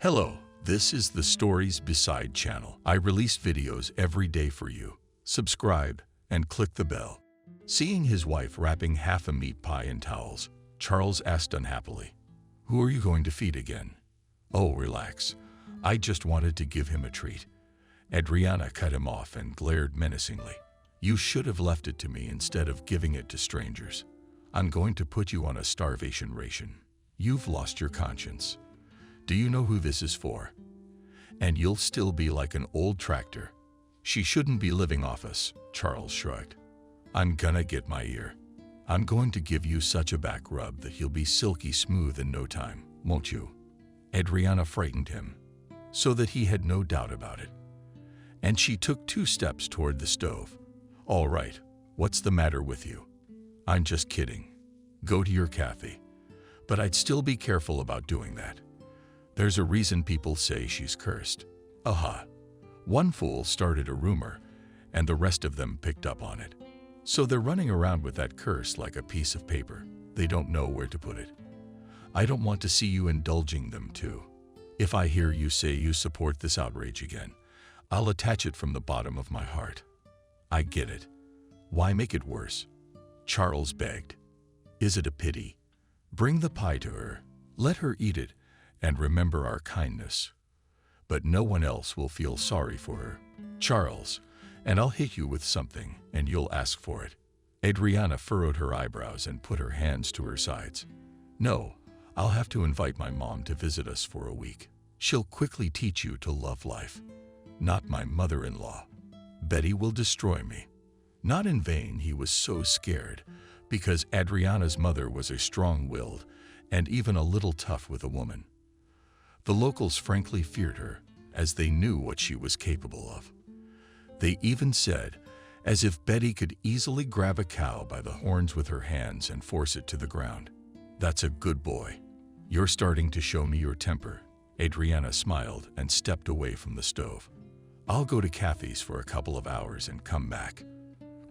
Hello, this is the Stories Beside channel. I release videos every day for you. Subscribe and click the bell. Seeing his wife wrapping half a meat pie in towels, Charles asked unhappily, "Who are you going to feed again?" "Oh, relax. I just wanted to give him a treat." Adriana cut him off and glared menacingly. "You should have left it to me instead of giving it to strangers. I'm going to put you on a starvation ration. You've lost your conscience. Do you know who this is for? And you'll still be like an old tractor. She shouldn't be living off us," Charles shrugged. "I'm gonna get my ear. I'm going to give you such a back rub that you'll be silky smooth in no time, won't you?" Adriana frightened him, so that he had no doubt about it. And she took 2 steps toward the stove. "All right, what's the matter with you?" "I'm just kidding. Go to your Cathys. But I'd still be careful about doing that. There's a reason people say she's cursed." Aha. One fool started a rumor, and the rest of them picked up on it. So they're running around with that curse like a piece of paper. They don't know where to put it. I don't want to see you indulging them too. If I hear you say you support this outrage again, I'll attach it from the bottom of my heart. I get it. Why make it worse?" Charles begged. "Is it a pity? Bring the pie to her. Let her eat it, and remember our kindness. But no one else will feel sorry for her. Charles, and I'll hit you with something, and you'll ask for it." Adriana furrowed her eyebrows and put her hands to her sides. "No, I'll have to invite my mom to visit us for a week. She'll quickly teach you to love life. Not my mother-in-law. Betty will destroy me." Not in vain he was so scared, because Adriana's mother was a strong-willed and even a little tough with a woman. The locals frankly feared her, as they knew what she was capable of. They even said, as if Betty could easily grab a cow by the horns with her hands and force it to the ground. "That's a good boy. You're starting to show me your temper." Adriana smiled and stepped away from the stove. "I'll go to Cathys for a couple of hours and come back.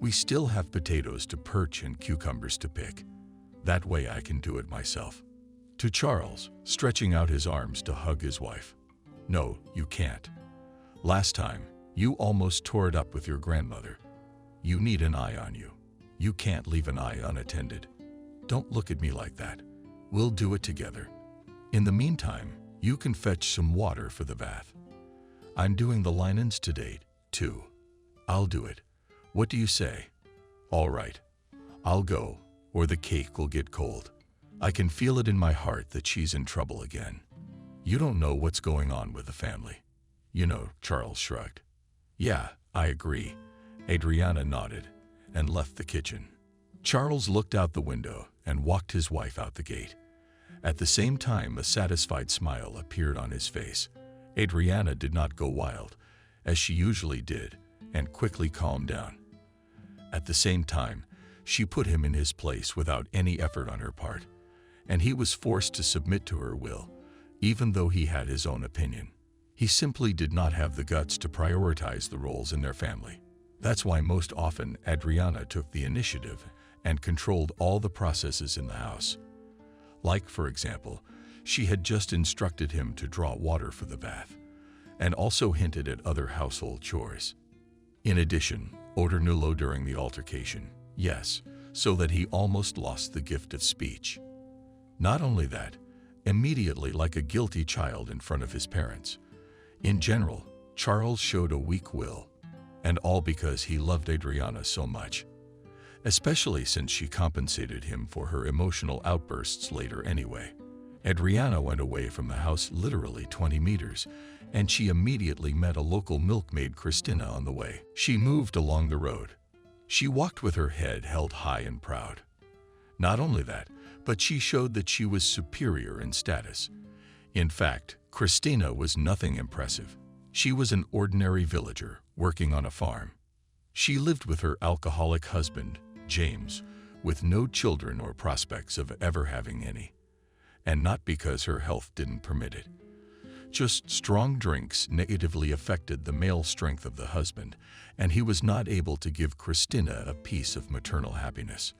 We still have potatoes to perch and cucumbers to pick. That way I can do it myself." To Charles, stretching out his arms to hug his wife. "No, you can't. Last time, you almost tore it up with your grandmother. You need an eye on you. You can't leave an eye unattended. Don't look at me like that. We'll do it together. In the meantime, you can fetch some water for the bath. I'm doing the linens today, too. I'll do it. What do you say?" "All right. I'll go, or the cake will get cold. I can feel it in my heart that she's in trouble again. You don't know what's going on with the family." "You know," Charles shrugged. "Yeah, I agree." Adriana nodded and left the kitchen. Charles looked out the window and walked his wife out the gate. At the same time, a satisfied smile appeared on his face. Adriana did not go wild, as she usually did, and quickly calmed down. At the same time, she put him in his place without any effort on her part, and he was forced to submit to her will, even though he had his own opinion. He simply did not have the guts to prioritize the roles in their family. That's why most often Adriana took the initiative and controlled all the processes in the house. Like, for example, she had just instructed him to draw water for the bath, and also hinted at other household chores. In addition, order nullo during the altercation, yes, so that he almost lost the gift of speech. Not only that, immediately like a guilty child in front of his parents. In general, Charles showed a weak will, and all because he loved Adriana so much, especially since she compensated him for her emotional outbursts later anyway. Adriana went away from the house literally 20 meters, and she immediately met a local milkmaid, Christina, on the way. She moved along the road. She walked with her head held high and proud. Not only that, but she showed that she was superior in status. In fact, Christina was nothing impressive. She was an ordinary villager working on a farm. She lived with her alcoholic husband, James, with no children or prospects of ever having any. And not because her health didn't permit it. Just strong drinks negatively affected the male strength of the husband, and he was not able to give Christina a piece of maternal happiness.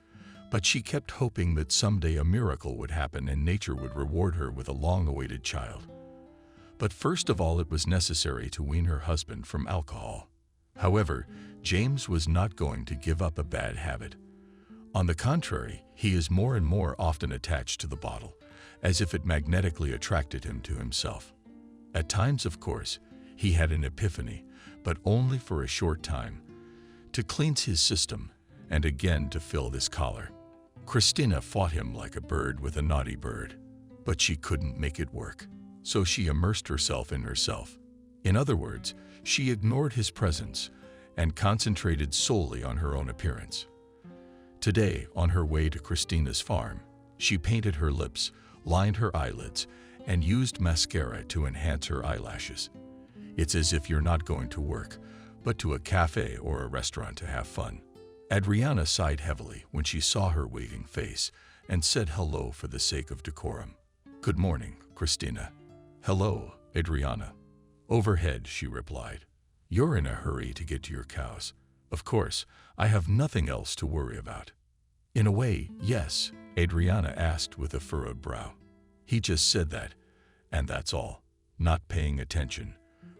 But she kept hoping that someday a miracle would happen and nature would reward her with a long-awaited child. But first of all, it was necessary to wean her husband from alcohol. However, James was not going to give up a bad habit. On the contrary, he is more and more often attached to the bottle, as if it magnetically attracted him to himself. At times, of course, he had an epiphany, but only for a short time, to cleanse his system and again to fill this collar. Christina fought him like a bird with a naughty bird, but she couldn't make it work, so she immersed herself in herself. In other words, she ignored his presence and concentrated solely on her own appearance. Today, on her way to Christina's farm, she painted her lips, lined her eyelids, and used mascara to enhance her eyelashes. It's as if you're not going to work, but to a cafe or a restaurant to have fun. Adriana sighed heavily when she saw her waving face and said hello for the sake of decorum. "Good morning, Christina." "Hello, Adriana." "Overhead," she replied. "You're in a hurry to get to your cows." "Of course, I have nothing else to worry about." "In a way, yes," Adriana asked with a furrowed brow. "He just said that, and that's all." Not paying attention,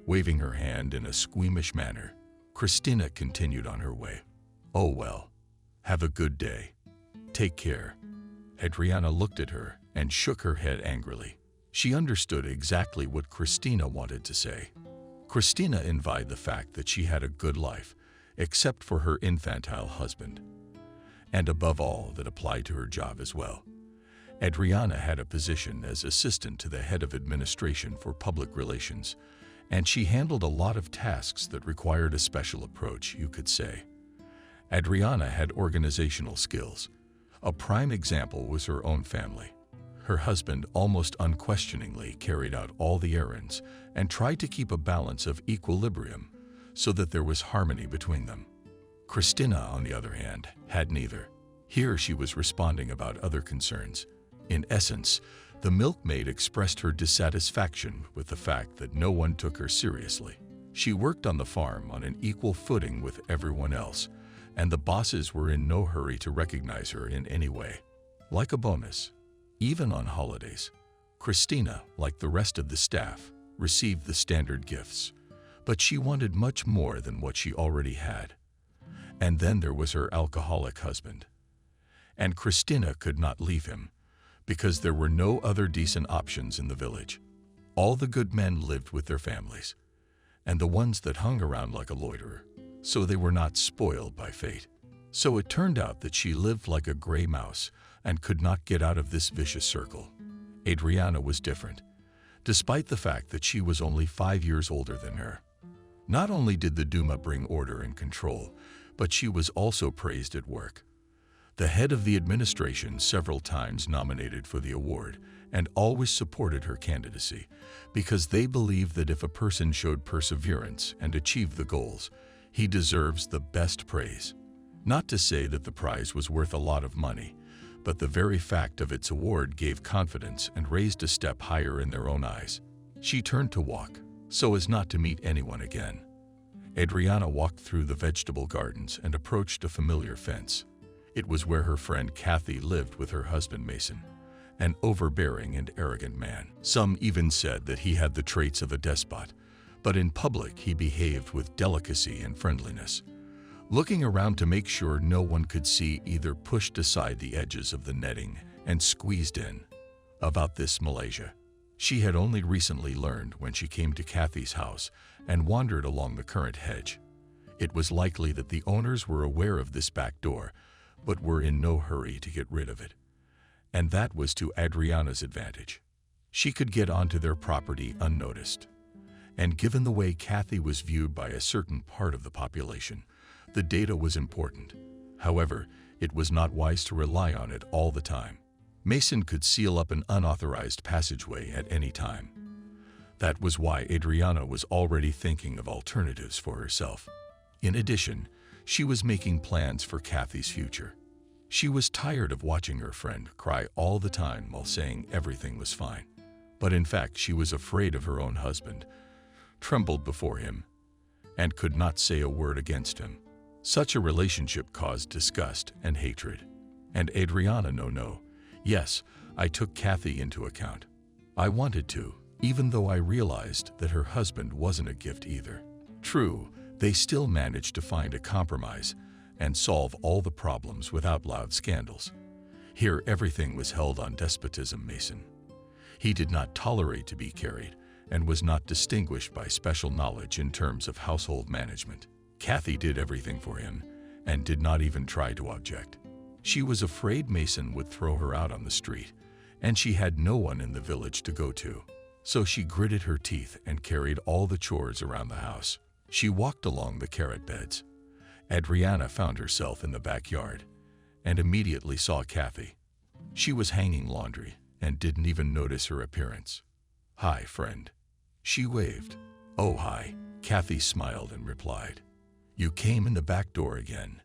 waving her hand in a squeamish manner, Christina continued on her way. "Oh well, have a good day. Take care." Adriana looked at her and shook her head angrily. She understood exactly what Christina wanted to say. Christina envied the fact that she had a good life, except for her infantile husband. And above all, that applied to her job as well. Adriana had a position as assistant to the head of administration for public relations, and she handled a lot of tasks that required a special approach, you could say. Adriana had organizational skills. A prime example was her own family. Her husband almost unquestioningly carried out all the errands and tried to keep a balance of equilibrium so that there was harmony between them. Christina, on the other hand, had neither. Here she was responding about other concerns. In essence, the milkmaid expressed her dissatisfaction with the fact that no one took her seriously. She worked on the farm on an equal footing with everyone else, and the bosses were in no hurry to recognize her in any way. Like a bonus, even on holidays, Christina, like the rest of the staff, received the standard gifts, but she wanted much more than what she already had. And then there was her alcoholic husband. And Christina could not leave him, because there were no other decent options in the village. All the good men lived with their families, and the ones that hung around like a loiterer, so they were not spoiled by fate. So it turned out that she lived like a gray mouse and could not get out of this vicious circle. Adriana was different, despite the fact that she was only 5 years older than her. Not only did the Duma bring order and control, but she was also praised at work. The head of the administration several times nominated for the award and always supported her candidacy because they believed that if a person showed perseverance and achieved the goals, he deserves the best praise. Not to say that the prize was worth a lot of money, but the very fact of its award gave confidence and raised a step higher in their own eyes. She turned to walk, so as not to meet anyone again. Adriana walked through the vegetable gardens and approached a familiar fence. It was where her friend Cathys lived with her husband Mason, an overbearing and arrogant man. Some even said that he had the traits of a despot, but in public he behaved with delicacy and friendliness. Looking around to make sure no one could see, either pushed aside the edges of the netting and squeezed in. About this Malaysia, she had only recently learned when she came to Cathys' house and wandered along the currant hedge. It was likely that the owners were aware of this back door, but were in no hurry to get rid of it. And that was to Adriana's advantage. She could get onto their property unnoticed. And given the way Cathys was viewed by a certain part of the population, the data was important. However, it was not wise to rely on it all the time. Mason could seal up an unauthorized passageway at any time. That was why Adriana was already thinking of alternatives for herself. In addition, she was making plans for Cathys' future. She was tired of watching her friend cry all the time while saying everything was fine. But in fact, she was afraid of her own husband, trembled before him, and could not say a word against him. Such a relationship caused disgust and hatred. And Adriana, no. Yes, I took Cathys into account. I wanted to, even though I realized that her husband wasn't a gift either. True, they still managed to find a compromise and solve all the problems without loud scandals. Here everything was held on despotism, Mason. He did not tolerate to be carried and was not distinguished by special knowledge in terms of household management. Cathys did everything for him and did not even try to object. She was afraid Mason would throw her out on the street, and she had no one in the village to go to. So she gritted her teeth and carried all the chores around the house. She walked along the carrot beds. Adriana found herself in the backyard and immediately saw Cathys. She was hanging laundry and didn't even notice her appearance. "Hi, friend." She waved. "Oh, hi." Cathys smiled and replied. "You came in the back door again,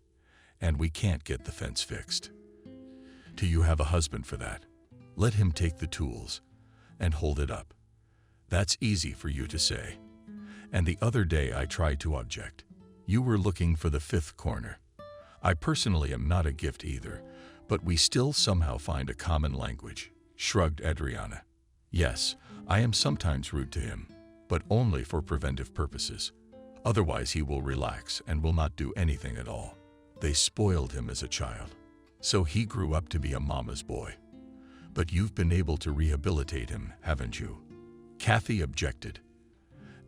and we can't get the fence fixed. Do you have a husband for that? Let him take the tools and hold it up. That's easy for you to say. And the other day I tried to object. You were looking for the fifth corner. I personally am not a gift either, but we still somehow find a common language," shrugged Adriana. "Yes, I am sometimes rude to him, but only for preventive purposes. Otherwise he will relax and will not do anything at all. They spoiled him as a child, so he grew up to be a mama's boy. But you've been able to rehabilitate him, haven't you?" Cathys objected.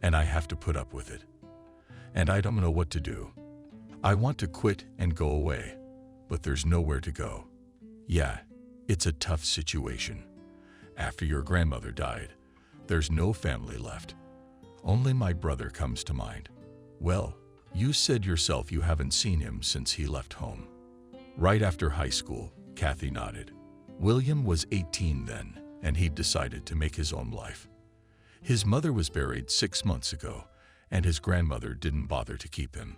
"And I have to put up with it. And I don't know what to do. I want to quit and go away, but there's nowhere to go. Yeah, it's a tough situation. After your grandmother died, there's no family left. Only my brother comes to mind." "Well, you said yourself you haven't seen him since he left home." "Right after high school," Cathys nodded. "William was 18 then, and he'd decided to make his own life. His mother was buried 6 months ago, and his grandmother didn't bother to keep him.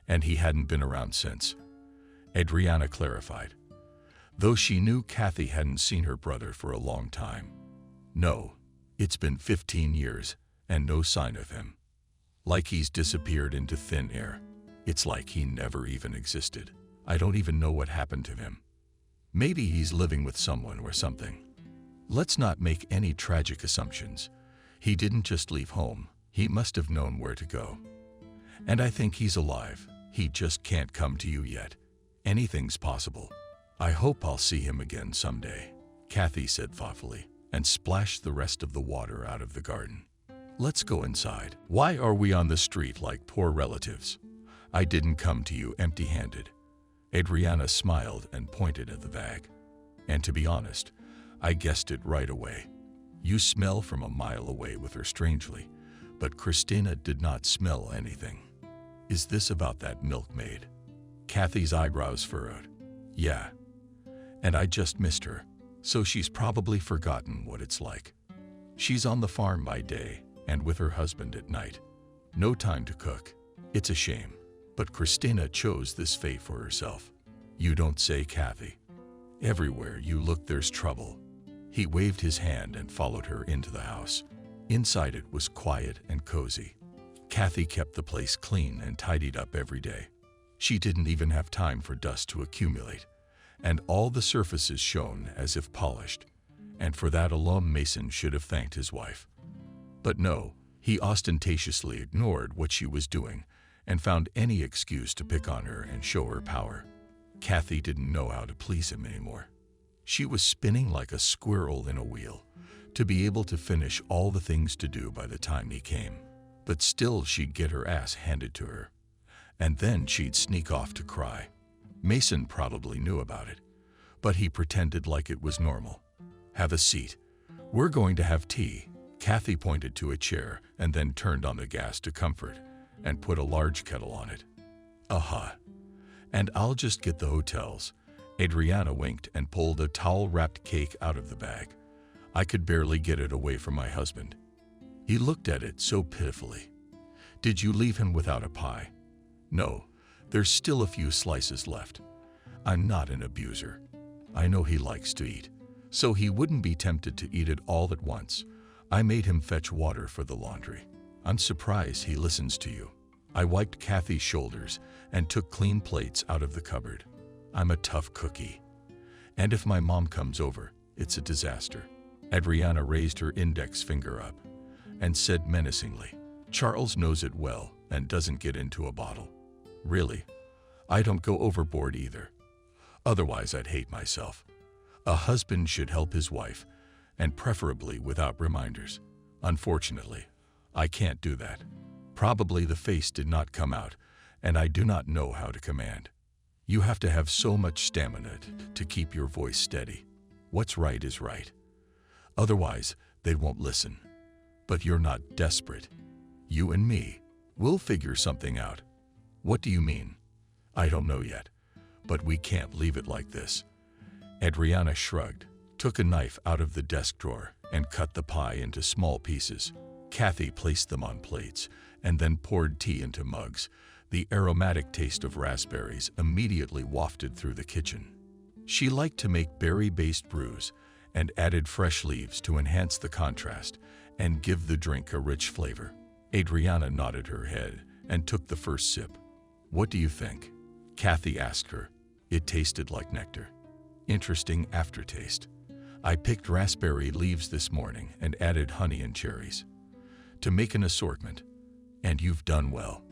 And he hadn't been around since," Adriana clarified, though she knew Cathys hadn't seen her brother for a long time. "No, it's been 15 years, and no sign of him. Like he's disappeared into thin air. It's like he never even existed. I don't even know what happened to him. Maybe he's living with someone or something. Let's not make any tragic assumptions. He didn't just leave home. He must have known where to go. And I think he's alive. He just can't come to you yet. Anything's possible. I hope I'll see him again someday," Cathys said thoughtfully, and splashed the rest of the water out of the garden. "Let's go inside. Why are we on the street like poor relatives? I didn't come to you empty-handed." Adriana smiled and pointed at the bag. "And to be honest, I guessed it right away. You smell from a mile away with her strangely, but Christina did not smell anything. Is this about that milkmaid?" Cathys' eyebrows furrowed. "Yeah. And I just missed her, so she's probably forgotten what it's like. She's on the farm by day and with her husband at night. No time to cook. It's a shame. But Christina chose this fate for herself." "You don't say, Cathys. Everywhere you look there's trouble." He waved his hand and followed her into the house. Inside it was quiet and cozy. Cathys kept the place clean and tidied up every day. She didn't even have time for dust to accumulate, and all the surfaces shone as if polished, and for that alone Mason should have thanked his wife. But no, he ostentatiously ignored what she was doing and found any excuse to pick on her and show her power. Cathys didn't know how to please him anymore. She was spinning like a squirrel in a wheel, to be able to finish all the things to do by the time he came. But still she'd get her ass handed to her, and then she'd sneak off to cry. Mason probably knew about it, but he pretended like it was normal. "Have a seat. We're going to have tea." Cathys pointed to a chair and then turned on the gas to comfort and put a large kettle on it. "Aha. And I'll just get the hotels." Adriana winked and pulled a towel-wrapped cake out of the bag. "I could barely get it away from my husband. He looked at it so pitifully." "Did you leave him without a pie?" "No, there's still a few slices left. I'm not an abuser. I know he likes to eat, so he wouldn't be tempted to eat it all at once. I made him fetch water for the laundry. I'm surprised he listens to you." I wiped Cathys' shoulders and took clean plates out of the cupboard. "I'm a tough cookie. And if my mom comes over, it's a disaster. Adriana raised her index finger up and said menacingly, "Charles knows it well and doesn't get into a bottle." "Really? I don't go overboard either. Otherwise I'd hate myself. A husband should help his wife, and preferably without reminders. Unfortunately, I can't do that. Probably the face did not come out, and I do not know how to command. You have to have so much stamina to keep your voice steady. What's right is right. Otherwise, they won't listen. But you're not desperate. You and me, we'll figure something out." "What do you mean?" "I don't know yet, but we can't leave it like this." Adriana shrugged, took a knife out of the desk drawer, and cut the pie into small pieces. Cathys placed them on plates and then poured tea into mugs. The aromatic taste of raspberries immediately wafted through the kitchen. She liked to make berry-based brews and added fresh leaves to enhance the contrast and give the drink a rich flavor. Adriana nodded her head and took the first sip. "What do you think?" Cathys asked her. "It tasted like nectar. Interesting aftertaste. I picked raspberry leaves this morning and added honey and cherries to make an assortment. And you've done well."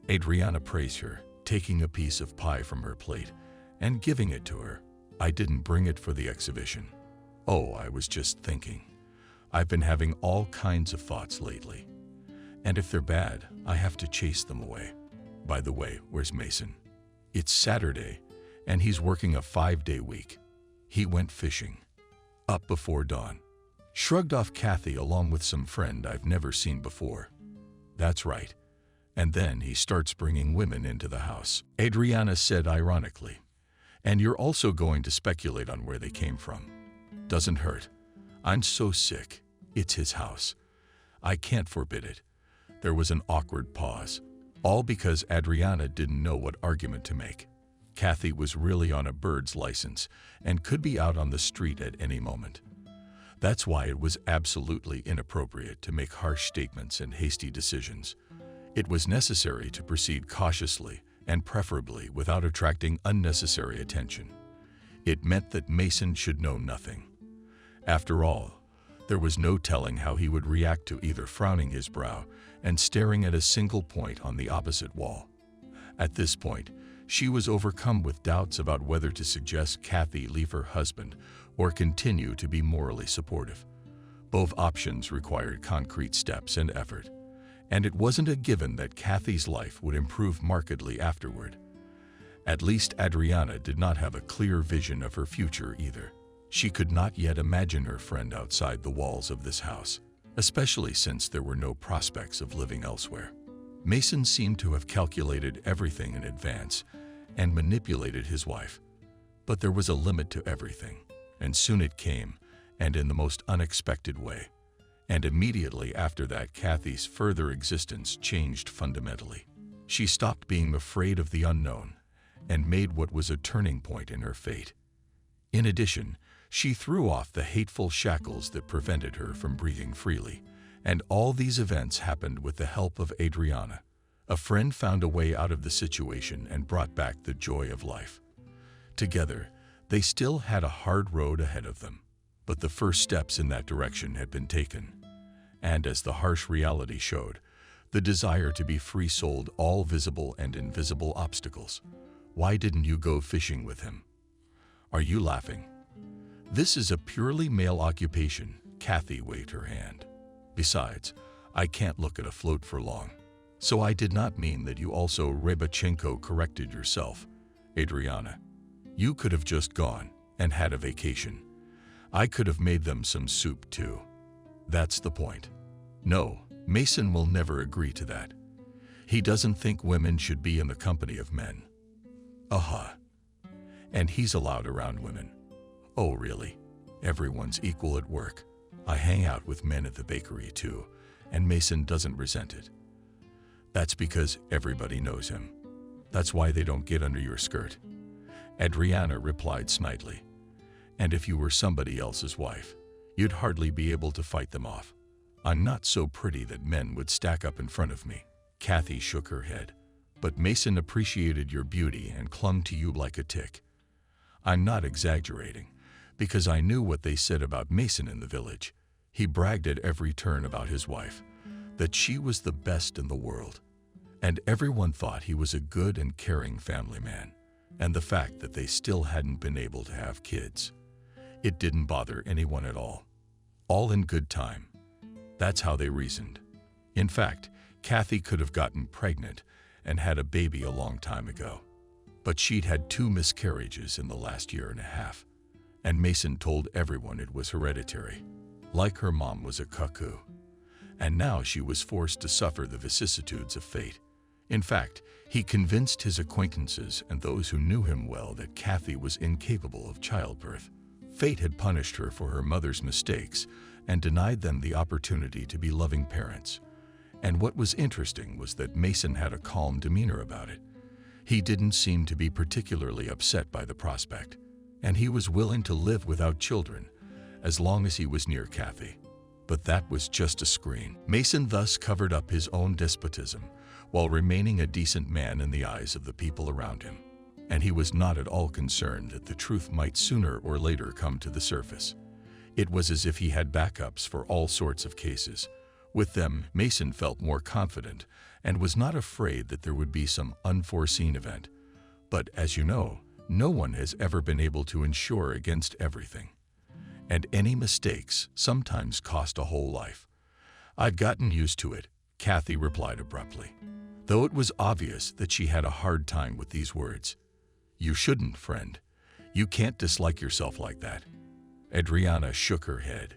Adriana praised her, taking a piece of pie from her plate and giving it to her. "I didn't bring it for the exhibition." "Oh, I was just thinking. I've been having all kinds of thoughts lately. And if they're bad, I have to chase them away. By the way, where's Mason?" "It's Saturday, and he's working a 5-day week. He went fishing. Up before dawn." Shrugged off Cathys along with some friend I've never seen before. "That's right. And then he starts bringing women into the house," Adriana said ironically. "And you're also going to speculate on where they came from. Doesn't hurt. I'm so sick. It's his house. I can't forbid it." There was an awkward pause, all because Adriana didn't know what argument to make. Cathys was really on a bird's license and could be out on the street at any moment. That's why it was absolutely inappropriate to make harsh statements and hasty decisions. It was necessary to proceed cautiously and preferably without attracting unnecessary attention. It meant that Mason should know nothing. After all, there was no telling how he would react to either frowning his brow and staring at a single point on the opposite wall. At this point, she was overcome with doubts about whether to suggest Cathys leave her husband or continue to be morally supportive. Both options required concrete steps and effort, and it wasn't a given that Cathys' life would improve markedly afterward. At least Adriana did not have a clear vision of her future either. She could not yet imagine her friend outside the walls of this house, especially since there were no prospects of living elsewhere. Mason seemed to have calculated everything in advance and manipulated his wife. But there was a limit to everything, and soon it came, and in the most unexpected way. And immediately after that, Cathys' further existence changed fundamentally. She stopped being afraid of the unknown and made what was a turning point in her fate. In addition, she threw off the hateful shackles that prevented her from breathing freely, and all these events happened with the help of Adriana. A friend found a way out of the situation and brought back the joy of life. Together, they still had a hard road ahead of them, but the first steps in that direction had been taken. And as the harsh reality showed, the desire to be free sold all visible and invisible obstacles. "Why didn't you go fishing with him?" "Are you laughing? This is a purely male occupation." Cathys waved her hand. "Besides, I can't look at a float for long." "So I did not mean that you also," Rybachenko corrected yourself. "Adriana, you could have just gone and had a vacation. I could have made them some soup too." "That's the point." "No, Mason will never agree to that. He doesn't think women should be in the company of men." "Aha. And he's allowed around women." "Oh, really? Everyone's equal at work. I hang out with men at the bakery too, and Mason doesn't resent it." "That's because everybody knows him. That's why they don't get under your skirt." Adriana replied snidely. "And if you were somebody else's wife, you'd hardly be able to fight them off. I'm not so pretty that men would stack up in front of me." Cathys shook her head. "But Mason appreciated your beauty and clung to you like a tick. I'm not exaggerating. because I knew what they said about Mason in the village. He bragged at every turn about his wife, that she was the best in the world. And everyone thought he was a good and caring family man. And the fact that they still hadn't been able to have kids, it didn't bother anyone at all. All in good time. That's how they reasoned. In fact, Cathys could have gotten pregnant and had a baby a long time ago. But she'd had 2 miscarriages in the last year and a half, and Mason told everyone it was hereditary, like her mom was a cuckoo. And now she was forced to suffer the vicissitudes of fate. In fact, he convinced his acquaintances and those who knew him well that Cathys was incapable of childbirth. Fate had punished her for her mother's mistakes and denied them the opportunity to be loving parents. And what was interesting was that Mason had a calm demeanor about it. He didn't seem to be particularly upset by the prospect, and he was willing to live without children as long as he was near Cathys. But that was just a screen. Mason thus covered up his own despotism while remaining a decent man in the eyes of the people around him. And he was not at all concerned that the truth might sooner or later come to the surface. It was as if he had backups for all sorts of cases. With them, Mason felt more confident and was not afraid that there would be some unforeseen event. But as you know, no one has ever been able to insure against everything. And any mistakes sometimes cost a whole life. I'd gotten used to it, Cathys replied abruptly, though it was obvious that she had a hard time with these words. You shouldn't, friend. You can't dislike yourself like that. Adriana shook her head.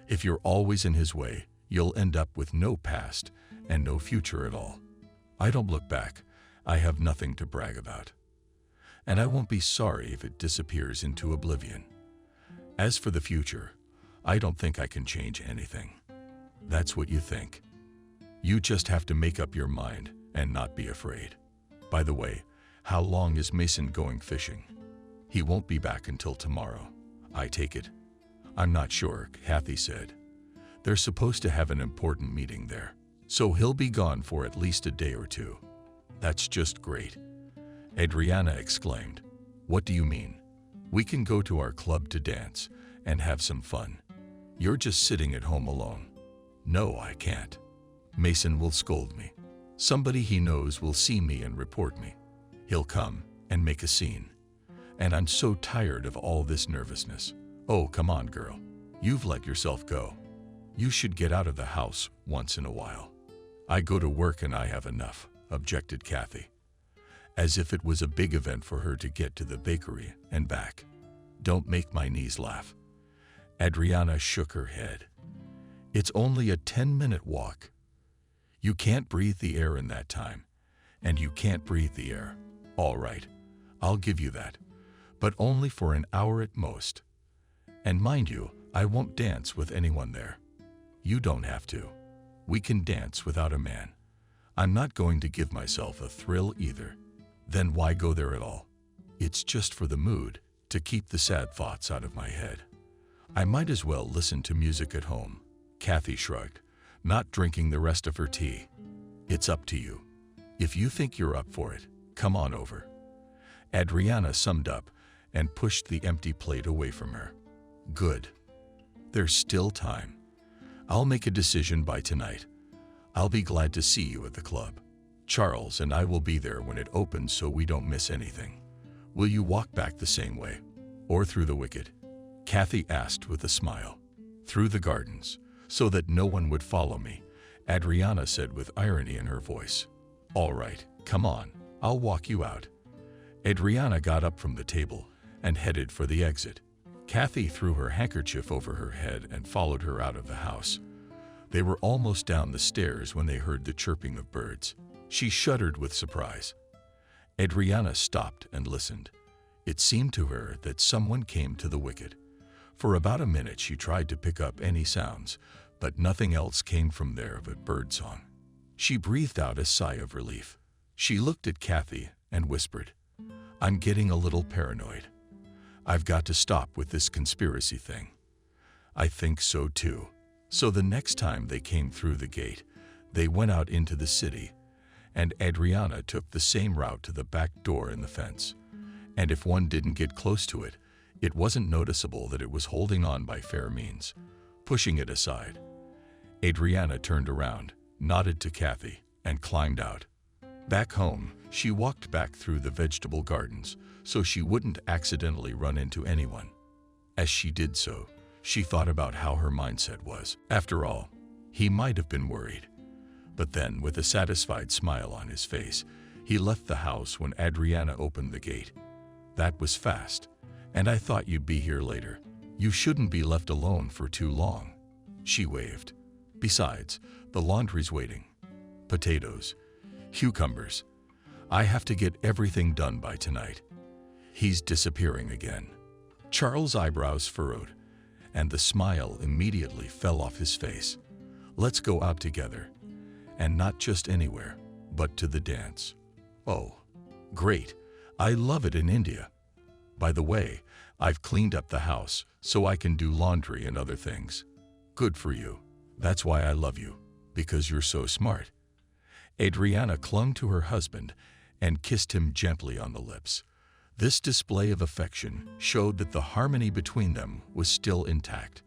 If you're always in his way, you'll end up with no past and no future at all. I don't look back. I have nothing to brag about. And I won't be sorry if it disappears into oblivion. As for the future, I don't think I can change anything. That's what you think. You just have to make up your mind and not be afraid. By the way, how long is Mason going fishing? He won't be back until tomorrow, I take it. I'm not sure, Cathys said. They're supposed to have an important meeting there, so he'll be gone for at least a day or 2. That's just great. Adriana exclaimed. What do you mean? We can go to our club to dance and have some fun. You're just sitting at home alone. No, I can't. Mason will scold me. Somebody he knows will see me and report me. He'll come and make a scene. And I'm so tired of all this nervousness. Oh, come on, girl. You've let yourself go. You should get out of the house once in a while. I go to work and I have enough, objected Cathys, as if it was a big event for her to get to the bakery and back. Don't make my knees laugh. Adriana shook her head. It's only a 10-minute walk. You can't breathe the air in that time, and you can't breathe the air. All right, I'll give you that, but only for an hour at most. And mind you, I won't dance with anyone there. You don't have to. We can dance without a man. I'm not going to give myself a thrill either. Then why go there at all? It's just for the mood, to keep the sad thoughts out of my head. I might as well listen to music at home. Cathys shrugged, not drinking the rest of her tea. It's up to you. If you think you're up for it, come on over. Adriana summed up and pushed the empty plate away from her. Good. There's still time. I'll make a decision by tonight. I'll be glad to see you at the club. Charles and I will be there when it opens so we don't miss anything. Will you walk back the same way? Or through the wicket? Cathys asked with a smile. Through the gardens, so that no one would follow me, Adriana said with irony in her voice. All right, come on, I'll walk you out. Adriana got up from the table and headed for the exit. Cathys threw her handkerchief over her head and followed her out of the house. They were almost down the stairs when they heard the chirping of birds. She shuddered with surprise. Adriana stopped and listened. It seemed to her that someone came to the wicket. For about a minute she tried to pick up any sounds, but nothing else came from there but birdsong. She breathed out a sigh of relief. She looked at Cathys and whispered, I'm getting a little paranoid. I've got to stop with this conspiracy thing. I think so too. So the next time they came through the gate, they went out into the city, and Adriana took the same route to the back door in the fence. And if one didn't get close to it, It wasn't noticeable that it was holding on by fair means, pushing it aside. Adriana turned around, nodded to Cathys, and climbed out. Back home, she walked back through the vegetable gardens so she wouldn't accidentally run into anyone. As she did so, she thought about how her mindset was. After all, he might have been worried. But then, with a satisfied smile on his face, he left the house when Adriana opened the gate. "That was fast, and I thought you'd be here later. You shouldn't be left alone for too long," she waved. "Besides, the laundry's waiting. Potatoes, cucumbers. I have to get everything done by tonight." He's disappearing again. Charles' eyebrows furrowed, and the smile immediately fell off his face. "Let's go out together. And not just anywhere, but to the dance." "Oh, great. I love it in India. By the way, I've cleaned up the house so I can do laundry and other things." "Good for you. That's why I love you, because you're so smart." Adriana clung to her husband and kissed him gently on the lips. This display of affection showed that the harmony between them was still intact,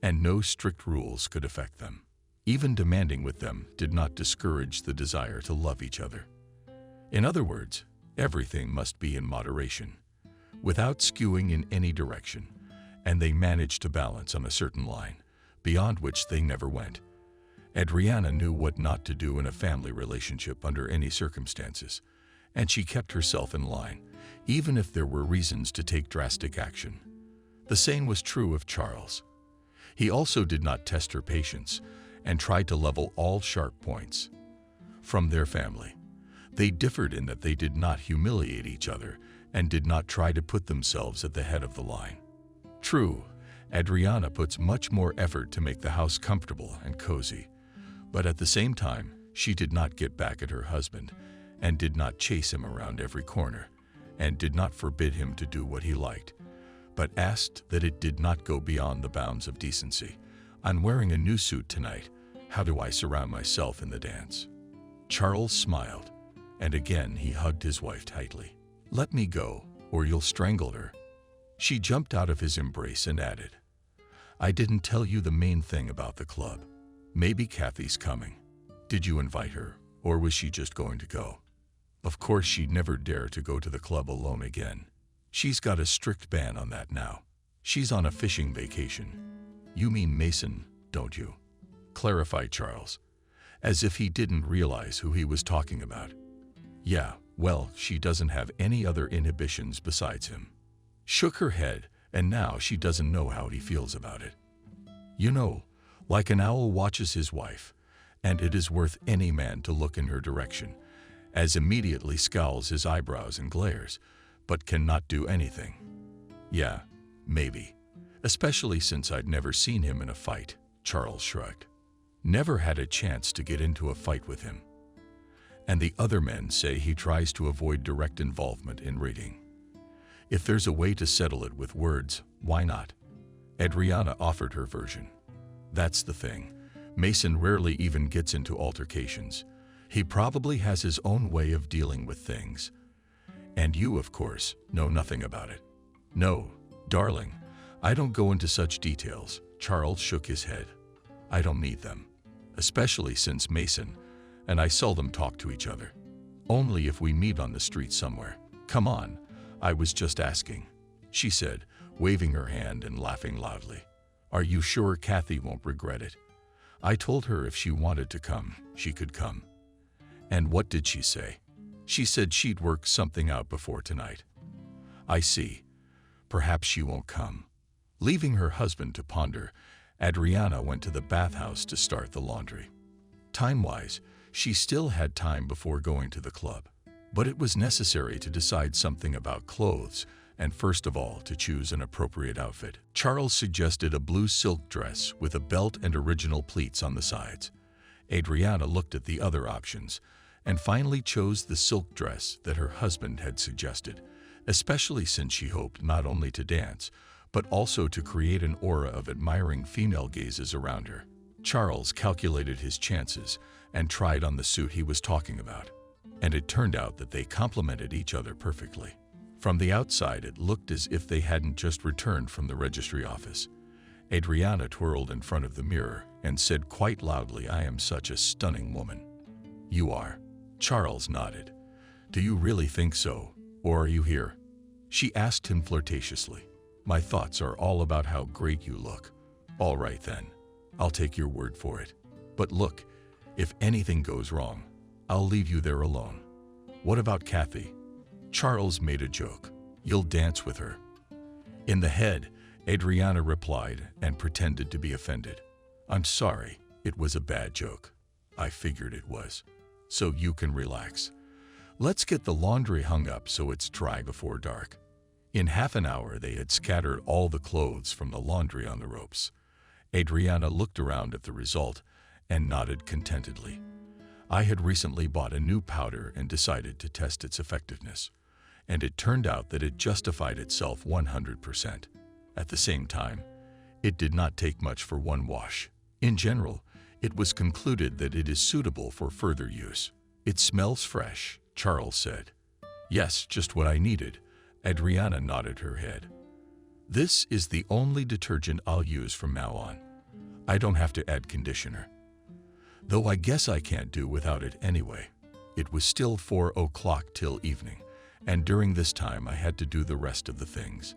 and no strict rules could affect them. Even demanding with them did not discourage the desire to love each other. In other words, everything must be in moderation, without skewing in any direction, and they managed to balance on a certain line, beyond which they never went. Adriana knew what not to do in a family relationship under any circumstances, and she kept herself in line, even if there were reasons to take drastic action. The same was true of Charles. He also did not test her patience and tried to level all sharp points. From their family, they differed in that they did not humiliate each other and did not try to put themselves at the head of the line. True, Adriana puts much more effort to make the house comfortable and cozy, but at the same time, she did not get back at her husband and did not chase him around every corner and did not forbid him to do what he liked, but asked that it did not go beyond the bounds of decency. "I'm wearing a new suit tonight. How do I surround myself in the dance?" Charles smiled, and again he hugged his wife tightly. "Let me go, or you'll strangle her." She jumped out of his embrace and added, "I didn't tell you the main thing about the club. Maybe Cathys coming. Did you invite her, or was she just going to go?" Of course she'd never dare to go to the club alone again. She's got a strict ban on that now. She's on a fishing vacation. "You mean Mason, don't you?" clarified Charles, as if he didn't realize who he was talking about. "Yeah, well, she doesn't have any other inhibitions besides him." Shook her head, and now she doesn't know how he feels about it. "You know, like an owl watches his wife, and it is worth any man to look in her direction, as immediately scowls his eyebrows and glares, but cannot do anything." "Yeah, maybe. Especially since I'd never seen him in a fight," Charles shrugged. "Never had a chance to get into a fight with him. And the other men say he tries to avoid direct involvement in reading. If there's a way to settle it with words, why not?" Adriana offered her version. "That's the thing. Mason rarely even gets into altercations. He probably has his own way of dealing with things. And you, of course, know nothing about it." "No, darling, I don't go into such details." Charles shook his head. "I don't need them, especially since Mason and I seldom talk to each other. Only if we meet on the street somewhere." "Come on, I was just asking," she said, waving her hand and laughing loudly. "Are you sure Cathys won't regret it? I told her if she wanted to come, she could come." "And what did she say?" "She said she'd work something out before tonight." "I see. Perhaps she won't come." Leaving her husband to ponder, Adriana went to the bathhouse to start the laundry. Time-wise, she still had time before going to the club, but it was necessary to decide something about clothes and first of all to choose an appropriate outfit. Charles suggested a blue silk dress with a belt and original pleats on the sides. Adriana looked at the other options and finally chose the silk dress that her husband had suggested, especially since she hoped not only to dance, but also to create an aura of admiring female gazes around her. Charles calculated his chances and tried on the suit he was talking about, and it turned out that they complemented each other perfectly. From the outside, it looked as if they hadn't just returned from the registry office. Adriana twirled in front of the mirror and said quite loudly, "I am such a stunning woman." "You are." Charles nodded. "Do you really think so, or are you here?" She asked him flirtatiously. "My thoughts are all about how great you look." "All right then, I'll take your word for it. But look, if anything goes wrong, I'll leave you there alone." "What about Cathys?" Charles made a joke. "You'll dance with her." In the head, Adriana replied and pretended to be offended. "I'm sorry, it was a bad joke. I figured it was. So you can relax. Let's get the laundry hung up so it's dry before dark." In half an hour, they had scattered all the clothes from the laundry on the ropes. Adriana looked around at the result and nodded contentedly. "I had recently bought a new powder and decided to test its effectiveness, and it turned out that it justified itself 100%. At the same time, it did not take much for one wash. In general, it was concluded that it is suitable for further use." "It smells fresh," Charles said. "Yes, just what I needed." Adriana nodded her head. "This is the only detergent I'll use from now on. I don't have to add conditioner. Though I guess I can't do without it anyway." It was still 4 o'clock till evening, and during this time I had to do the rest of the things.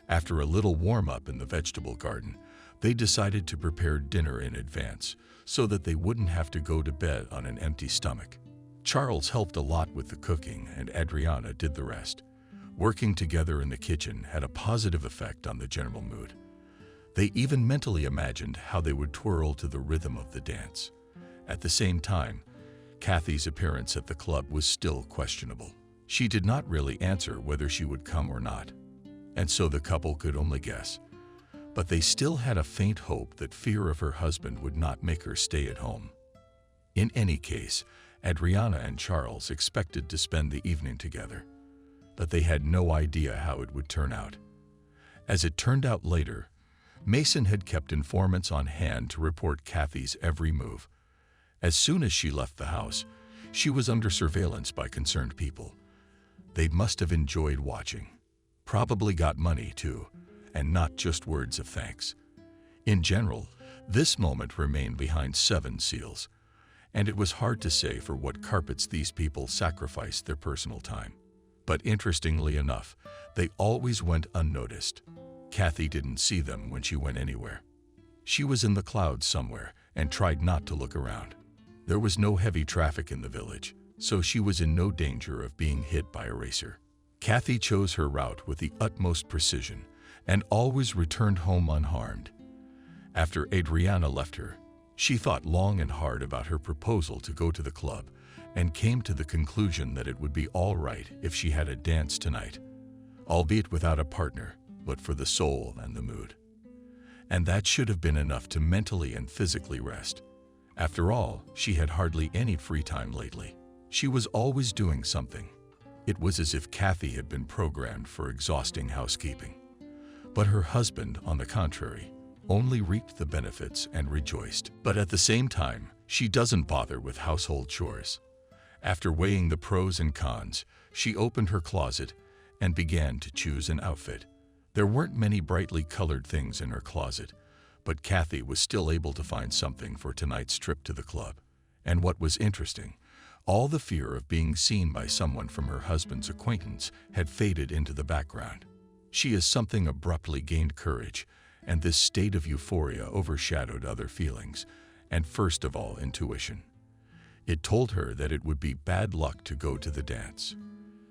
After a little warm-up in the vegetable garden, they decided to prepare dinner in advance so that they wouldn't have to go to bed on an empty stomach. Charles helped a lot with the cooking, and Adriana did the rest. Working together in the kitchen had a positive effect on the general mood. They even mentally imagined how they would twirl to the rhythm of the dance. At the same time, Cathys' appearance at the club was still questionable. She did not really answer whether she would come or not, and so the couple could only guess. But they still had a faint hope that fear of her husband would not make her stay at home. In any case, Adriana and Charles expected to spend the evening together, but they had no idea how it would turn out. As it turned out later, Mason had kept informants on hand to report Cathys' every move. As soon as she left the house, she was under surveillance by concerned people. They must have enjoyed watching. Probably got money too, and not just words of thanks. In general, this moment remained behind 7 seals, and it was hard to say for what carpets these people sacrificed their personal time. But interestingly enough, they always went unnoticed. Cathys didn't see them when she went anywhere. She was in the clouds somewhere and tried not to look around. There was no heavy traffic in the village, so she was in no danger of being hit by a racer. Cathys chose her route with the utmost precision and always returned home unharmed. After Adriana left her, she thought long and hard about her proposal to go to the club and came to the conclusion that it would be all right if she had a dance tonight, albeit without a partner, but for the soul and the mood. And that should have been enough to mentally and physically rest. After all, she had hardly any free time lately. She was always doing something. It was as if Cathys had been programmed for exhausting housekeeping. But her husband, on the contrary, only reaped the benefits and rejoiced. But at the same time, she doesn't bother with household chores. After weighing the pros and cons, she opened her closet and began to choose an outfit. There weren't many brightly colored things in her closet, but Cathys was still able to find something for tonight's trip to the club. And what was interesting, all the fear of being seen by someone from her husband's acquaintance had faded into the background. She as something abruptly gained courage, and this state of euphoria overshadowed other feelings, and first of all, intuition. It told her that it would be bad luck to go to the dance.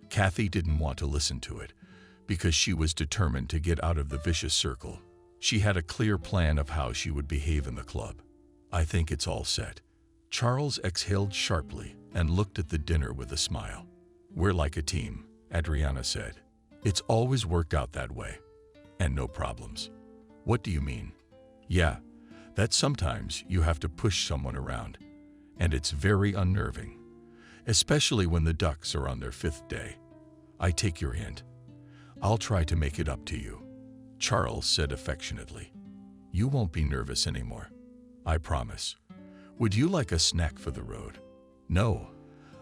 Cathys didn't want to listen to it, because she was determined to get out of the vicious circle. She had a clear plan of how she would behave in the club. "I think it's all set." Charles exhaled sharply and looked at the dinner with a smile. "We're like a team," Adriana said. "It's always worked out that way. And no problems." "What do you mean?" "Yeah, that sometimes you have to push someone around, and it's very unnerving, especially when the ducks are on their 5th day. I take your hint. I'll try to make it up to you," Charles said affectionately. "You won't be nervous anymore. I promise. Would you like a snack for the road?" "No,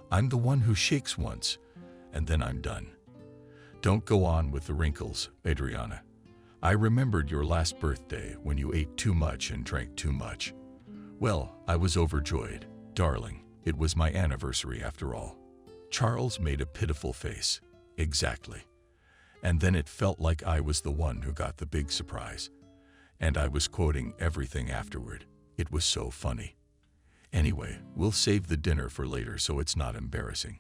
I'm the one who shakes once, and then I'm done." Don't go on with the wrinkles, Adriana. I remembered your last birthday when you ate too much and drank too much. Well, I was overjoyed. Darling, it was my anniversary after all. Charles made a pitiful face. Exactly. And then it felt like I was the one who got the big surprise. And I was quoting everything afterward. It was so funny. Anyway, we'll save the dinner for later so it's not embarrassing.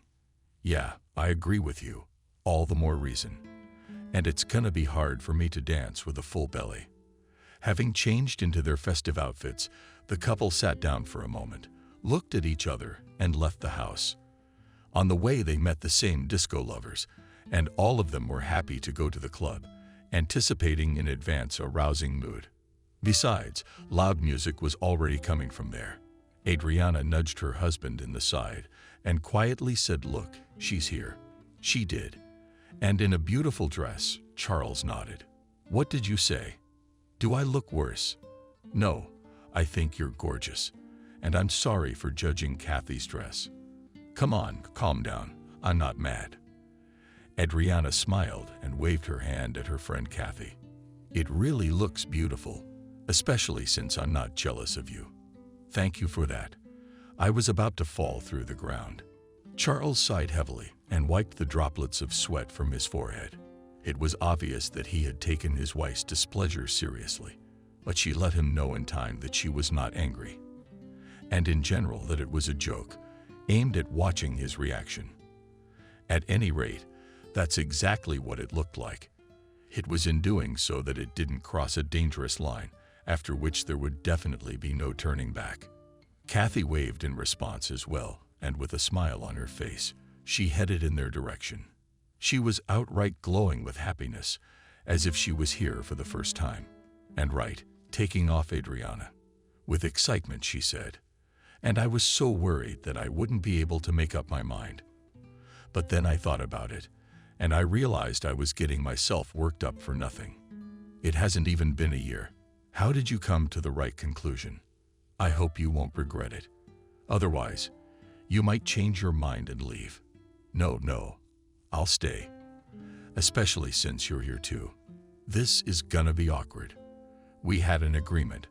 Yeah, I agree with you. All the more reason. And it's gonna be hard for me to dance with a full belly. Having changed into their festive outfits, the couple sat down for a moment, looked at each other, and left the house. On the way, they met the same disco lovers, and all of them were happy to go to the club, anticipating in advance a rousing mood. Besides, loud music was already coming from there. Adriana nudged her husband in the side and quietly said, "Look, she's here." She did. And in a beautiful dress, Charles nodded. "What did you say? Do I look worse?" "No, I think you're gorgeous. And I'm sorry for judging Cathys' dress." "Come on, calm down. I'm not mad." Adriana smiled and waved her hand at her friend Cathys. "It really looks beautiful, especially since I'm not jealous of you." "Thank you for that. I was about to fall through the ground." Charles sighed heavily and wiped the droplets of sweat from his forehead. It was obvious that he had taken his wife's displeasure seriously, but she let him know in time that she was not angry, and in general that it was a joke, aimed at watching his reaction. At any rate, that's exactly what it looked like. It was in doing so that it didn't cross a dangerous line, after which there would definitely be no turning back. Cathys waved in response as well, and with a smile on her face, she headed in their direction. She was outright glowing with happiness, as if she was here for the first time. And right, taking off Adriana. With excitement, she said, "And I was so worried that I wouldn't be able to make up my mind. But then I thought about it, and I realized I was getting myself worked up for nothing. It hasn't even been a year. How did you come to the right conclusion? I hope you won't regret it. Otherwise, you might change your mind and leave." No, I'll stay. Especially since you're here too. This is gonna be awkward. We had an agreement.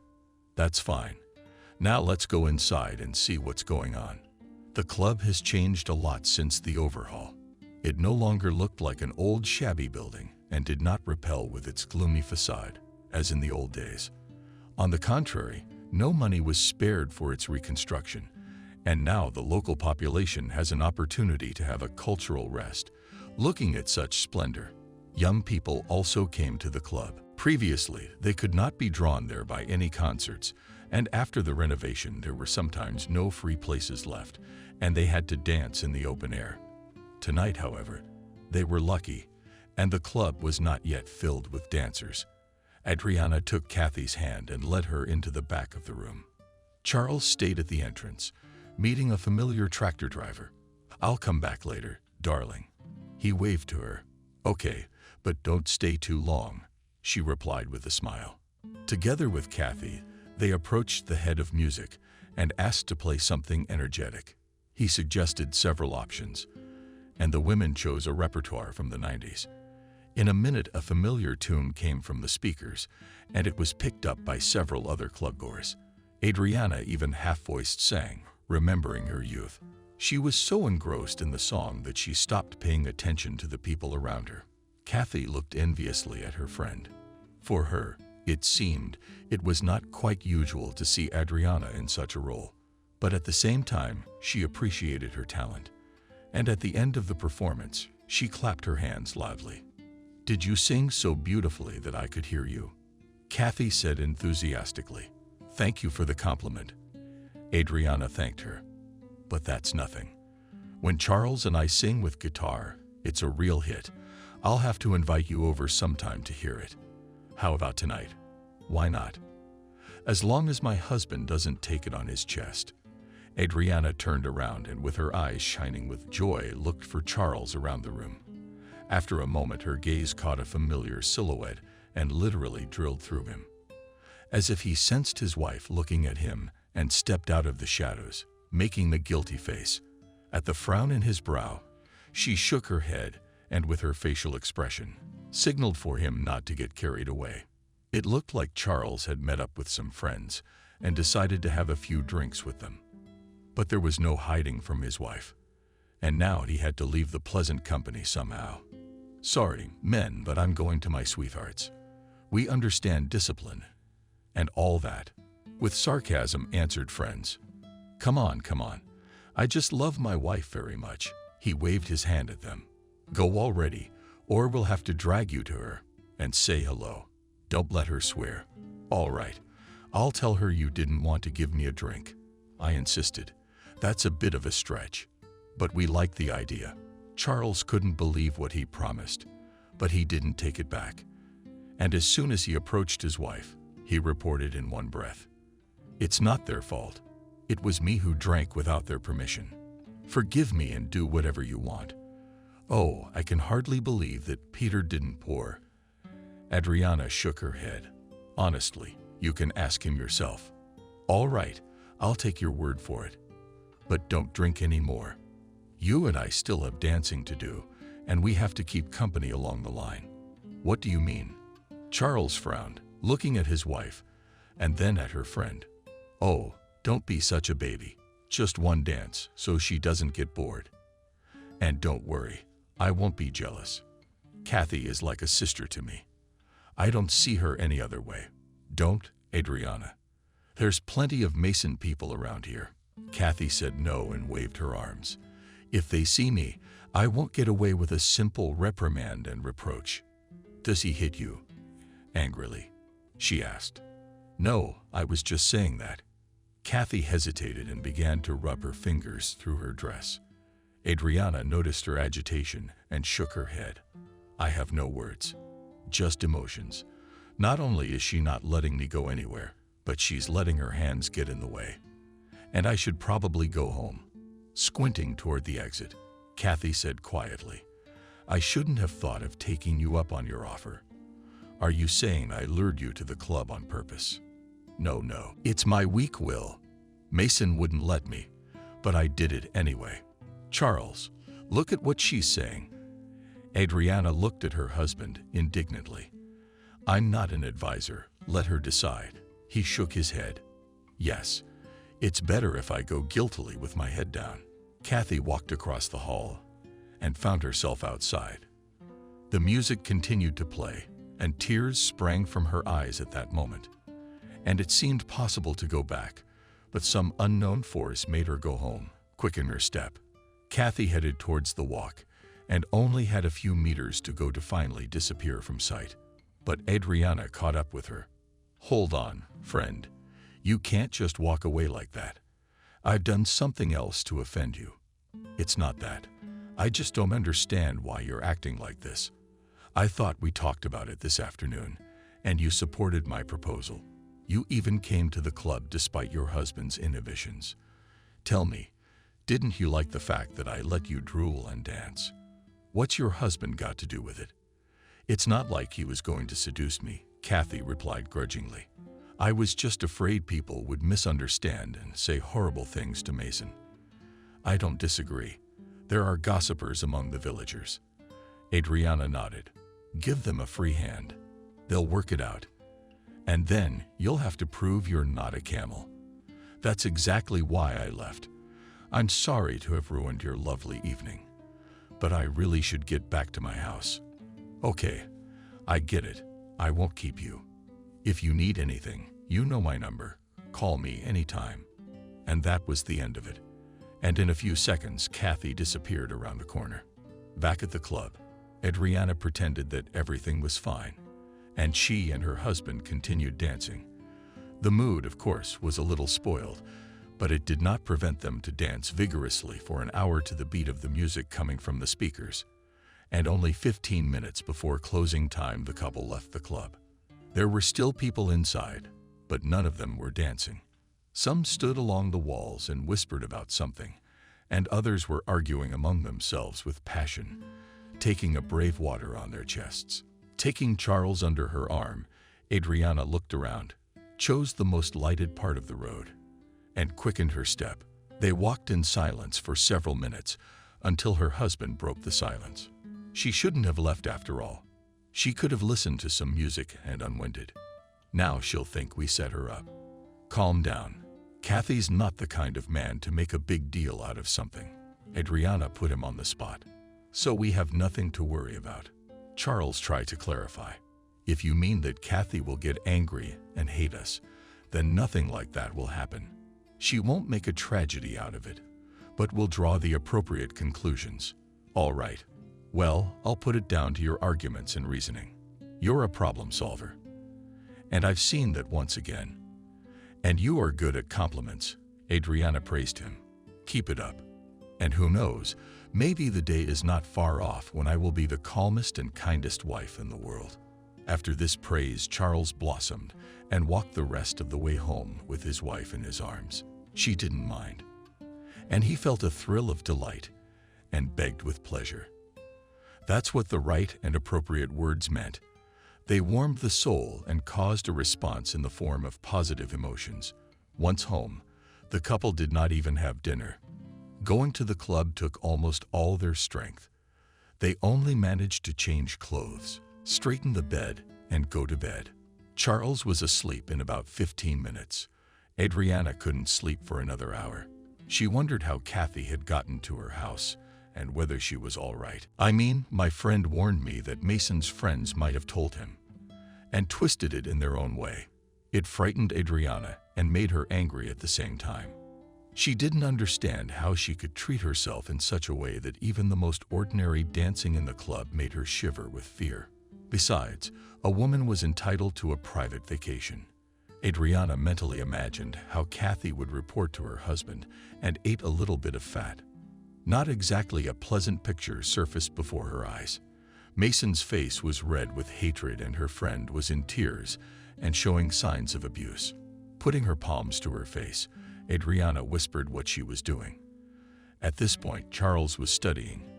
That's fine. Now let's go inside and see what's going on." The club has changed a lot since the overhaul. It no longer looked like an old shabby building and did not repel with its gloomy facade, as in the old days. On the contrary, no money was spared for its reconstruction, and now the local population has an opportunity to have a cultural rest, looking at such splendor. Young people also came to the club. Previously, they could not be drawn there by any concerts, and after the renovation there were sometimes no free places left, and they had to dance in the open air. Tonight, however, they were lucky, and the club was not yet filled with dancers. Adriana took Cathys' hand and led her into the back of the room. Charles stayed at the entrance, meeting a familiar tractor driver. "I'll come back later, darling." He waved to her. "Okay, but don't stay too long," she replied with a smile. Together with Cathys, they approached the head of music and asked to play something energetic. He suggested several options, and the women chose a repertoire from the 90s. In a minute, a familiar tune came from the speakers, and it was picked up by several other clubgoers. Adriana even half-voiced sang, remembering her youth. She was so engrossed in the song that she stopped paying attention to the people around her. Cathys looked enviously at her friend. For her, it seemed, it was not quite usual to see Adriana in such a role, but at the same time, she appreciated her talent. And at the end of the performance, she clapped her hands loudly. "Did you sing so beautifully that I could hear you?" Cathys said enthusiastically. "Thank you for the compliment." Adriana thanked her. "But that's nothing. When Charles and I sing with guitar, it's a real hit. I'll have to invite you over sometime to hear it. How about tonight? Why not? As long as my husband doesn't take it on his chest." Adriana turned around and with her eyes shining with joy looked for Charles around the room. After a moment, her gaze caught a familiar silhouette and literally drilled through him. As if he sensed his wife looking at him and stepped out of the shadows, making the guilty face. At the frown in his brow, she shook her head and with her facial expression, signaled for him not to get carried away. It looked like Charles had met up with some friends and decided to have a few drinks with them. But there was no hiding from his wife, and now he had to leave the pleasant company somehow. "Sorry, men, but I'm going to my sweethearts. We understand discipline and all that," with sarcasm answered friends. Come on. I just love my wife very much." He waved his hand at them. "Go already, or we'll have to drag you to her and say hello. Don't let her swear." "All right, I'll tell her you didn't want to give me a drink," I insisted. "That's a bit of a stretch, but we like the idea." Charles couldn't believe what he promised, but he didn't take it back. And as soon as he approached his wife, he reported in one breath, "It's not their fault. It was me who drank without their permission. Forgive me and do whatever you want." "Oh, I can hardly believe that Peter didn't pour." Adriana shook her head. "Honestly, you can ask him yourself." "All right, I'll take your word for it. But don't drink any more. You and I still have dancing to do, and we have to keep company along the line." "What do you mean?" Charles frowned, looking at his wife, and then at her friend. "Oh, don't be such a baby. Just one dance, so she doesn't get bored. And don't worry, I won't be jealous. Cathys is like a sister to me. I don't see her any other way." "Don't, Adriana. There's plenty of Mason people around here." Cathys said no and waved her arms. "If they see me, I won't get away with a simple reprimand and reproach." "Does he hit you?" Angrily, she asked. "No, I was just saying that." Cathys hesitated and began to rub her fingers through her dress. Adriana noticed her agitation and shook her head. "I have no words, just emotions. Not only is she not letting me go anywhere, but she's letting her hands get in the way. And I should probably go home." Squinting toward the exit, Cathys said quietly, "I shouldn't have thought of taking you up on your offer. Are you saying I lured you to the club on purpose?" No, it's my weak will. Mason wouldn't let me, but I did it anyway." "Charles, look at what she's saying." Adriana looked at her husband indignantly. "I'm not an advisor. Let her decide." He shook his head. "Yes, it's better if I go guiltily with my head down." Cathys walked across the hall and found herself outside. The music continued to play, and tears sprang from her eyes at that moment. And it seemed possible to go back, but some unknown force made her go home, quicken her step. Cathys headed towards the walk, and only had a few meters to go to finally disappear from sight. But Adriana caught up with her. "Hold on, friend. You can't just walk away like that. I've done something else to offend you. It's not that. I just don't understand why you're acting like this. I thought we talked about it this afternoon, and you supported my proposal. You even came to the club despite your husband's inhibitions. Tell me, didn't you like the fact that I let you drool and dance? What's your husband got to do with it?" "It's not like he was going to seduce me," Cathys replied grudgingly. "I was just afraid people would misunderstand and say horrible things to Mason." "I don't disagree. There are gossipers among the villagers." Adriana nodded. "Give them a free hand. They'll work it out. And then you'll have to prove you're not a camel. That's exactly why I left. I'm sorry to have ruined your lovely evening, but I really should get back to my house." "Okay, I get it. I won't keep you. If you need anything, you know my number. Call me anytime." And that was the end of it. And in a few seconds, Cathys disappeared around the corner. Back at the club, Adriana pretended that everything was fine, and she and her husband continued dancing. The mood, of course, was a little spoiled, but it did not prevent them to dance vigorously for an hour to the beat of the music coming from the speakers. And only 15 minutes before closing time, the couple left the club. There were still people inside, but none of them were dancing. Some stood along the walls and whispered about something, and others were arguing among themselves with passion, taking a brave water on their chests. Taking Charles under her arm, Adriana looked around, chose the most lighted part of the road, and quickened her step. They walked in silence for several minutes until her husband broke the silence. She shouldn't have left after all. She could have listened to some music and unwinded. Now she'll think we set her up. Calm down. Cathys not the kind of man to make a big deal out of something. Adriana put him on the spot. So we have nothing to worry about. Charles tried to clarify. If you mean that Cathys will get angry and hate us, then nothing like that will happen. She won't make a tragedy out of it, but will draw the appropriate conclusions. All right. Well, I'll put it down to your arguments and reasoning. You're a problem solver. And I've seen that once again. And you are good at compliments. Adriana praised him. Keep it up. And who knows, maybe the day is not far off when I will be the calmest and kindest wife in the world. After this praise, Charles blossomed and walked the rest of the way home with his wife in his arms. She didn't mind. And he felt a thrill of delight and begged with pleasure. That's what the right and appropriate words meant. They warmed the soul and caused a response in the form of positive emotions. Once home, the couple did not even have dinner. Going to the club took almost all their strength. They only managed to change clothes, straighten the bed, and go to bed. Charles was asleep in about 15 minutes. Adriana couldn't sleep for another hour. She wondered how Cathys had gotten to her house and whether she was all right. I mean, my friend warned me that Mason's friends might have told him, and twisted it in their own way. It frightened Adriana and made her angry at the same time. She didn't understand how she could treat herself in such a way that even the most ordinary dancing in the club made her shiver with fear. Besides, a woman was entitled to a private vacation. Adriana mentally imagined how Cathys would report to her husband and ate a little bit of fat. Not exactly a pleasant picture surfaced before her eyes. Mason's face was red with hatred and her friend was in tears and showing signs of abuse. Putting her palms to her face, Adriana whispered what she was doing. At this point, Charles was studying,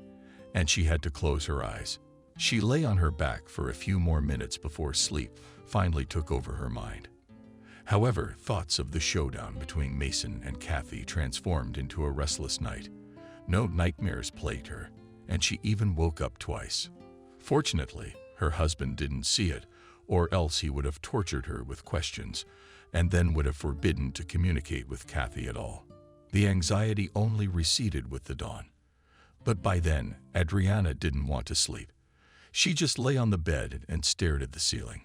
and she had to close her eyes. She lay on her back for a few more minutes before sleep finally took over her mind. However, thoughts of the showdown between Mason and Cathys transformed into a restless night. No nightmares plagued her, and she even woke up twice. Fortunately, her husband didn't see it, or else he would have tortured her with questions, and then would have forbidden to communicate with Cathys at all. The anxiety only receded with the dawn. But by then, Adriana didn't want to sleep. She just lay on the bed and stared at the ceiling.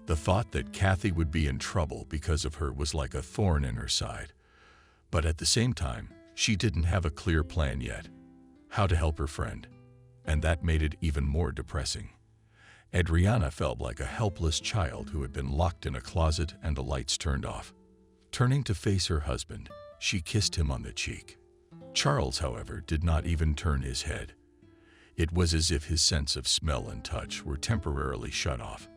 The thought that Cathys would be in trouble because of her was like a thorn in her side. But at the same time, she didn't have a clear plan yet. How to help her friend. And that made it even more depressing. Adriana felt like a helpless child who had been locked in a closet and the lights turned off. Turning to face her husband, she kissed him on the cheek. Charles, however, did not even turn his head. It was as if his sense of smell and touch were temporarily shut off.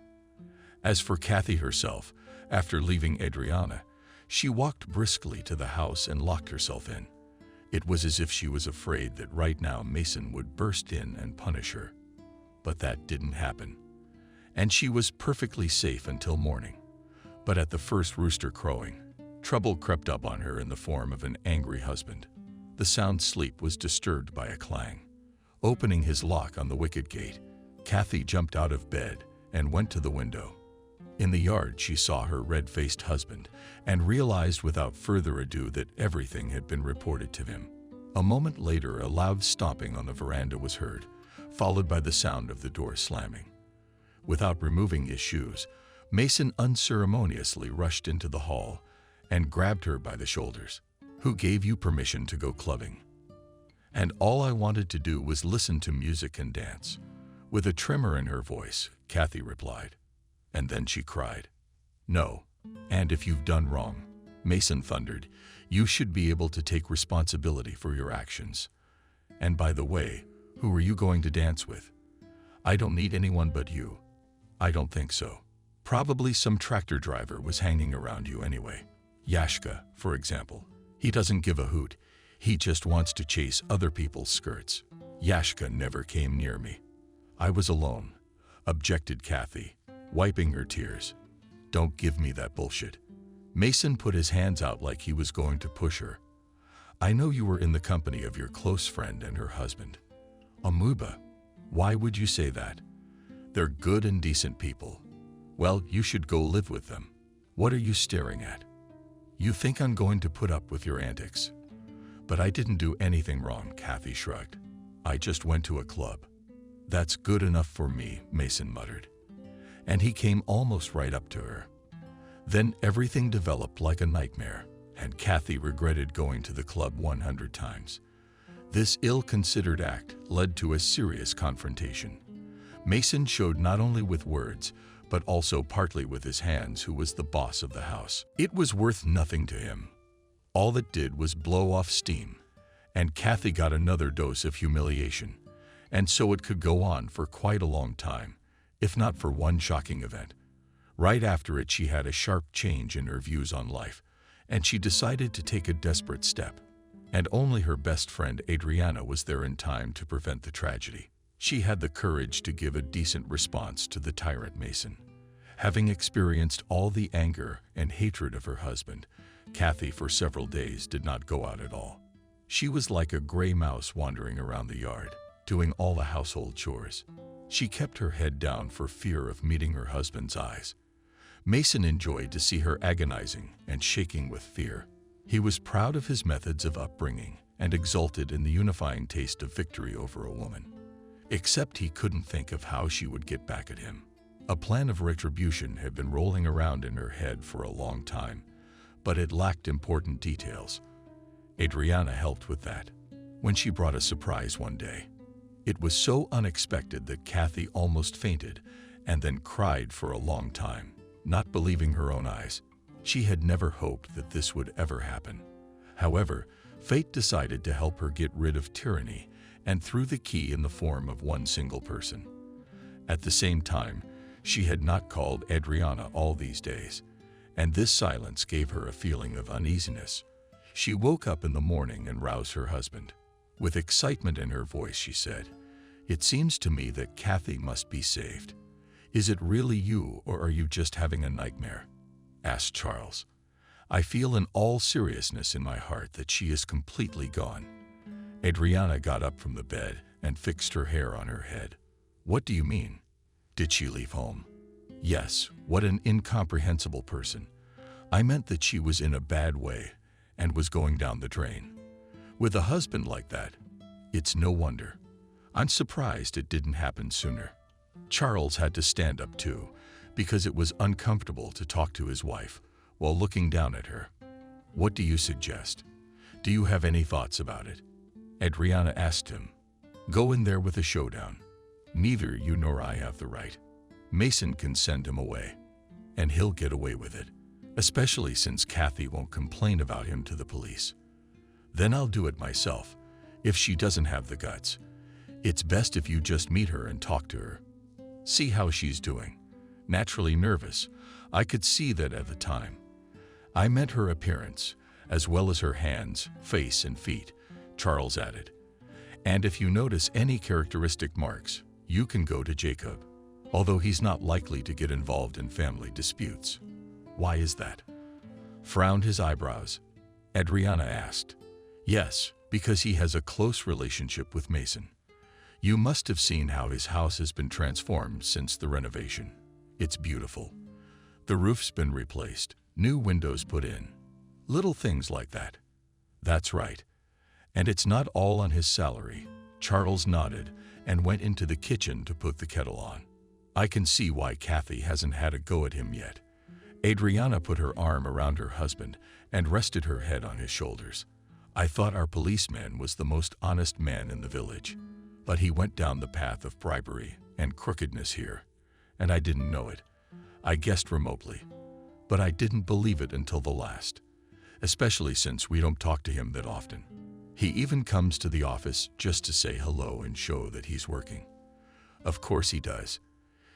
As for Cathys herself, after leaving Adriana, she walked briskly to the house and locked herself in. It was as if she was afraid that right now Mason would burst in and punish her. But that didn't happen. And she was perfectly safe until morning. But at the first rooster crowing, trouble crept up on her in the form of an angry husband. The sound sleep was disturbed by a clang. Opening his lock on the wicket gate, Cathys jumped out of bed and went to the window. In the yard, she saw her red-faced husband and realized without further ado that everything had been reported to him. A moment later, a loud stomping on the veranda was heard, followed by the sound of the door slamming. Without removing his shoes, Mason unceremoniously rushed into the hall and grabbed her by the shoulders. "Who gave you permission to go clubbing?" "And all I wanted to do was listen to music and dance." With a tremor in her voice, Cathys replied. And then she cried. "No, and if you've done wrong," Mason thundered, "you should be able to take responsibility for your actions. And by the way, who are you going to dance with? I don't need anyone but you." "I don't think so. Probably some tractor driver was hanging around you anyway. Yashka, for example. He doesn't give a hoot. He just wants to chase other people's skirts. Yashka never came near me. I was alone," objected Cathys, wiping her tears. "Don't give me that bullshit." Mason put his hands out like he was going to push her. "I know you were in the company of your close friend and her husband. Amuba, Why would you say that? They're good and decent people. Well, you should go live with them. What are you staring at? You think I'm going to put up with your antics? But I didn't do anything wrong, Cathys shrugged. I just went to a club. That's good enough for me, Mason muttered. And he came almost right up to her. Then everything developed like a nightmare, and Cathys regretted going to the club 100 times. This ill-considered act led to a serious confrontation. Mason showed not only with words, but also partly with his hands who was the boss of the house. It was worth nothing to him. All it did was blow off steam, and Cathys got another dose of humiliation, and so it could go on for quite a long time, if not for one shocking event. Right after it, she had a sharp change in her views on life, and she decided to take a desperate step. And only her best friend Adriana was there in time to prevent the tragedy. She had the courage to give a decent response to the tyrant Mason. Having experienced all the anger and hatred of her husband, Cathys for several days did not go out at all. She was like a gray mouse wandering around the yard, doing all the household chores. She kept her head down for fear of meeting her husband's eyes. Mason enjoyed to see her agonizing and shaking with fear. He was proud of his methods of upbringing and exulted in the unifying taste of victory over a woman. Except he couldn't think of how she would get back at him. A plan of retribution had been rolling around in her head for a long time, but it lacked important details. Adriana helped with that, when she brought a surprise one day. It was so unexpected that Cathys almost fainted and then cried for a long time, not believing her own eyes. She had never hoped that this would ever happen. However, fate decided to help her get rid of tyranny and threw the key in the form of one single person. At the same time, she had not called Adriana all these days, and this silence gave her a feeling of uneasiness. She woke up in the morning and roused her husband. With excitement in her voice, she said, "It seems to me that Cathys must be saved. Is it really you, or are you just having a nightmare?" asked Charles. "I feel in all seriousness in my heart that she is completely gone." Adriana got up from the bed and fixed her hair on her head. "What do you mean? Did she leave home?" "Yes, what an incomprehensible person. I meant that she was in a bad way and was going down the drain. With a husband like that, it's no wonder. I'm surprised it didn't happen sooner." Charles had to stand up too, because it was uncomfortable to talk to his wife while looking down at her. "What do you suggest? Do you have any thoughts about it?" Adriana asked him. "Go in there with a showdown. Neither you nor I have the right. Mason can send him away, and he'll get away with it, especially since Cathys won't complain about him to the police. Then I'll do it myself, if she doesn't have the guts. It's best if you just meet her and talk to her. See how she's doing. Naturally nervous. I could see that at the time. I meant her appearance, as well as her hands, face, and feet," Charles added. "And if you notice any characteristic marks, you can go to Jacob, although he's not likely to get involved in family disputes." "Why is that?" Frowned his eyebrows. Adriana asked. "Yes, because he has a close relationship with Mason. You must have seen how his house has been transformed since the renovation. It's beautiful. The roof's been replaced, new windows put in. Little things like that." "That's right. And it's not all on his salary." Charles nodded and went into the kitchen to put the kettle on. "I can see why Cathys hasn't had a go at him yet." Adriana put her arm around her husband and rested her head on his shoulders. "I thought our policeman was the most honest man in the village, but he went down the path of bribery and crookedness here, and I didn't know it. I guessed remotely, but I didn't believe it until the last, especially since we don't talk to him that often. He even comes to the office just to say hello and show that he's working." "Of course he does.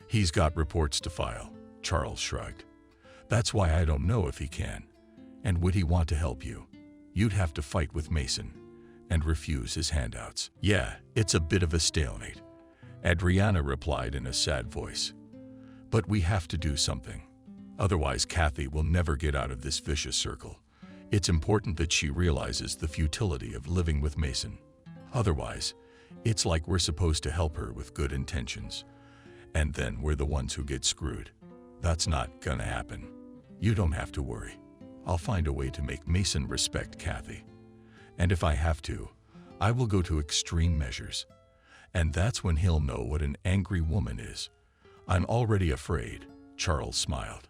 He's got reports to file," Charles shrugged. "That's why I don't know if he can. And would he want to help you? You'd have to fight with Mason and refuse his handouts." "Yeah, it's a bit of a stalemate," Adriana replied in a sad voice. "But we have to do something. Otherwise, Cathys will never get out of this vicious circle. It's important that she realizes the futility of living with Mason. Otherwise, It's like we're supposed to help her with good intentions, and then we're the ones who get screwed. That's not gonna happen. You don't have to worry. I'll find a way to make Mason respect Cathy. And if I have to, I will go to extreme measures. And that's when he'll know what an angry woman is. I'm already afraid, Charles smiled.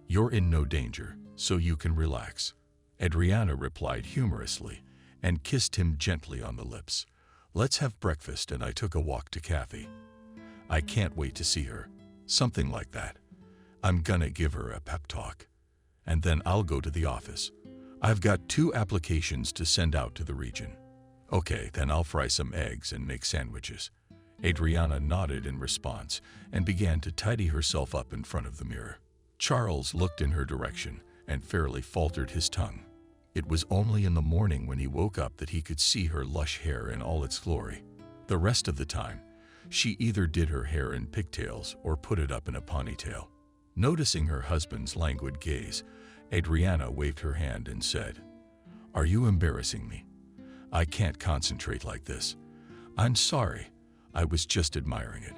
You're in no danger, so you can relax. Adriana replied humorously and kissed him gently on the lips. Let's have breakfast, and I took a walk to Cathy. I can't wait to see her. Something like that. I'm gonna give her a pep talk. And then I'll go to the office. I've got 2 applications to send out to the region. Okay, then I'll fry some eggs and make sandwiches. Adriana nodded in response and began to tidy herself up in front of the mirror. Charles looked in her direction and fairly faltered his tongue. It was only in the morning when he woke up that he could see her lush hair in all its glory. The rest of the time, she either did her hair in pigtails or put it up in a ponytail. Noticing her husband's languid gaze, Adriana waved her hand and said, "Are you embarrassing me? I can't concentrate like this. I'm sorry. I was just admiring it."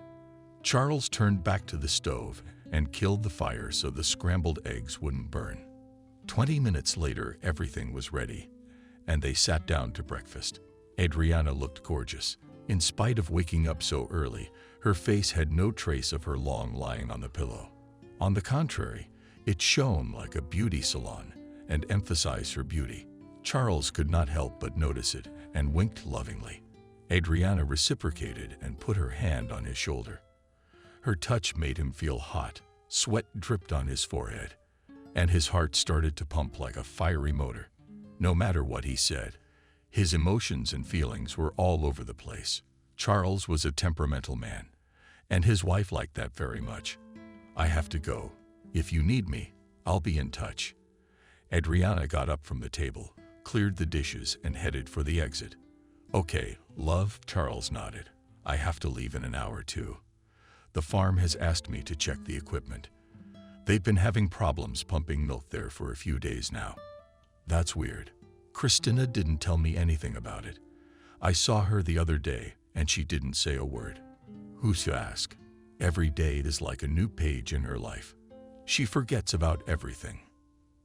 Charles turned back to the stove and killed the fire so the scrambled eggs wouldn't burn. 20 minutes later, everything was ready, and they sat down to breakfast. Adriana looked gorgeous. In spite of waking up so early, her face had no trace of her long lying on the pillow. On the contrary, it shone like a beauty salon and emphasized her beauty. Charles could not help but notice it and winked lovingly. Adriana reciprocated and put her hand on his shoulder. Her touch made him feel hot. Sweat dripped on his forehead, and his heart started to pump like a fiery motor. No matter what he said, his emotions and feelings were all over the place. Charles was a temperamental man, and his wife liked that very much. "I have to go. If you need me, I'll be in touch." Adriana got up from the table, cleared the dishes, and headed for the exit. "Okay, love," Charles nodded. "I have to leave in an hour too. The farm has asked me to check the equipment. They've been having problems pumping milk there for a few days now." "That's weird. Christina didn't tell me anything about it. I saw her the other day, and she didn't say a word." "Who's to ask? Every day is like a new page in her life. She forgets about everything.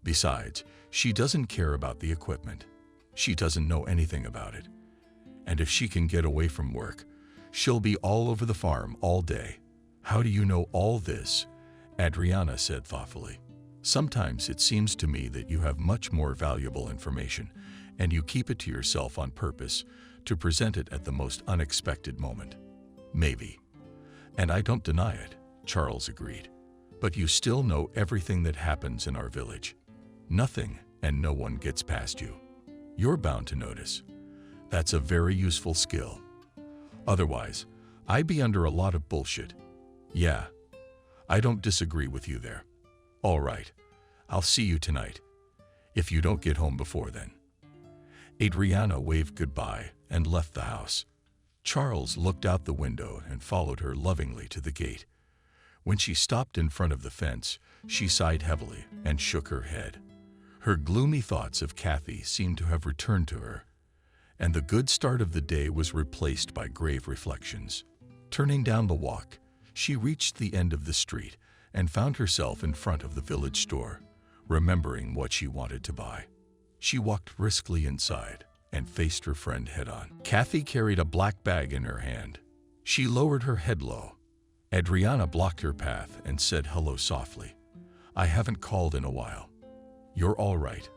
Besides, she doesn't care about the equipment. She doesn't know anything about it. And if she can get away from work, she'll be all over the farm all day." "How do you know all this?" Adriana said thoughtfully. "Sometimes it seems to me that you have much more valuable information, and you keep it to yourself on purpose to present it at the most unexpected moment." "Maybe. And I don't deny it," Charles agreed. "But you still know everything that happens in our village. Nothing and no one gets past you. You're bound to notice. That's a very useful skill. Otherwise, I'd be under a lot of bullshit." "Yeah, I don't disagree with you there." "All right, I'll see you tonight, if you don't get home before then." Adriana waved goodbye and left the house. Charles looked out the window and followed her lovingly to the gate. When she stopped in front of the fence, she sighed heavily and shook her head. Her gloomy thoughts of Cathy seemed to have returned to her, and the good start of the day was replaced by grave reflections. Turning down the walk, she reached the end of the street and found herself in front of the village store, remembering what she wanted to buy. She walked briskly inside and faced her friend head-on. Cathy carried a black bag in her hand. She lowered her head low. Adriana blocked her path and said hello softly. "I haven't called in a while." "You're all right."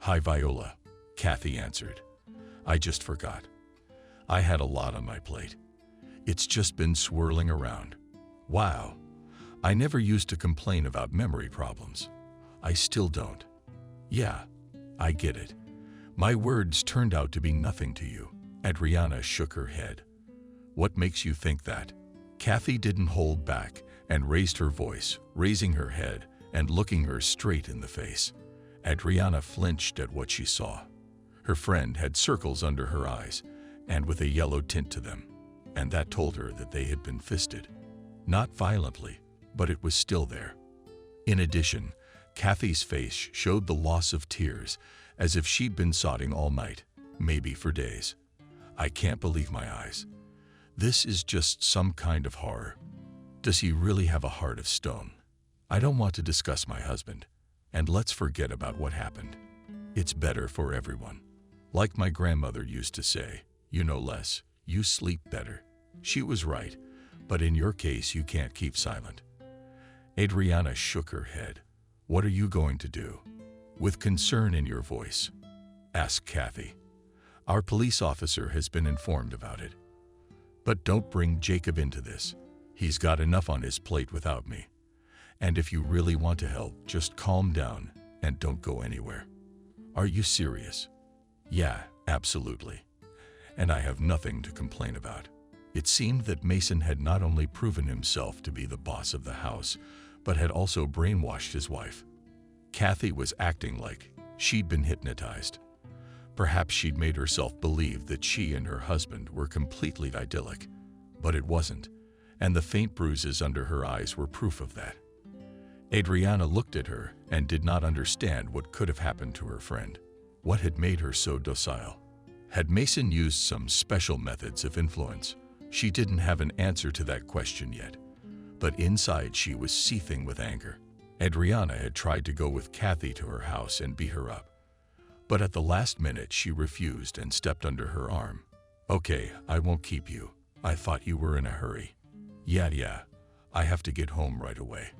"Hi, Viola," Cathy answered. "I just forgot. I had a lot on my plate. It's just been swirling around." "Wow. I never used to complain about memory problems. I still don't." "Yeah, I get it. My words turned out to be nothing to you." Adriana shook her head. "What makes you think that?" Cathy didn't hold back and raised her voice, raising her head and looking her straight in the face. Adriana flinched at what she saw. Her friend had circles under her eyes and with a yellow tint to them, and that told her that they had been fisted. Not violently, but it was still there. In addition, Cathy's face showed the loss of tears, as if she'd been sobbing all night, maybe for days. "I can't believe my eyes. This is just some kind of horror. Does he really have a heart of stone? I don't want to discuss my husband, and let's forget about what happened. It's better for everyone. Like my grandmother used to say, you know less, you sleep better. She was right, but in your case you can't keep silent. Adriana shook her head. What are you going to do? With concern in your voice, asked Cathys. Our police officer has been informed about it. But don't bring Jacob into this. He's got enough on his plate without me. And if you really want to help, just calm down and don't go anywhere. Are you serious? Yeah, absolutely. And I have nothing to complain about. It seemed that Mason had not only proven himself to be the boss of the house, but had also brainwashed his wife. Cathys was acting like she'd been hypnotized. Perhaps she'd made herself believe that she and her husband were completely idyllic, but it wasn't, and the faint bruises under her eyes were proof of that. Adriana looked at her and did not understand what could have happened to her friend. What had made her so docile? Had Mason used some special methods of influence? She didn't have an answer to that question yet, but inside she was seething with anger. Adriana had tried to go with Cathys to her house and beat her up. But at the last minute she refused and stepped under her arm. Okay, I won't keep you. I thought you were in a hurry. Yeah, I have to get home right away.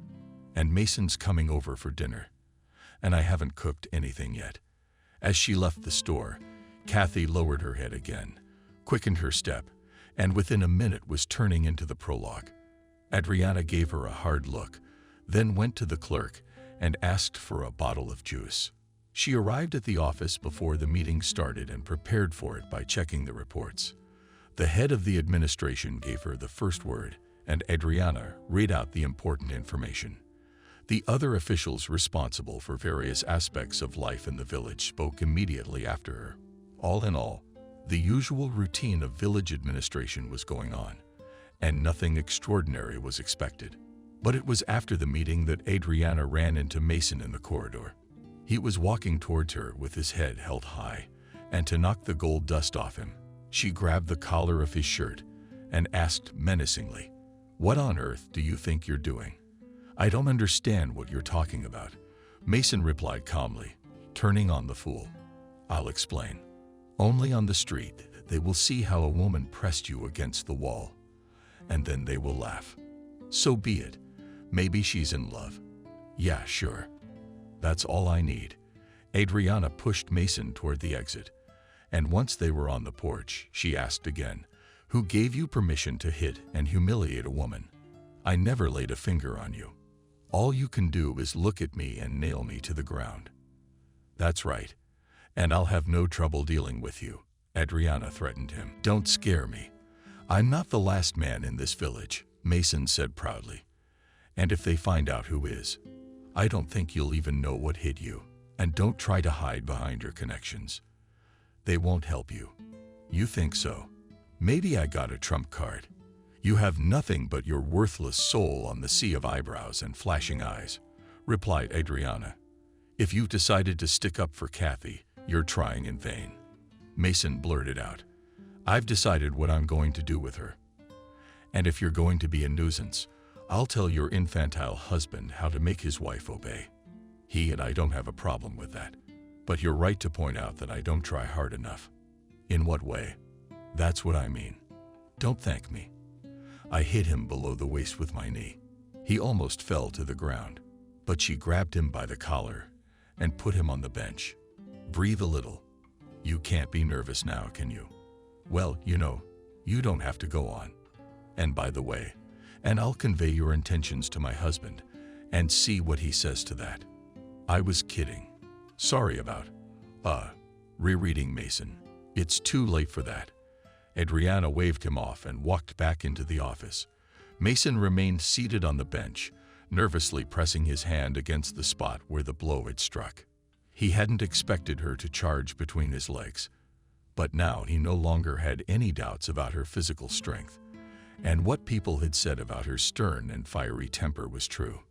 And Mason's coming over for dinner. And I haven't cooked anything yet. As she left the store, Cathys lowered her head again, quickened her step, and within a minute was turning into the prologue. Adriana gave her a hard look, then went to the clerk and asked for a bottle of juice. She arrived at the office before the meeting started and prepared for it by checking the reports. The head of the administration gave her the first word, and Adriana read out the important information. The other officials responsible for various aspects of life in the village spoke immediately after her. All in all, the usual routine of village administration was going on, and nothing extraordinary was expected. But it was after the meeting that Adriana ran into Mason in the corridor. He was walking towards her with his head held high, and to knock the gold dust off him, she grabbed the collar of his shirt and asked menacingly, "What on earth do you think you're doing?" "I don't understand what you're talking about," Mason replied calmly, turning on the fool. "I'll explain. Only on the street they will see how a woman pressed you against the wall, and then they will laugh. So be it. Maybe she's in love. Yeah, sure. That's all I need." Adriana pushed Mason toward the exit, and once they were on the porch, she asked again, "Who gave you permission to hit and humiliate a woman? I never laid a finger on you. All you can do is look at me and nail me to the ground." "That's right, and I'll have no trouble dealing with you," Adriana threatened him. "Don't scare me. I'm not the last man in this village," Mason said proudly. "And if they find out who is, I don't think you'll even know what hit you. And don't try to hide behind your connections. They won't help you." "You think so? Maybe I got a trump card. You have nothing but your worthless soul on the sea of eyebrows and flashing eyes," replied Adriana. "If you've decided to stick up for Cathys, you're trying in vain." Mason blurted out, "I've decided what I'm going to do with her. And if you're going to be a nuisance, I'll tell your infantile husband how to make his wife obey. He and I don't have a problem with that. But you're right to point out that I don't try hard enough." "In what way?" "That's what I mean. Don't thank me." I hit him below the waist with my knee. He almost fell to the ground, but she grabbed him by the collar and put him on the bench. "Breathe a little. You can't be nervous now, can you? Well, you don't have to go on. And by the way, and I'll convey your intentions to my husband and see what he says to that." "I was kidding. Sorry about, rereading Mason. It's too late for that." Adriana waved him off and walked back into the office. Mason remained seated on the bench, nervously pressing his hand against the spot where the blow had struck. He hadn't expected her to charge between his legs, but now he no longer had any doubts about her physical strength. And what people had said about her stern and fiery temper was true.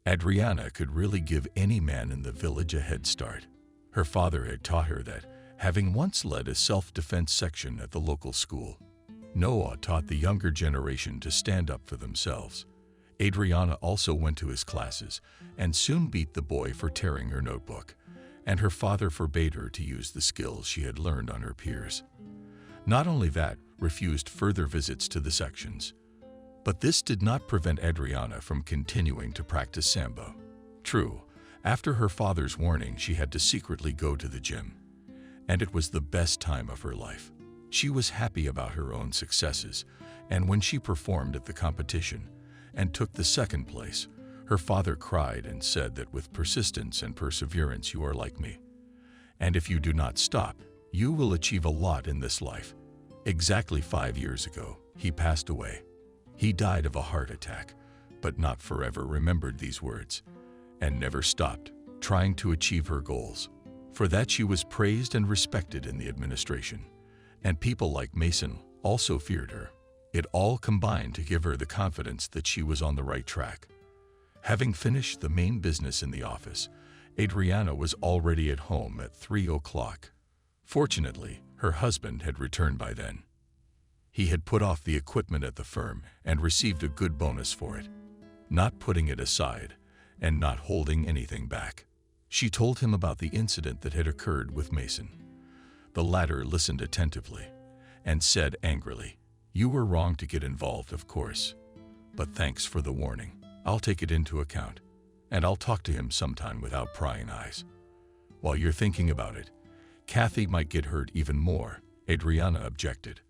Adriana could really give any man in the village a head start. Her father had taught her that, having once led a self-defense section at the local school. Noah taught the younger generation to stand up for themselves. Adriana also went to his classes and soon beat the boy for tearing her notebook, and her father forbade her to use the skills she had learned on her peers. Not only that, refused further visits to the sections. But this did not prevent Adriana from continuing to practice Sambo. True, after her father's warning, she had to secretly go to the gym, and it was the best time of her life. She was happy about her own successes, and when she performed at the competition and took the second place, her father cried and said that with persistence and perseverance you are like me, and if you do not stop, you will achieve a lot in this life. Exactly 5 years ago, he passed away. He died of a heart attack, but not forever remembered these words, and never stopped trying to achieve her goals. For that she was praised and respected in the administration, and people like Mason also feared her. It all combined to give her the confidence that she was on the right track. Having finished the main business in the office, Adriana was already at home at 3 o'clock. Fortunately, her husband had returned by then. He had put off the equipment at the firm and received a good bonus for it, not putting it aside and not holding anything back. She told him about the incident that had occurred with Mason. The latter listened attentively and said angrily, "You were wrong to get involved, of course, but thanks for the warning. I'll take it into account, and I'll talk to him sometime without prying eyes." While you're thinking about it, Cathys might get hurt even more, Adriana objected.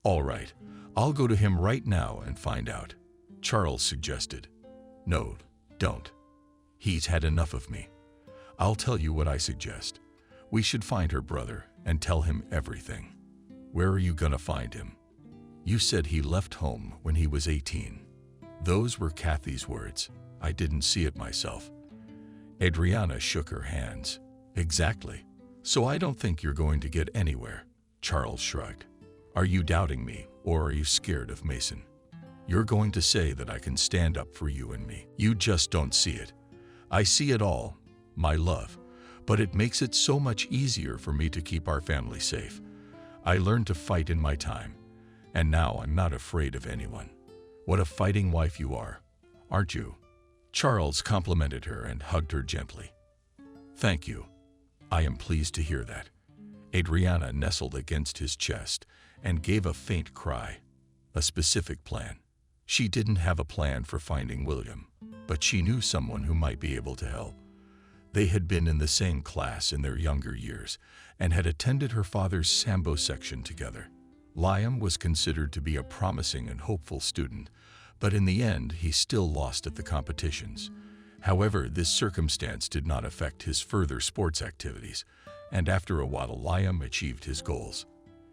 "All right, I'll go to him right now and find out," Charles suggested. "No, don't. He's had enough of me. I'll tell you what I suggest. We should find her brother and tell him everything." "Where are you gonna find him? You said he left home when he was 18. Those were Cathys' words. I didn't see it myself. Adriana shook her hands. "Exactly. So I don't think you're going to get anywhere," Charles shrugged. "Are you doubting me, or are you scared of Mason? You're going to say that I can stand up for you and me. You just don't see it. I see it all, my love, but it makes it so much easier for me to keep our family safe. I learned to fight in my time, and now I'm not afraid of anyone. What a fighting wife you are, aren't you?" Charles complimented her and hugged her gently. "Thank you. I am pleased to hear that." Adriana nestled against his chest and gave a faint cry. A specific plan. She didn't have a plan for finding William, but she knew someone who might be able to help. They had been in the same class in their younger years and had attended her father's Sambo section together. Liam was considered to be a promising and hopeful student, but in the end he still lost at the competitions. However, this circumstance did not affect his further sports activities, and after a while Liam achieved his goals.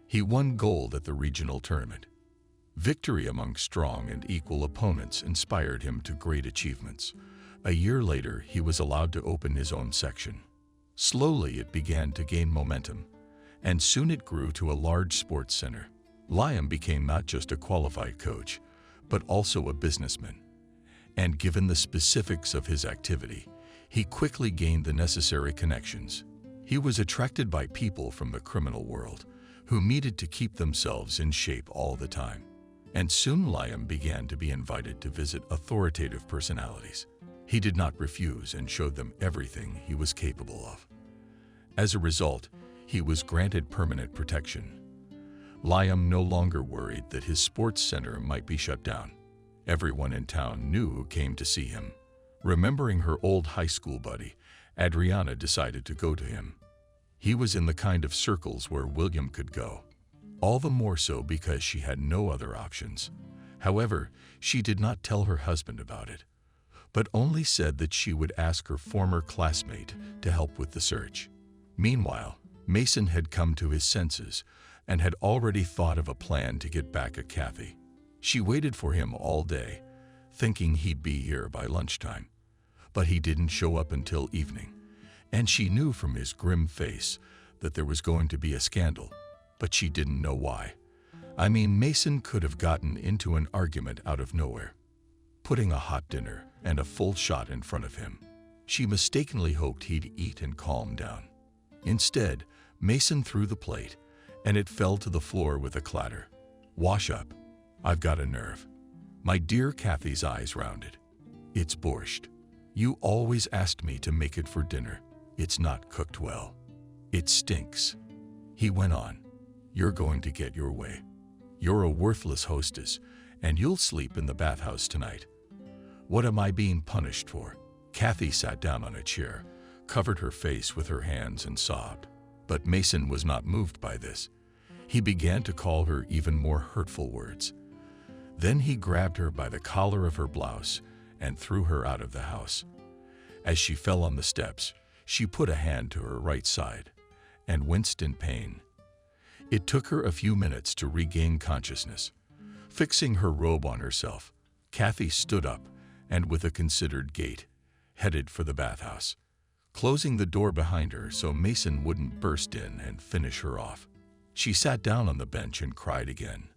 He won gold at the regional tournament. Victory among strong and equal opponents inspired him to great achievements. A year later, he was allowed to open his own section. Slowly, it began to gain momentum, and soon it grew to a large sports center. Liam became not just a qualified coach, but also a businessman. And given the specifics of his activity, he quickly gained the necessary connections. He was attracted by people from the criminal world, who needed to keep themselves in shape all the time. And soon Liam began to be invited to visit authoritative personalities. He did not refuse and showed them everything he was capable of. As a result, he was granted permanent protection. Liam no longer worried that his sports center might be shut down. Everyone in town knew who came to see him. Remembering her old high school buddy, Adriana decided to go to him. He was in the kind of circles where William could go, all the more so because she had no other options. However, she did not tell her husband about it, but only said that she would ask her former classmate to help with the search. Meanwhile, Mason had come to his senses and had already thought of a plan to get back at Cathys. She waited for him all day, thinking he'd be here by lunchtime, but he didn't show up until evening, and she knew from his grim face that there was going to be a scandal, but she didn't know why. I mean, Mason could have gotten into an argument out of nowhere, putting a hot dinner and a full shot in front of him. She mistakenly hoped he'd eat and calm down. Instead, Mason threw the plate, and it fell to the floor with a clatter. Wash up. I've got a nerve. My dear Cathys' eyes rounded. It's borscht. You always asked me to make it for dinner. It's not cooked well. It stinks. He went on. You're going to get your way. You're a worthless hostess, and you'll sleep in the bathhouse tonight. What am I being punished for? Cathys sat down on a chair, covered her face with her hands and sobbed. But Mason was not moved by this. He began to call her even more hurtful words. Then he grabbed her by the collar of her blouse and threw her out of the house. As she fell on the steps, she put a hand to her right side and winced in pain. It took her a few minutes to regain consciousness. Fixing her robe on herself, Cathys stood up and, with a considered gait, headed for the bathhouse, closing the door behind her so Mason wouldn't burst in and finish her off. She sat down on the bench and cried again.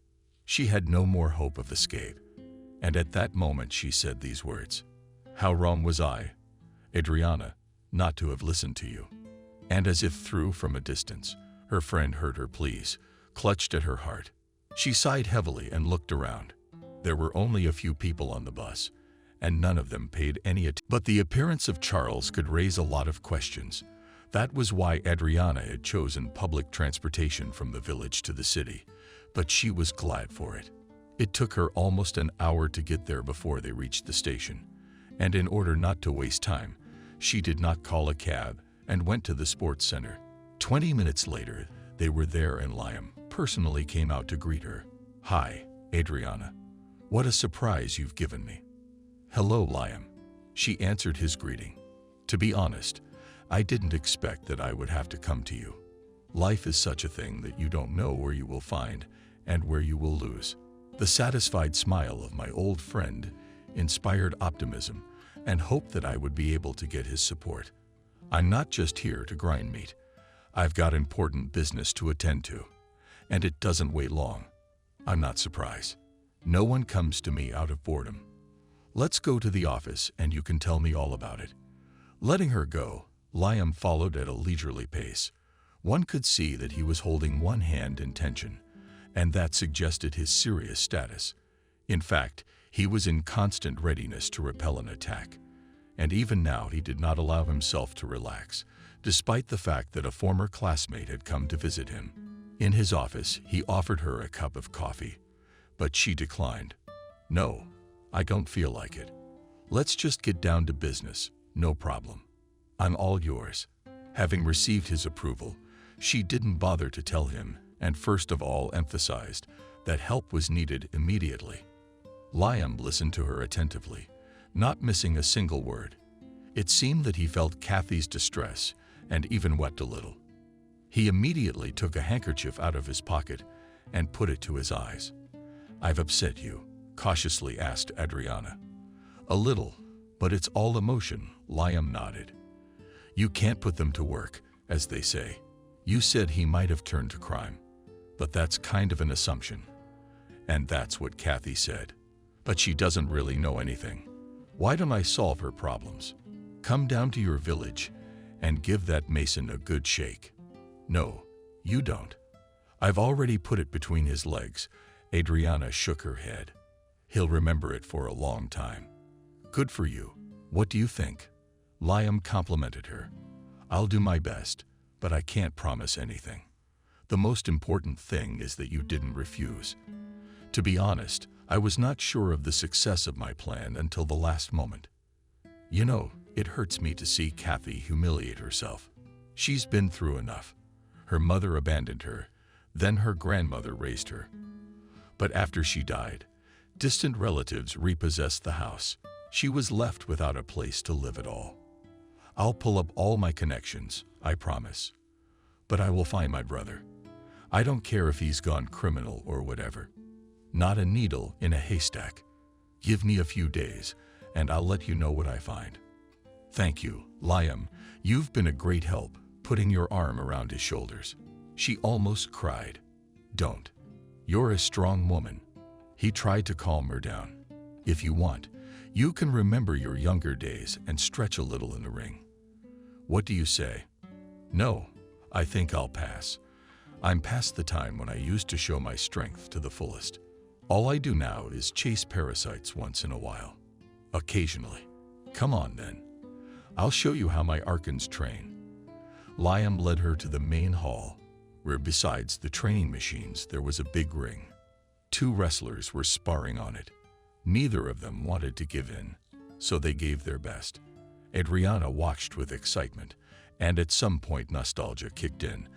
She had no more hope of escape, and at that moment she said these words. How wrong was I, Adriana, not to have listened to you? And as if through from a distance, her friend heard her pleas, clutched at her heart. She sighed heavily and looked around. There were only a few people on the bus, and none of them paid any attention. But the appearance of Charles could raise a lot of questions. That was why Adriana had chosen public transportation from the village to the city, but she was glad for it. It took her almost an hour to get there before they reached the station, and in order not to waste time, she did not call a cab and went to the sports center. 20 minutes later, they were there and Liam personally came out to greet her. Hi, Adriana. What a surprise you've given me. Hello, Liam. She answered his greeting. To be honest, I didn't expect that I would have to come to you. Life is such a thing that you don't know where you will find and where you will lose. The satisfied smile of my old friend inspired optimism and hope that I would be able to get his support. I'm not just here to grind meat. I've got important business to attend to, and it doesn't wait long. I'm not surprised. No one comes to me out of boredom. Let's go to the office and you can tell me all about it. Letting her go, Liam followed at a leisurely pace. One could see that he was holding one hand in tension, and that suggested his serious status. In fact, he was in constant readiness to repel an attack. And even now he did not allow himself to relax, despite the fact that a former classmate had come to visit him. In his office, he offered her a cup of coffee, but she declined. No, I don't feel like it. Let's just get down to business, no problem. I'm all yours. Having received his approval, she didn't bother to tell him, and first of all emphasized that help was needed immediately. Liam listened to her attentively, not missing a single word. It seemed that he felt Cathys' distress and even wept a little. He immediately took a handkerchief out of his pocket and put it to his eyes. I've upset you, cautiously asked Adriana. A little, but it's all emotion, Liam nodded. You can't put them to work, as they say. You said he might have turned to crime, but that's kind of an assumption. And that's what Cathys said. But she doesn't really know anything. Why don't I solve her problems? Come down to your village and give that Mason a good shake. No, you don't. I've already put it between his legs. Adriana shook her head. He'll remember it for a long time. Good for you. What do you think? Liam complimented her. I'll do my best, but I can't promise anything. The most important thing is that you didn't refuse. To be honest, I was not sure of the success of my plan until the last moment. You know, it hurts me to see Cathys humiliate herself. She's been through enough. Her mother abandoned her, then her grandmother raised her. But after she died, distant relatives repossessed the house. She was left without a place to live at all. I'll pull up all my connections, I promise. But I will find my brother. I don't care if he's gone criminal or whatever. Not a needle in a haystack. Give me a few days, and I'll let you know what I find. Thank you, Liam. You've been a great help, putting your arm around his shoulders. She almost cried. Don't. You're a strong woman. He tried to calm her down. If you want, you can remember your younger days and stretch a little in the ring. What do you say? No, I think I'll pass. I'm past the time when I used to show my strength to the fullest. All I do now is chase parasites once in a while. Occasionally. Come on then. I'll show you how my archons train. Liam led her to the main hall, where besides the training machines there was a big ring. 2 wrestlers were sparring on it. Neither of them wanted to give in, so they gave their best. Adriana watched with excitement, and at some point nostalgia kicked in,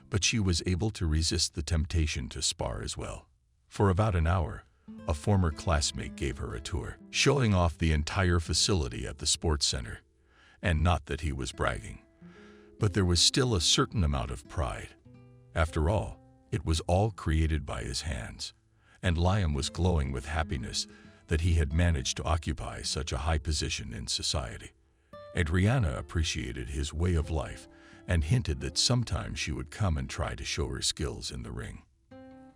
but she was able to resist the temptation to spar as well. For about an hour, a former classmate gave her a tour, showing off the entire facility at the sports center. And not that he was bragging, but there was still a certain amount of pride. After all, it was all created by his hands, and Liam was glowing with happiness that he had managed to occupy such a high position in society. Adriana appreciated his way of life and hinted that sometimes she would come and try to show her skills in the ring.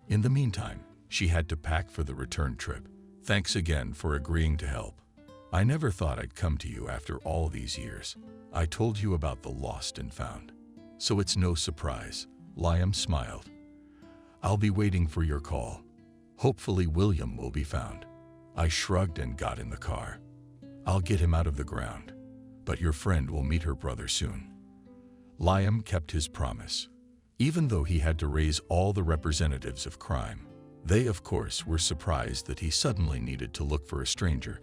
In the meantime, she had to pack for the return trip. Thanks again for agreeing to help. I never thought I'd come to you after all these years. I told you about the lost and found, so it's no surprise. Liam smiled. I'll be waiting for your call. Hopefully William will be found. I shrugged and got in the car. I'll get him out of the ground, but your friend will meet her brother soon. Liam kept his promise. Even though he had to raise all the representatives of crime, they, of course, were surprised that he suddenly needed to look for a stranger,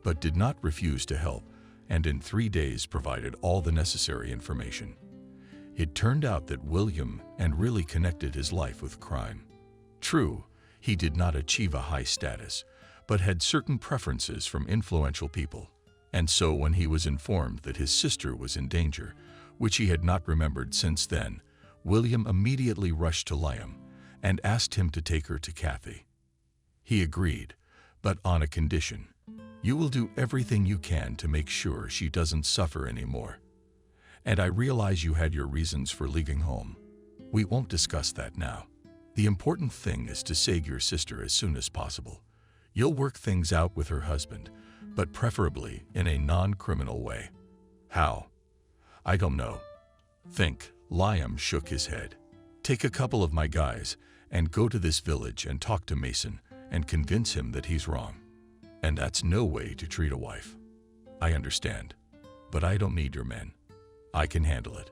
but did not refuse to help, and in 3 days provided all the necessary information. It turned out that William and really connected his life with crime. True, he did not achieve a high status, but had certain preferences from influential people. And so when he was informed that his sister was in danger, which he had not remembered since then, William immediately rushed to Liam and asked him to take her to Cathys. He agreed, but on a condition. You will do everything you can to make sure she doesn't suffer anymore. And I realize you had your reasons for leaving home. We won't discuss that now. The important thing is to save your sister as soon as possible. You'll work things out with her husband, but preferably in a non-criminal way. How? I don't know. Think. Liam shook his head. Take a couple of my guys and go to this village and talk to Mason and convince him that he's wrong. And that's no way to treat a wife. I understand, but I don't need your men. I can handle it,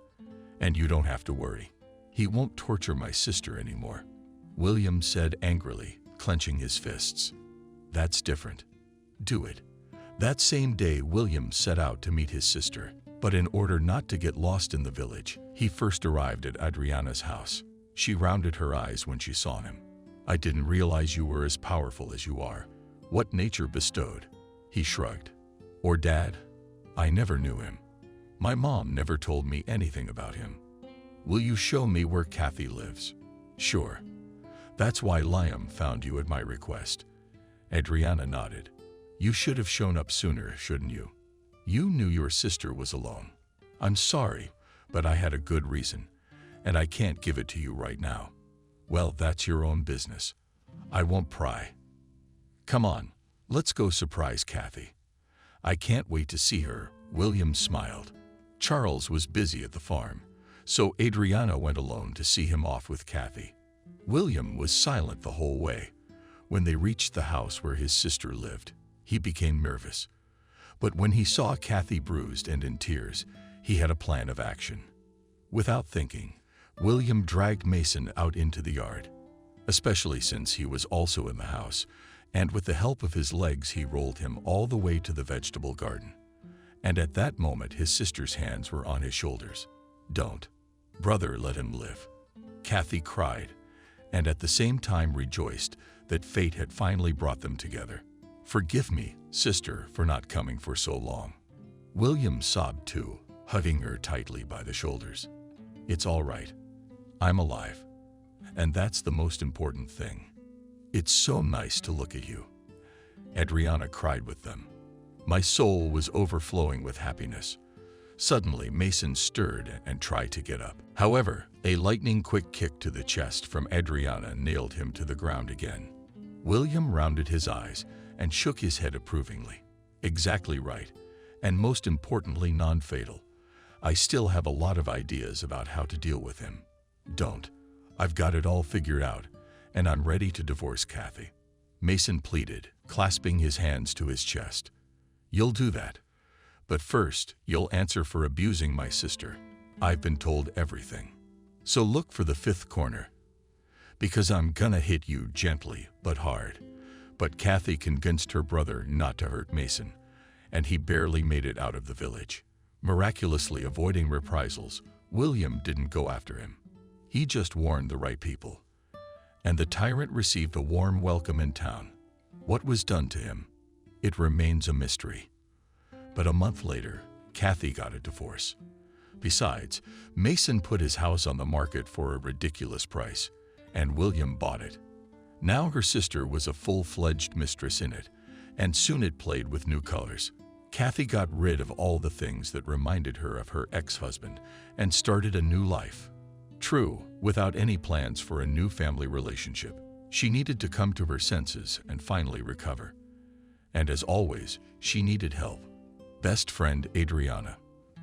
and you don't have to worry. He won't torture my sister anymore, William said angrily, clenching his fists. That's different. Do it. That same day, William set out to meet his sister, but in order not to get lost in the village, he first arrived at Adriana's house. She rounded her eyes when she saw him. I didn't realize you were as powerful as you are. What nature bestowed? He shrugged. Or Dad? I never knew him. My mom never told me anything about him. Will you show me where Cathys lives? Sure. That's why Liam found you at my request. Adriana nodded. You should have shown up sooner, shouldn't you? You knew your sister was alone. I'm sorry, but I had a good reason, and I can't give it to you right now. Well, that's your own business. I won't pry. Come on, let's go surprise Cathys. I can't wait to see her. William smiled. Charles was busy at the farm, so Adriana went alone to see him off with Cathys. William was silent the whole way. When they reached the house where his sister lived, he became nervous. But when he saw Cathys bruised and in tears, he had a plan of action. Without thinking, William dragged Mason out into the yard, especially since he was also in the house, and with the help of his legs he rolled him all the way to the vegetable garden. And at that moment his sister's hands were on his shoulders. Don't. Brother, let him live. Cathys cried, and at the same time rejoiced that fate had finally brought them together. Forgive me, sister, for not coming for so long. William sobbed too, hugging her tightly by the shoulders. It's all right. I'm alive. And that's the most important thing. It's so nice to look at you. Adriana cried with them. My soul was overflowing with happiness. Suddenly, Mason stirred and tried to get up. However, a lightning-quick kick to the chest from Adriana nailed him to the ground again. William rounded his eyes and shook his head approvingly. Exactly right, and most importantly, non-fatal. I still have a lot of ideas about how to deal with him. Don't. I've got it all figured out, and I'm ready to divorce Cathy. Mason pleaded, clasping his hands to his chest. You'll do that. But first, you'll answer for abusing my sister. I've been told everything. So look for the fifth corner. Because I'm gonna hit you gently, but hard. But Cathy convinced her brother not to hurt Mason, and he barely made it out of the village. Miraculously avoiding reprisals, William didn't go after him. He just warned the right people. And the tyrant received a warm welcome in town. What was done to him? It remains a mystery. But a month later, Cathy got a divorce. Besides, Mason put his house on the market for a ridiculous price, and William bought it. Now her sister was a full-fledged mistress in it, and soon it played with new colors. Cathy got rid of all the things that reminded her of her ex-husband and started a new life. True, without any plans for a new family relationship. She needed to come to her senses and finally recover. And as always, she needed help. Best friend Adriana.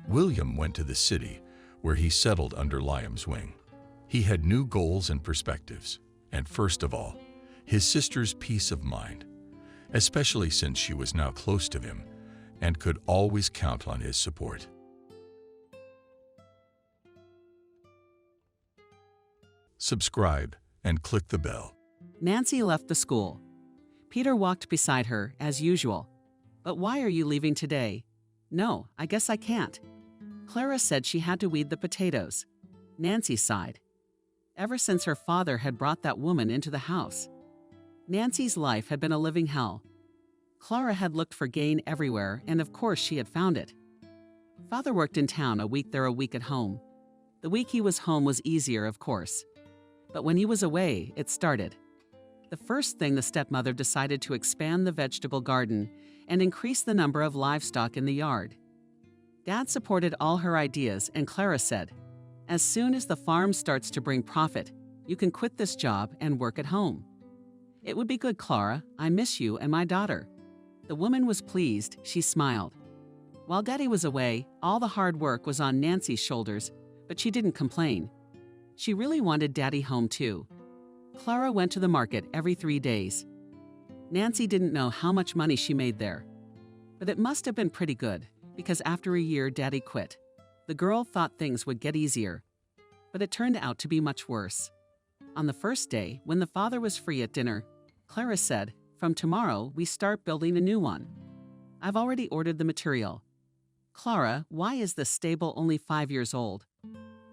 William went to the city, where he settled under Liam's wing. He had new goals and perspectives, and first of all, his sister's peace of mind, especially since she was now close to him and could always count on his support. Subscribe and click the bell. Nancy left the school. Peter walked beside her, as usual. But why are you leaving today? No, I guess I can't. Clara said she had to weed the potatoes. Nancy sighed. Ever since her father had brought that woman into the house, Nancy's life had been a living hell. Clara had looked for gain everywhere, and of course she had found it. Father worked in town, a week there, a week at home. The week he was home was easier, of course. But when he was away, it started. The first thing, the stepmother decided to expand the vegetable garden and increase the number of livestock in the yard. Dad supported all her ideas, and Clara said, as soon as the farm starts to bring profit, you can quit this job and work at home. It would be good, Clara. I miss you and my daughter. The woman was pleased. She smiled. While Daddy was away, all the hard work was on Nancy's shoulders, but she didn't complain. She really wanted Daddy home too. Clara went to the market every 3 days. Nancy didn't know how much money she made there. But it must have been pretty good, because after a year, Daddy quit. The girl thought things would get easier, but it turned out to be much worse. On the first day, when the father was free at dinner, Clara said, from tomorrow, we start building a new one. I've already ordered the material. Clara, why is this stable only 5 years old?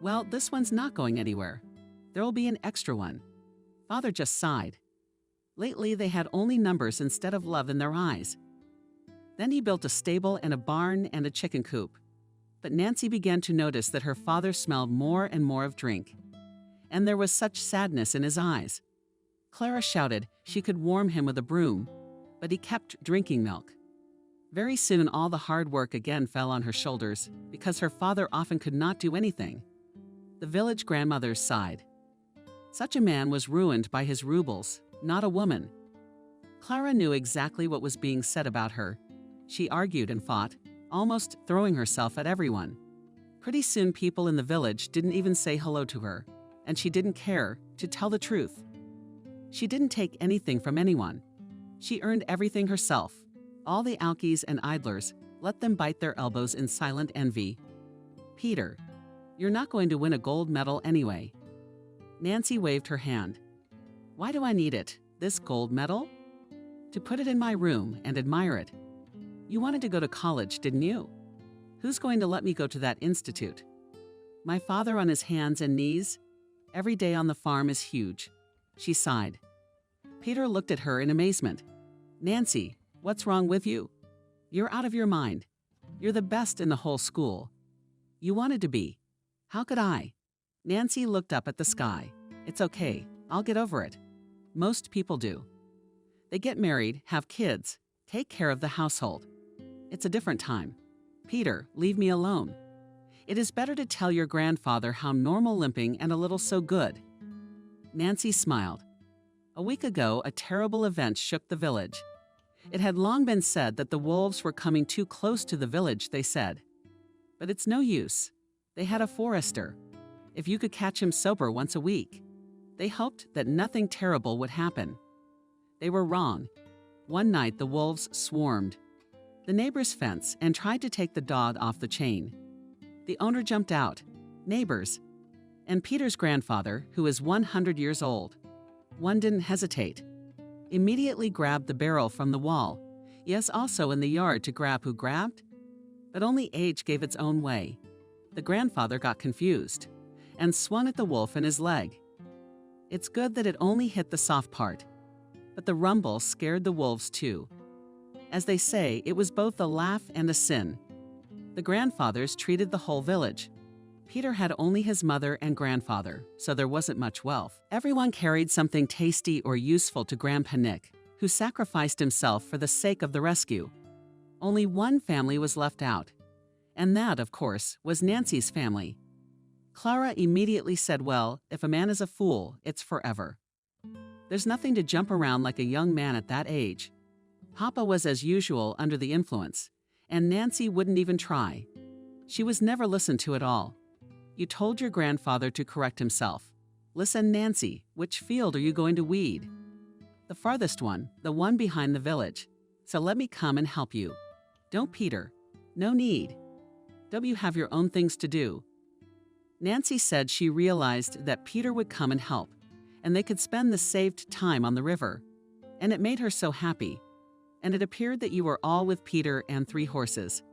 Well, this one's not going anywhere. There'll be an extra one. Father just sighed. Lately, they had only numbers instead of love in their eyes. Then he built a stable and a barn and a chicken coop. But Nancy began to notice that her father smelled more and more of drink. And there was such sadness in his eyes. Clara shouted she could warm him with a broom, but he kept drinking milk. Very soon, all the hard work again fell on her shoulders because her father often could not do anything. The village grandmothers sighed. Such a man was ruined by his rubles, not a woman. Clara knew exactly what was being said about her. She argued and fought, almost throwing herself at everyone. Pretty soon, people in the village didn't even say hello to her, and she didn't care, to tell the truth. She didn't take anything from anyone. She earned everything herself. All the alkies and idlers, let them bite their elbows in silent envy. Peter, you're not going to win a gold medal anyway. Nancy waved her hand. Why do I need it, this gold medal? To put it in my room and admire it. You wanted to go to college, didn't you? Who's going to let me go to that institute? My father on his hands and knees? Every day on the farm is huge. She sighed. Peter looked at her in amazement. Nancy, what's wrong with you? You're out of your mind. You're the best in the whole school. You wanted to be. How could I? Nancy looked up at the sky. It's okay. I'll get over it. Most people do. They get married, have kids, take care of the household. It's a different time. Peter, leave me alone. It is better to tell your grandfather how normal limping and a little so good. Nancy smiled. A week ago, a terrible event shook the village. It had long been said that the wolves were coming too close to the village, they said. But it's no use. They had a forester. If you could catch him sober once a week. They hoped that nothing terrible would happen. They were wrong. One night, the wolves swarmed the neighbor's fence and tried to take the dog off the chain. The owner jumped out. Neighbors. And Peter's grandfather, who is 100 years old. One didn't hesitate. Immediately grabbed the barrel from the wall. Yes, also in the yard to grab who grabbed? But only age gave its own way. The grandfather got confused and swung at the wolf in his leg. It's good that it only hit the soft part. But the rumble scared the wolves too. As they say, it was both a laugh and a sin. The grandfathers treated the whole village. Peter had only his mother and grandfather, so there wasn't much wealth. Everyone carried something tasty or useful to Grandpa Nick, who sacrificed himself for the sake of the rescue. Only one family was left out, and that, of course, was Nancy's family. Clara immediately said, well, if a man is a fool, it's forever. There's nothing to jump around like a young man at that age. Papa was as usual under the influence, and Nancy wouldn't even try. She was never listened to at all. You told your grandfather to correct himself. Listen, Nancy, which field are you going to weed? The farthest one, the one behind the village. So let me come and help you. Don't, Peter. No need. Don't you have your own things to do? Nancy said she realized that Peter would come and help, and they could spend the saved time on the river. And it made her so happy. And it appeared that you were all with Peter and 3 horses.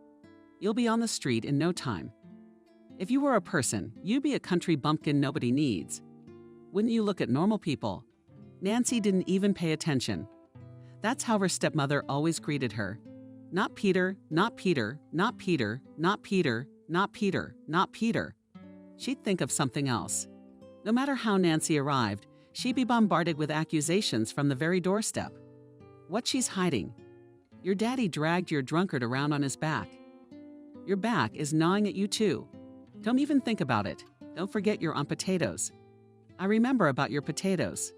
You'll be on the street in no time. If you were a person, you'd be a country bumpkin nobody needs. Wouldn't you look at normal people? Nancy didn't even pay attention. That's how her stepmother always greeted her. Not Peter, not Peter, not Peter, not Peter, not Peter, not Peter. She'd think of something else. No matter how Nancy arrived, she'd be bombarded with accusations from the very doorstep. What she's hiding? Your daddy dragged your drunkard around on his back. Your back is gnawing at you too. Don't even think about it. Don't forget you're on potatoes. I remember about your potatoes.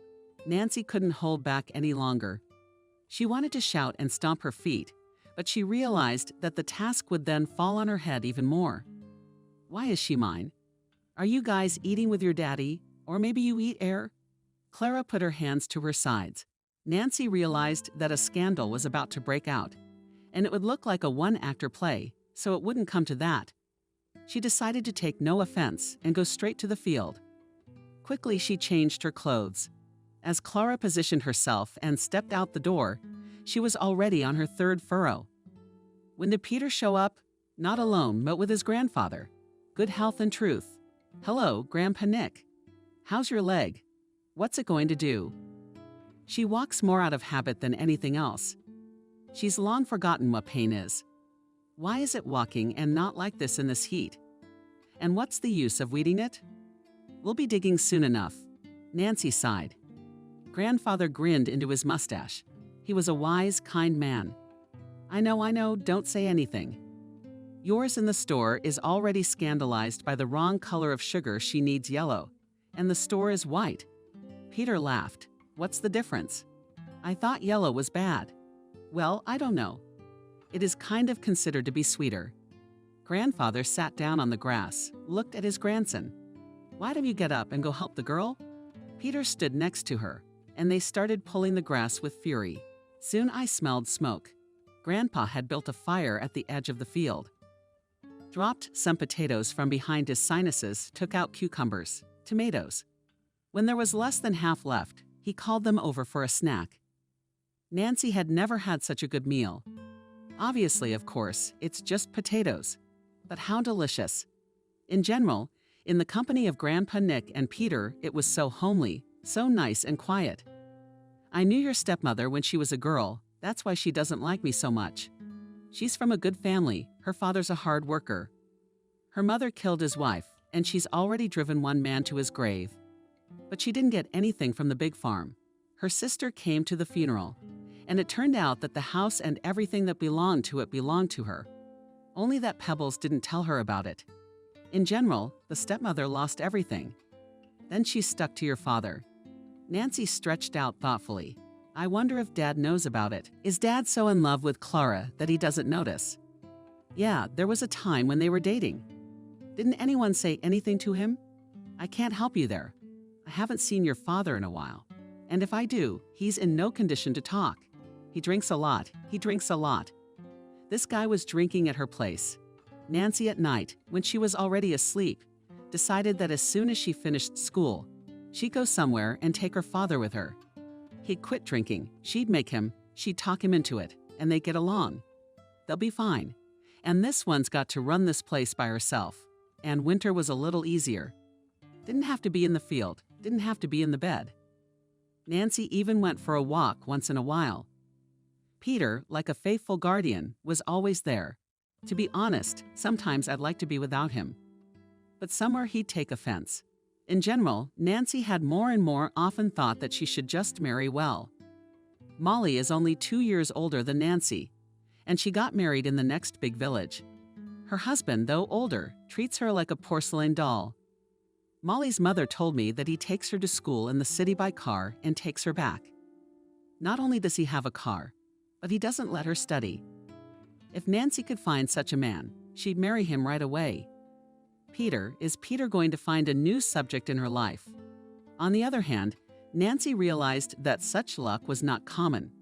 Nancy couldn't hold back any longer. She wanted to shout and stomp her feet, but she realized that the task would then fall on her head even more. Why is she mine? Are you guys eating with your daddy? Or maybe you eat air? Clara put her hands to her sides. Nancy realized that a scandal was about to break out, and it would look like a one-actor play, so it wouldn't come to that. She decided to take no offense and go straight to the field. Quickly, she changed her clothes. As Clara positioned herself and stepped out the door, she was already on her 3rd furrow. When did Peter show up? Not alone, but with his grandfather. Good health and truth. Hello, Grandpa Nick. How's your leg? What's it going to do? She walks more out of habit than anything else. She's long forgotten what pain is. Why is it walking and not like this in this heat? And what's the use of weeding it? We'll be digging soon enough. Nancy sighed. Grandfather grinned into his mustache. He was a wise, kind man. I know, don't say anything. Yours in the store is already scandalized by the wrong color of sugar she needs yellow, and the store is white. Peter laughed. What's the difference? I thought yellow was bad. Well, I don't know. It is kind of considered to be sweeter. Grandfather sat down on the grass, looked at his grandson. Why don't you get up and go help the girl? Peter stood next to her, and they started pulling the grass with fury. Soon I smelled smoke. Grandpa had built a fire at the edge of the field. Dropped some potatoes from behind his sinuses, took out cucumbers, tomatoes. When there was less than half left, he called them over for a snack. Nancy had never had such a good meal. Obviously, of course, it's just potatoes. But how delicious. In general, in the company of Grandpa Nick and Peter, it was so homely, so nice and quiet. I knew your stepmother when she was a girl. That's why she doesn't like me so much. She's from a good family. Her father's a hard worker. Her mother killed his wife, and she's already driven one man to his grave. But she didn't get anything from the big farm. Her sister came to the funeral, and it turned out that the house and everything that belonged to it belonged to her. Only that Pebbles didn't tell her about it. In general, the stepmother lost everything. Then she stuck to your father. Nancy stretched out thoughtfully. I wonder if Dad knows about it. Is Dad so in love with Clara that he doesn't notice? Yeah, there was a time when they were dating. Didn't anyone say anything to him? I can't help you there. I haven't seen your father in a while. And if I do, he's in no condition to talk. He drinks a lot. He drinks a lot. This guy was drinking at her place. Nancy at night, when she was already asleep, decided that as soon as she finished school, she'd go somewhere and take her father with her. He'd quit drinking, she'd talk him into it, and they'd get along. They'll be fine. And this one's got to run this place by herself. And winter was a little easier. Didn't have to be in the field, didn't have to be in the bed. Nancy even went for a walk once in a while. Peter, like a faithful guardian, was always there. To be honest, sometimes I'd like to be without him. But somewhere he'd take offense. In general, Nancy had more and more often thought that she should just marry well. Molly is only 2 years older than Nancy, and she got married in the next big village. Her husband, though older, treats her like a porcelain doll. Molly's mother told me that he takes her to school in the city by car and takes her back. Not only does he have a car, but he doesn't let her study. If Nancy could find such a man, she'd marry him right away. Is Peter going to find a new subject in her life? On the other hand, Nancy realized that such luck was not common.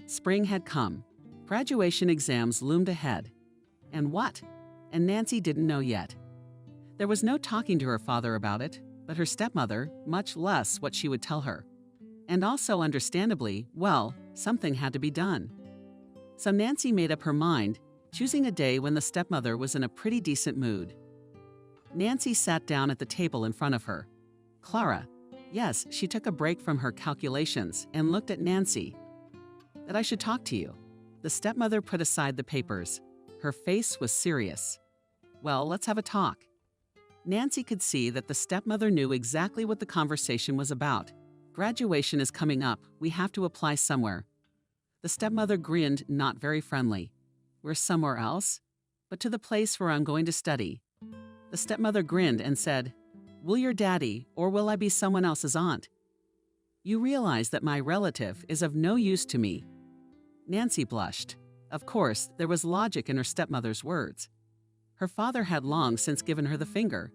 Spring had come. Graduation exams loomed ahead. And what? And Nancy didn't know yet. There was no talking to her father about it, but her stepmother, much less what she would tell her. And also, understandably, well, something had to be done. So Nancy made up her mind, choosing a day when the stepmother was in a pretty decent mood. Nancy sat down at the table in front of her. Clara, yes, she took a break from her calculations and looked at Nancy. That I should talk to you. The stepmother put aside the papers. Her face was serious. Well, let's have a talk. Nancy could see that the stepmother knew exactly what the conversation was about. Graduation is coming up. We have to apply somewhere. The stepmother grinned, not very friendly. We're somewhere else? But to the place where I'm going to study. The stepmother grinned and said, will your daddy, or will I be someone else's aunt? You realize that my relative is of no use to me. Nancy blushed. Of course, there was logic in her stepmother's words. Her father had long since given her the finger.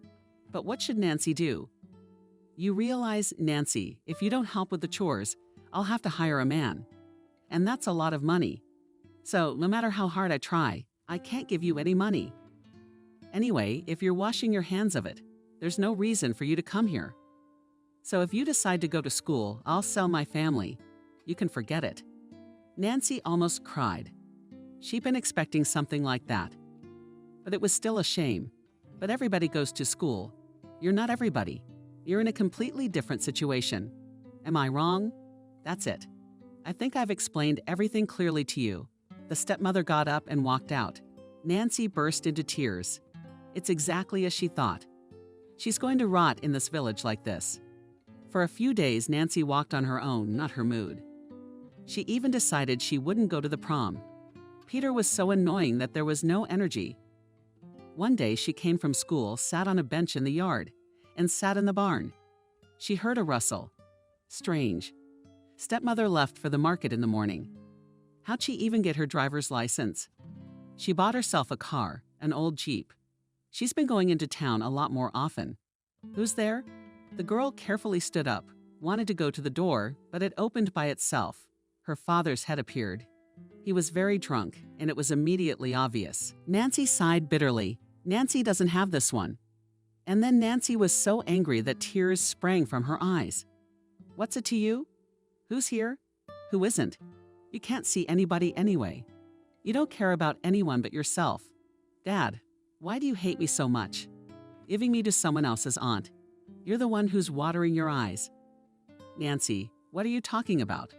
But what should Nancy do? You realize, Nancy, if you don't help with the chores, I'll have to hire a man. And that's a lot of money. So, no matter how hard I try, I can't give you any money. Anyway, if you're washing your hands of it, there's no reason for you to come here. So if you decide to go to school, I'll sell my family. You can forget it. Nancy almost cried. She'd been expecting something like that. But it was still a shame. But everybody goes to school. You're not everybody. You're in a completely different situation. Am I wrong? That's it. I think I've explained everything clearly to you. The stepmother got up and walked out. Nancy burst into tears. It's exactly as she thought. She's going to rot in this village like this. For a few days, Nancy walked on her own, not her mood. She even decided she wouldn't go to the prom. Peter was so annoying that there was no energy. One day, she came from school, sat on a bench in the yard, and sat in the barn. She heard a rustle. Strange. Stepmother left for the market in the morning. How'd she even get her driver's license? She bought herself a car, an old Jeep. She's been going into town a lot more often. Who's there? The girl carefully stood up, wanted to go to the door, but it opened by itself. Her father's head appeared. He was very drunk, and it was immediately obvious. Nancy sighed bitterly. Nancy doesn't have this one. And then Nancy was so angry that tears sprang from her eyes. What's it to you? Who's here? Who isn't? You can't see anybody anyway. You don't care about anyone but yourself. Dad, why do you hate me so much? Giving me to someone else's aunt. You're the one who's watering your eyes. Nancy, what are you talking about?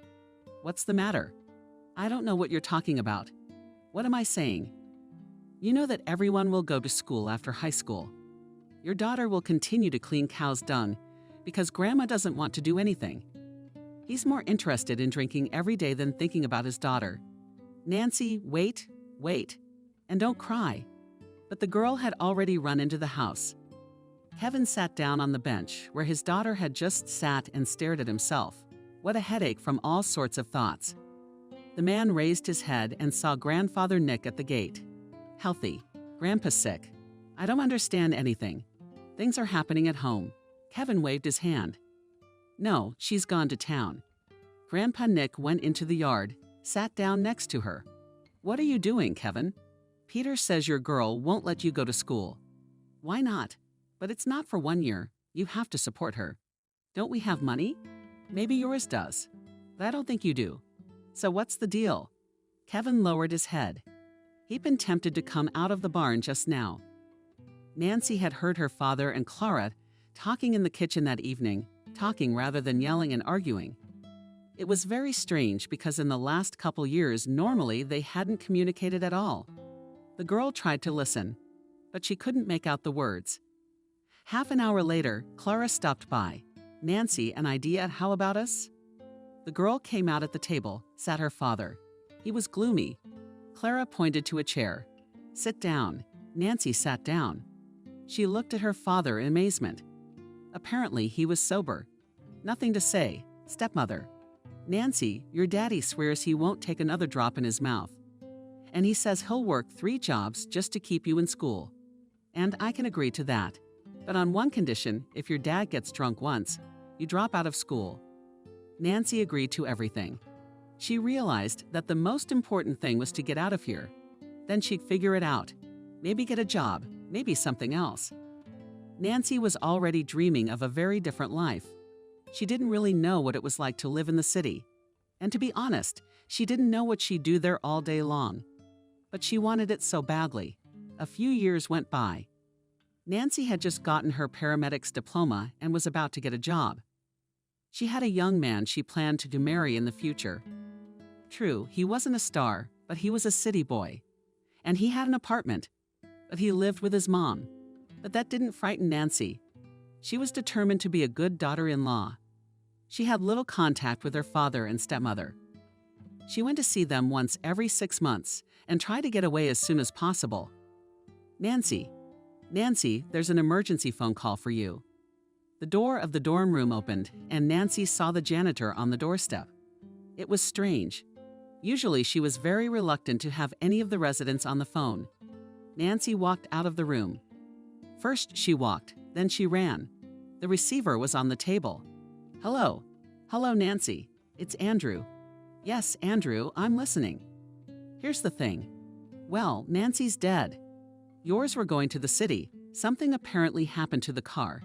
What's the matter? I don't know what you're talking about. What am I saying? You know that everyone will go to school after high school. Your daughter will continue to clean cow's dung because Grandma doesn't want to do anything. He's more interested in drinking every day than thinking about his daughter. Nancy, wait, and don't cry. But the girl had already run into the house. Kevin sat down on the bench where his daughter had just sat and stared at himself. What a headache from all sorts of thoughts. The man raised his head and saw Grandfather Nick at the gate. Healthy. Grandpa's sick. I don't understand anything. Things are happening at home. Kevin waved his hand. No, she's gone to town. Grandpa Nick went into the yard, sat down next to her. What are you doing, Kevin? Peter says your girl won't let you go to school. Why not? But it's not for 1 year. You have to support her. Don't we have money? Maybe yours does. But I don't think you do. So what's the deal? Kevin lowered his head. He'd been tempted to come out of the barn just now. Nancy had heard her father and Clara talking in the kitchen that evening, talking rather than yelling and arguing. It was very strange because in the last couple years, normally they hadn't communicated at all. The girl tried to listen, but she couldn't make out the words. Half an hour later, Clara stopped by. Nancy, an idea how about us? The girl came out at the table, sat her father. He was gloomy. Clara pointed to a chair. Sit down. Nancy sat down. She looked at her father in amazement. Apparently, he was sober. Nothing to say. Stepmother. Nancy, your daddy swears he won't take another drop in his mouth. And he says he'll work 3 jobs just to keep you in school. And I can agree to that. But on one condition, if your dad gets drunk once, you drop out of school. Nancy agreed to everything. She realized that the most important thing was to get out of here. Then she'd figure it out. Maybe get a job, maybe something else. Nancy was already dreaming of a very different life. She didn't really know what it was like to live in the city. And to be honest, she didn't know what she'd do there all day long. But she wanted it so badly. A few years went by. Nancy had just gotten her paramedic's diploma and was about to get a job. She had a young man she planned to marry in the future. True, he wasn't a star, but he was a city boy. And he had an apartment, but he lived with his mom. But that didn't frighten Nancy. She was determined to be a good daughter-in-law. She had little contact with her father and stepmother. She went to see them once every 6 months and tried to get away as soon as possible. Nancy, there's an emergency phone call for you. The door of the dorm room opened, and Nancy saw the janitor on the doorstep. It was strange. Usually she was very reluctant to have any of the residents on the phone. Nancy walked out of the room. First she walked, then she ran. The receiver was on the table. Hello. Hello, Nancy. It's Andrew. Yes, Andrew, I'm listening. Here's the thing. Well, Nancy's dead. Yours were going to the city. Something apparently happened to the car.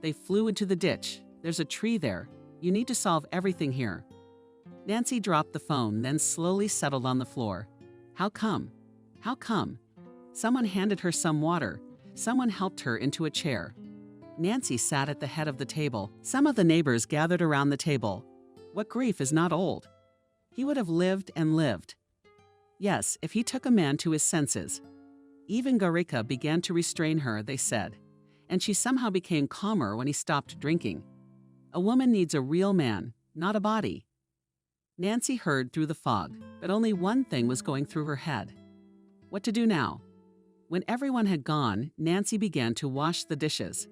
They flew into the ditch. There's a tree there. You need to solve everything here. Nancy dropped the phone, then slowly settled on the floor. How come? How come? Someone handed her some water. Someone helped her into a chair. Nancy sat at the head of the table. Some of the neighbors gathered around the table. What grief is not old? He would have lived and lived. Yes, if he took a man to his senses. Even Garika began to restrain her, they said, and she somehow became calmer when he stopped drinking. A woman needs a real man, not a body. Nancy heard through the fog, but only one thing was going through her head. What to do now? When everyone had gone, Nancy began to wash the dishes.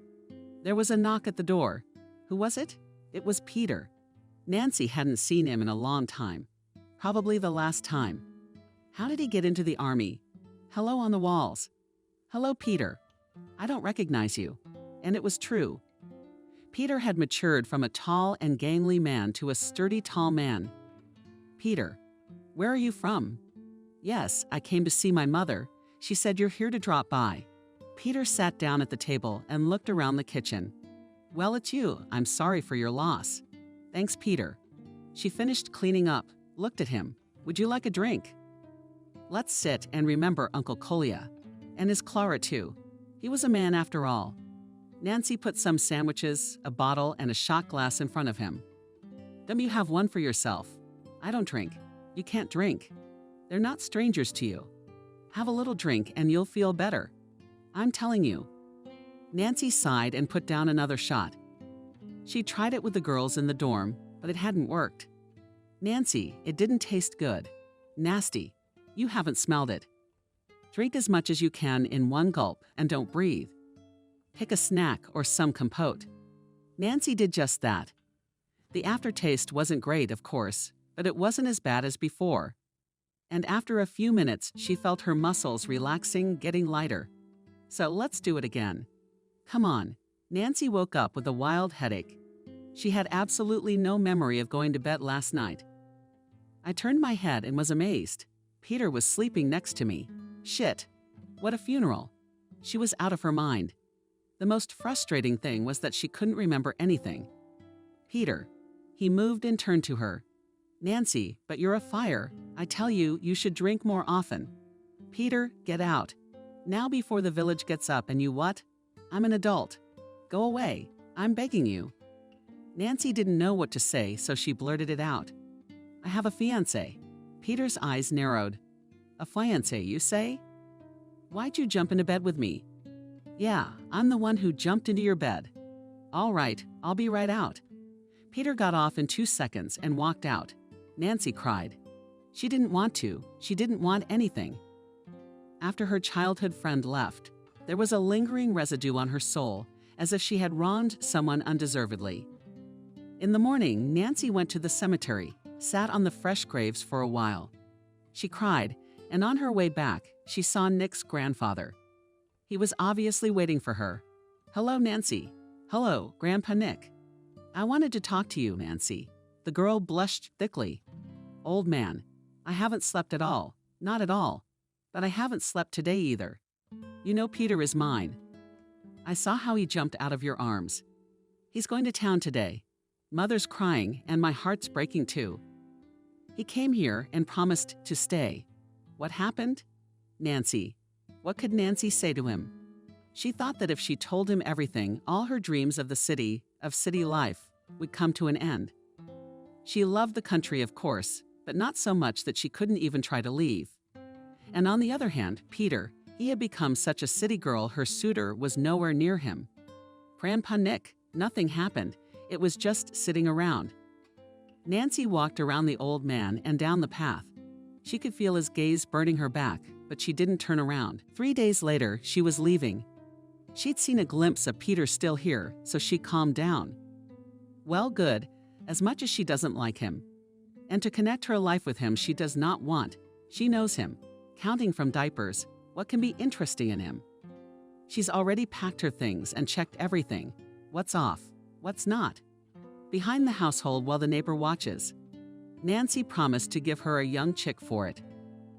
There was a knock at the door. Who was it? It was Peter. Nancy hadn't seen him in a long time. Probably the last time. How did he get into the army? Hello on the walls. Hello, Peter. I don't recognize you. And it was true. Peter had matured from a tall and gangly man to a sturdy, tall man. Peter, where are you from? Yes, I came to see my mother. She said you're here to drop by. Peter sat down at the table and looked around the kitchen. Well, it's you. I'm sorry for your loss. Thanks, Peter. She finished cleaning up, looked at him. Would you like a drink? Let's sit and remember Uncle Kolya. And his Clara, too. He was a man after all. Nancy put some sandwiches, a bottle, and a shot glass in front of him. Don't you have one for yourself? I don't drink. You can't drink. They're not strangers to you. Have a little drink and you'll feel better. I'm telling you. Nancy sighed and put down another shot. She tried it with the girls in the dorm, but it hadn't worked. Nancy, it didn't taste good. Nasty. You haven't smelled it. Drink as much as you can in one gulp and don't breathe. Pick a snack or some compote. Nancy did just that. The aftertaste wasn't great, of course, but it wasn't as bad as before. And after a few minutes, she felt her muscles relaxing, getting lighter. So let's do it again. Come on. Nancy woke up with a wild headache. She had absolutely no memory of going to bed last night. I turned my head and was amazed. Peter was sleeping next to me. Shit. What a funeral. She was out of her mind. The most frustrating thing was that she couldn't remember anything. Peter. He moved and turned to her. Nancy, but you're a fire. I tell you, you should drink more often. Peter, get out. Now before the village gets up and you what? I'm an adult. Go away. I'm begging you. Nancy didn't know what to say, so she blurted it out. I have a fiancé. Peter's eyes narrowed. A fiancé, you say? Why'd you jump into bed with me? Yeah, I'm the one who jumped into your bed. All right, I'll be right out. Peter got off in 2 seconds and walked out. Nancy cried. She didn't want to. She didn't want anything. After her childhood friend left, there was a lingering residue on her soul, as if she had wronged someone undeservedly. In the morning, Nancy went to the cemetery, sat on the fresh graves for a while. She cried, and on her way back, she saw Nick's grandfather. He was obviously waiting for her. Hello, Nancy. Hello, Grandpa Nick. I wanted to talk to you, Nancy. The girl blushed thickly. Old man, I haven't slept at all. Not at all. But I haven't slept today either. You know Peter is mine. I saw how he jumped out of your arms. He's going to town today. Mother's crying, and my heart's breaking too. He came here and promised to stay. What happened? Nancy. What could Nancy say to him? She thought that if she told him everything, all her dreams of the city, of city life, would come to an end. She loved the country, of course, but not so much that she couldn't even try to leave. And on the other hand, Peter, he had become such a city girl, her suitor was nowhere near him. Grandpa Nick, nothing happened. It was just sitting around. Nancy walked around the old man and down the path. She could feel his gaze burning her back, but she didn't turn around. 3 days later, she was leaving. She'd seen a glimpse of Peter still here, so she calmed down. Well, good, as much as she doesn't like him. And to connect her life with him she does not want. She knows him. Counting from diapers, what can be interesting in him? She's already packed her things and checked everything. What's off? What's not? Behind the household while the neighbor watches. Nancy promised to give her a young chick for it.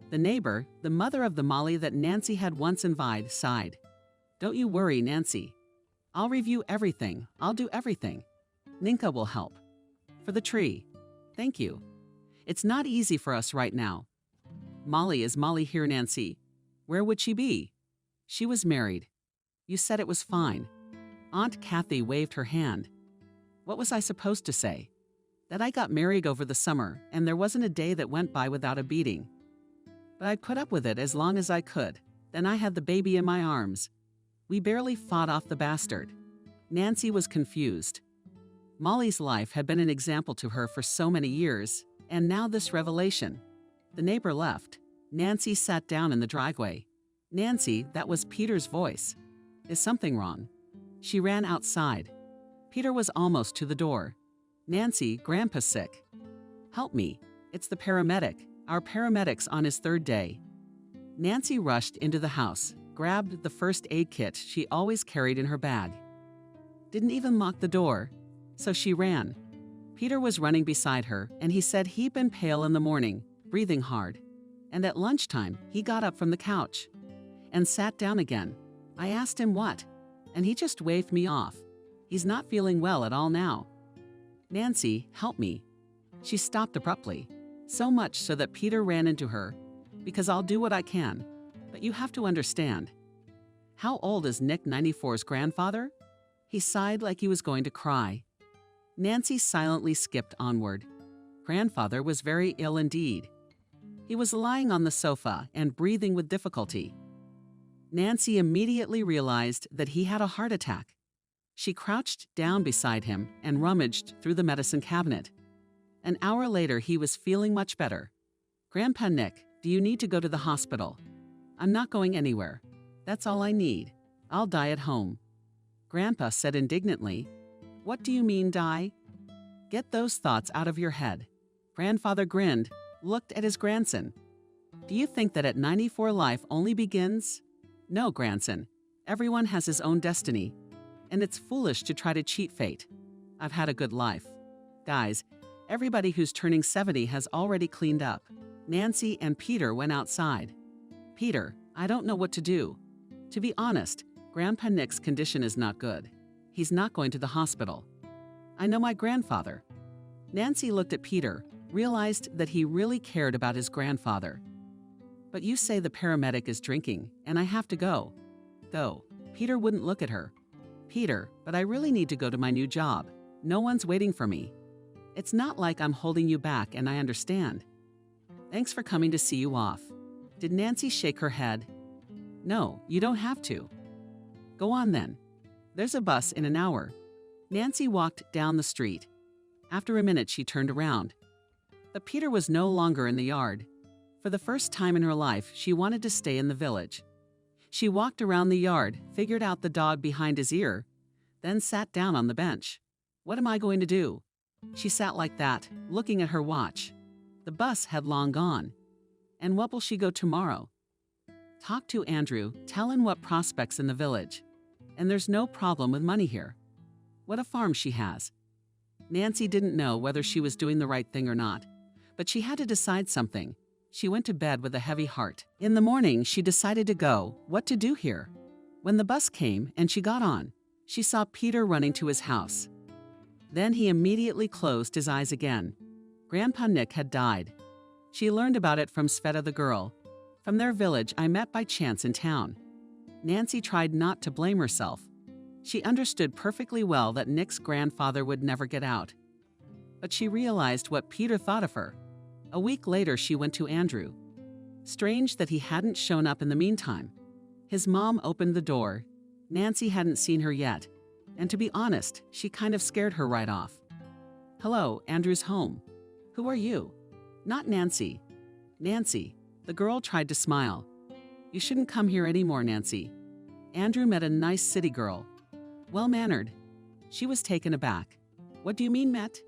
The neighbor, the mother of the Molly that Nancy had once envied, sighed. Don't you worry, Nancy. I'll review everything. I'll do everything. Ninka will help. For the tree. Thank you. It's not easy for us right now. Molly is Molly here, Nancy. Where would she be? She was married. You said it was fine. Aunt Cathy waved her hand. What was I supposed to say? That I got married over the summer, and there wasn't a day that went by without a beating. But I'd put up with it as long as I could. Then I had the baby in my arms. We barely fought off the bastard. Nancy was confused. Molly's life had been an example to her for so many years, and now this revelation. The neighbor left. Nancy sat down in the driveway. Nancy, that was Peter's voice. Is something wrong? She ran outside. Peter was almost to the door. Nancy, Grandpa's sick. Help me. It's the paramedic. Our paramedic's on his 3rd day. Nancy rushed into the house, grabbed the first aid kit she always carried in her bag. Didn't even lock the door, so she ran. Peter was running beside her, and he said he'd been pale in the morning, breathing hard. And at lunchtime, he got up from the couch and sat down again. I asked him what, and he just waved me off. He's not feeling well at all now. Nancy, help me. She stopped abruptly, so much so that Peter ran into her, because I'll do what I can, but you have to understand. How old is Nick 94's grandfather? He sighed like he was going to cry. Nancy silently skipped onward. Grandfather was very ill indeed. He was lying on the sofa and breathing with difficulty. Nancy immediately realized that he had a heart attack. She crouched down beside him and rummaged through the medicine cabinet. An hour later, he was feeling much better. Grandpa Nick, do you need to go to the hospital? I'm not going anywhere. That's all I need. I'll die at home. Grandpa said indignantly, What do you mean, die? Get those thoughts out of your head. Grandfather grinned, looked at his grandson. Do you think that at 94 life only begins? No, grandson. Everyone has his own destiny. And it's foolish to try to cheat fate. I've had a good life. Guys, everybody who's turning 70 has already cleaned up. Nancy and Peter went outside. Peter, I don't know what to do. To be honest, Grandpa Nick's condition is not good. He's not going to the hospital. I know my grandfather. Nancy looked at Peter, realized that he really cared about his grandfather. But you say the paramedic is drinking, and I have to go. Go. Peter wouldn't look at her. Peter, but I really need to go to my new job. No one's waiting for me. It's not like I'm holding you back, and I understand. Thanks for coming to see you off. Did Nancy shake her head? No, you don't have to. Go on then. There's a bus in an hour. Nancy walked down the street. After a minute, she turned around. But Peter was no longer in the yard. For the first time in her life, she wanted to stay in the village. She walked around the yard, figured out the dog behind his ear, then sat down on the bench. What am I going to do? She sat like that, looking at her watch. The bus had long gone. And what will she go tomorrow? Talk to Andrew, tell him what prospects in the village. And there's no problem with money here. What a farm she has. Nancy didn't know whether she was doing the right thing or not, but she had to decide something. She went to bed with a heavy heart. In the morning, she decided to go. What to do here? When the bus came and she got on, she saw Peter running to his house. Then he immediately closed his eyes again. Grandpa Nick had died. She learned about it from Sveta the girl. From their village I met by chance in town. Nancy tried not to blame herself. She understood perfectly well that Nick's grandfather would never get out. But she realized what Peter thought of her. A week later, she went to Andrew. Strange that he hadn't shown up in the meantime. His mom opened the door. Nancy hadn't seen her yet. And to be honest, she kind of scared her right off. Hello, Andrew's home. Who are you? Not Nancy. Nancy. The girl tried to smile. You shouldn't come here anymore, Nancy. Andrew met a nice city girl. Well-mannered. She was taken aback. What do you mean, met?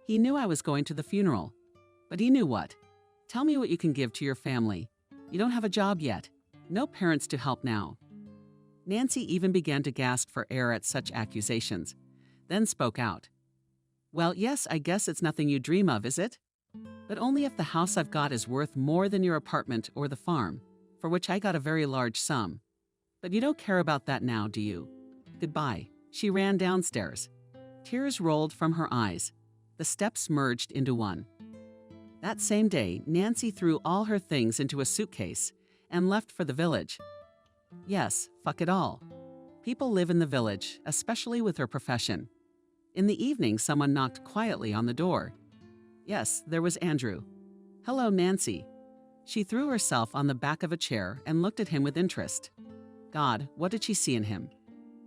He knew I was going to the funeral. But he knew what? Tell me what you can give to your family. You don't have a job yet. No parents to help now. Nancy even began to gasp for air at such accusations, then spoke out. Well, yes, I guess it's nothing you dream of, is it? But only if the house I've got is worth more than your apartment or the farm, for which I got a very large sum. But you don't care about that now, do you? Goodbye. She ran downstairs. Tears rolled from her eyes. The steps merged into one. That same day, Nancy threw all her things into a suitcase and left for the village. Yes, fuck it all. People live in the village, especially with her profession. In the evening, someone knocked quietly on the door. Yes, there was Andrew. Hello, Nancy. She threw herself on the back of a chair and looked at him with interest. God, what did she see in him?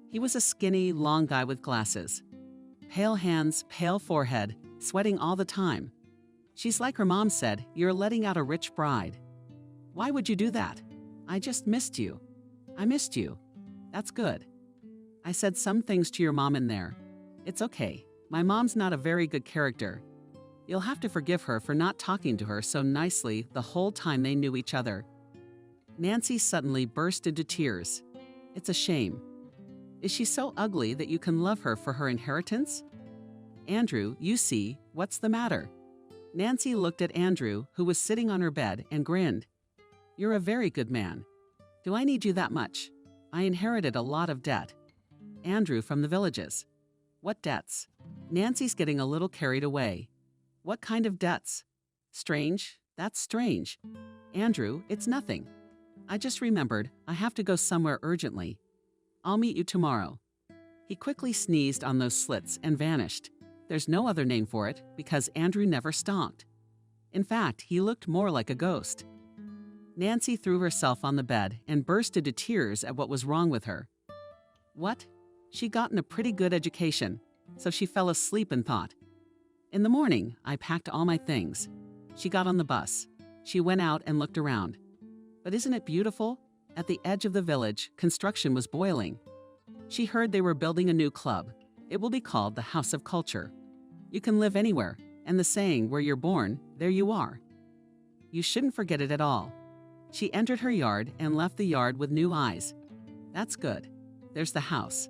He was a skinny, long guy with glasses. Pale hands, pale forehead, sweating all the time. She's like her mom said, you're letting out a rich bride. Why would you do that? I just missed you. I missed you. That's good. I said some things to your mom in there. It's okay. My mom's not a very good character. You'll have to forgive her for not talking to her so nicely the whole time they knew each other. Nancy suddenly burst into tears. It's a shame. Is she so ugly that you can love her for her inheritance? Andrew, you see, what's the matter? Nancy looked at Andrew, who was sitting on her bed, and grinned. You're a very good man. Do I need you that much? I inherited a lot of debt. Andrew from the villages. What debts? Nancy's getting a little carried away. What kind of debts? Strange. That's strange. Andrew, it's nothing. I just remembered I have to go somewhere urgently. I'll meet you tomorrow. He quickly sneezed on those slits and vanished. There's no other name for it because Andrew never stonked. In fact, he looked more like a ghost. Nancy threw herself on the bed and burst into tears at what was wrong with her. What? She'd gotten a pretty good education, so she fell asleep and thought. In the morning, I packed all my things. She got on the bus. She went out and looked around. But isn't it beautiful? At the edge of the village, construction was boiling. She heard they were building a new club. It will be called the House of Culture. You can live anywhere, and the saying, where you're born, there you are. You shouldn't forget it at all. She entered her yard and left the yard with new eyes. That's good. There's the house.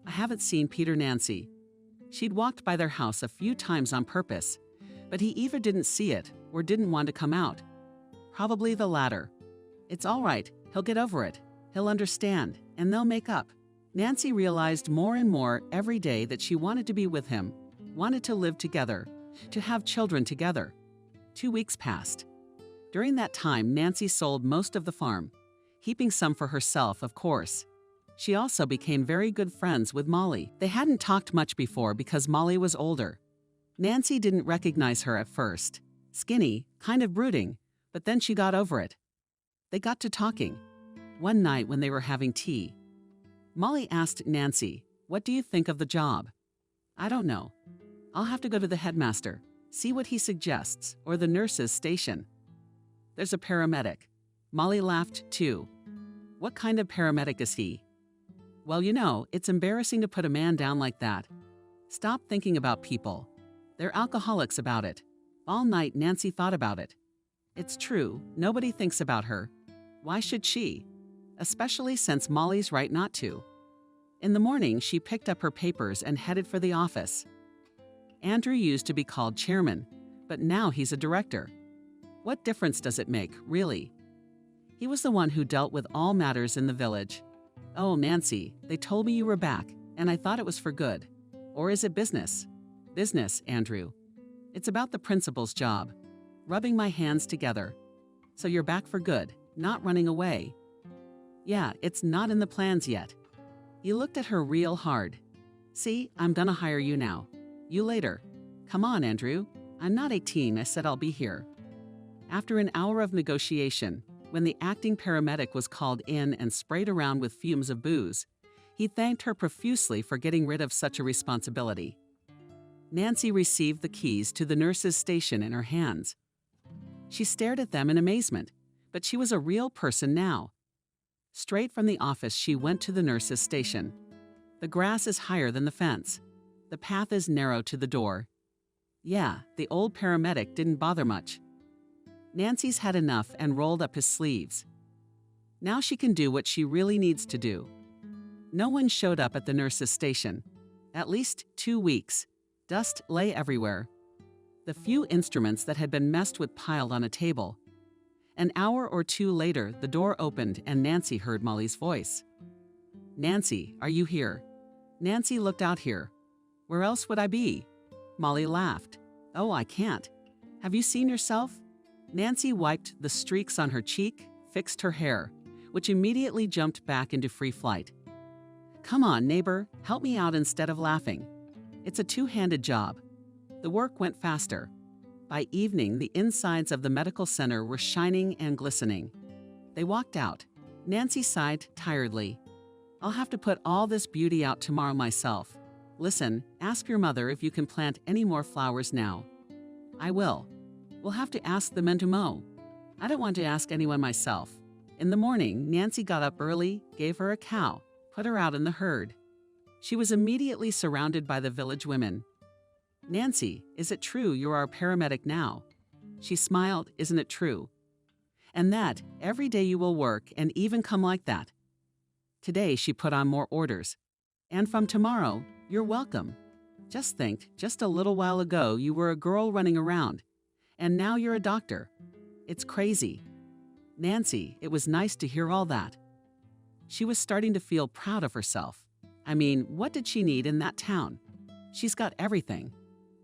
I haven't seen Peter. Nancy. She'd walked by their house a few times on purpose, but he either didn't see it or didn't want to come out. Probably the latter. It's all right, he'll get over it. He'll understand, and they'll make up. Nancy realized more and more every day that she wanted to be with him, wanted to live together, to have children together. 2 weeks passed. During that time, Nancy sold most of the farm, keeping some for herself, of course. She also became very good friends with Molly. They hadn't talked much before because Molly was older. Nancy didn't recognize her at first. Skinny, kind of brooding, but then she got over it. They got to talking. One night when they were having tea, Molly asked Nancy, "What do you think of the job?" "I don't know. I'll have to go to the headmaster, see what he suggests, or the nurse's station." "There's a paramedic." Molly laughed too. "What kind of paramedic is he?" "Well, you know, it's embarrassing to put a man down like that. Stop thinking about people. They're alcoholics about it." All night Nancy thought about it. It's true, nobody thinks about her. Why should she? Especially since Molly's right not to. In the morning, she picked up her papers and headed for the office. Andrew used to be called chairman, but now he's a director. What difference does it make, really? He was the one who dealt with all matters in the village. "Oh, Nancy, they told me you were back, and I thought it was for good. Or is it business?" "Business, Andrew. It's about the principal's job. Rubbing my hands together. So you're back for good, not running away." "Yeah, it's not in the plans yet." He looked at her real hard. "See, I'm gonna hire you now. You later. Come on, Andrew. I'm not 18, I said I'll be here." After an hour of negotiation, when the acting paramedic was called in and sprayed around with fumes of booze, he thanked her profusely for getting rid of such a responsibility. Nancy received the keys to the nurse's station in her hands. She stared at them in amazement, but she was a real person now. Straight from the office, she went to the nurse's station. The grass is higher than the fence. The path is narrow to the door. Yeah, the old paramedic didn't bother much. Nancy's had enough and rolled up his sleeves. Now she can do what she really needs to do. No one showed up at the nurse's station. At least 2 weeks. Dust lay everywhere. The few instruments that had been messed with piled on a table. An hour or two later, the door opened and Nancy heard Molly's voice. "Nancy, are you here?" Nancy looked out here. "Where else would I be?" Molly laughed. "Oh, I can't. Have you seen yourself?" Nancy wiped the streaks on her cheek, fixed her hair, which immediately jumped back into free flight. "Come on, neighbor, help me out instead of laughing. It's a two-handed job." The work went faster. By evening, the insides of the medical center were shining and glistening. They walked out. Nancy sighed tiredly. "I'll have to put all this beauty out tomorrow myself. Listen, ask your mother if you can plant any more flowers now." "I will. We'll have to ask the men to mow." "I don't want to ask anyone myself." In the morning, Nancy got up early, gave her a cow, put her out in the herd. She was immediately surrounded by the village women. "Nancy, is it true you are a paramedic now?" She smiled. "Isn't it true? And that every day you will work and even come like that." Today she put on more orders. "And from tomorrow, you're welcome. Just think, just a little while ago you were a girl running around, and now you're a doctor. It's crazy." Nancy, it was nice to hear all that. She was starting to feel proud of herself. I mean, what did she need in that town? She's got everything.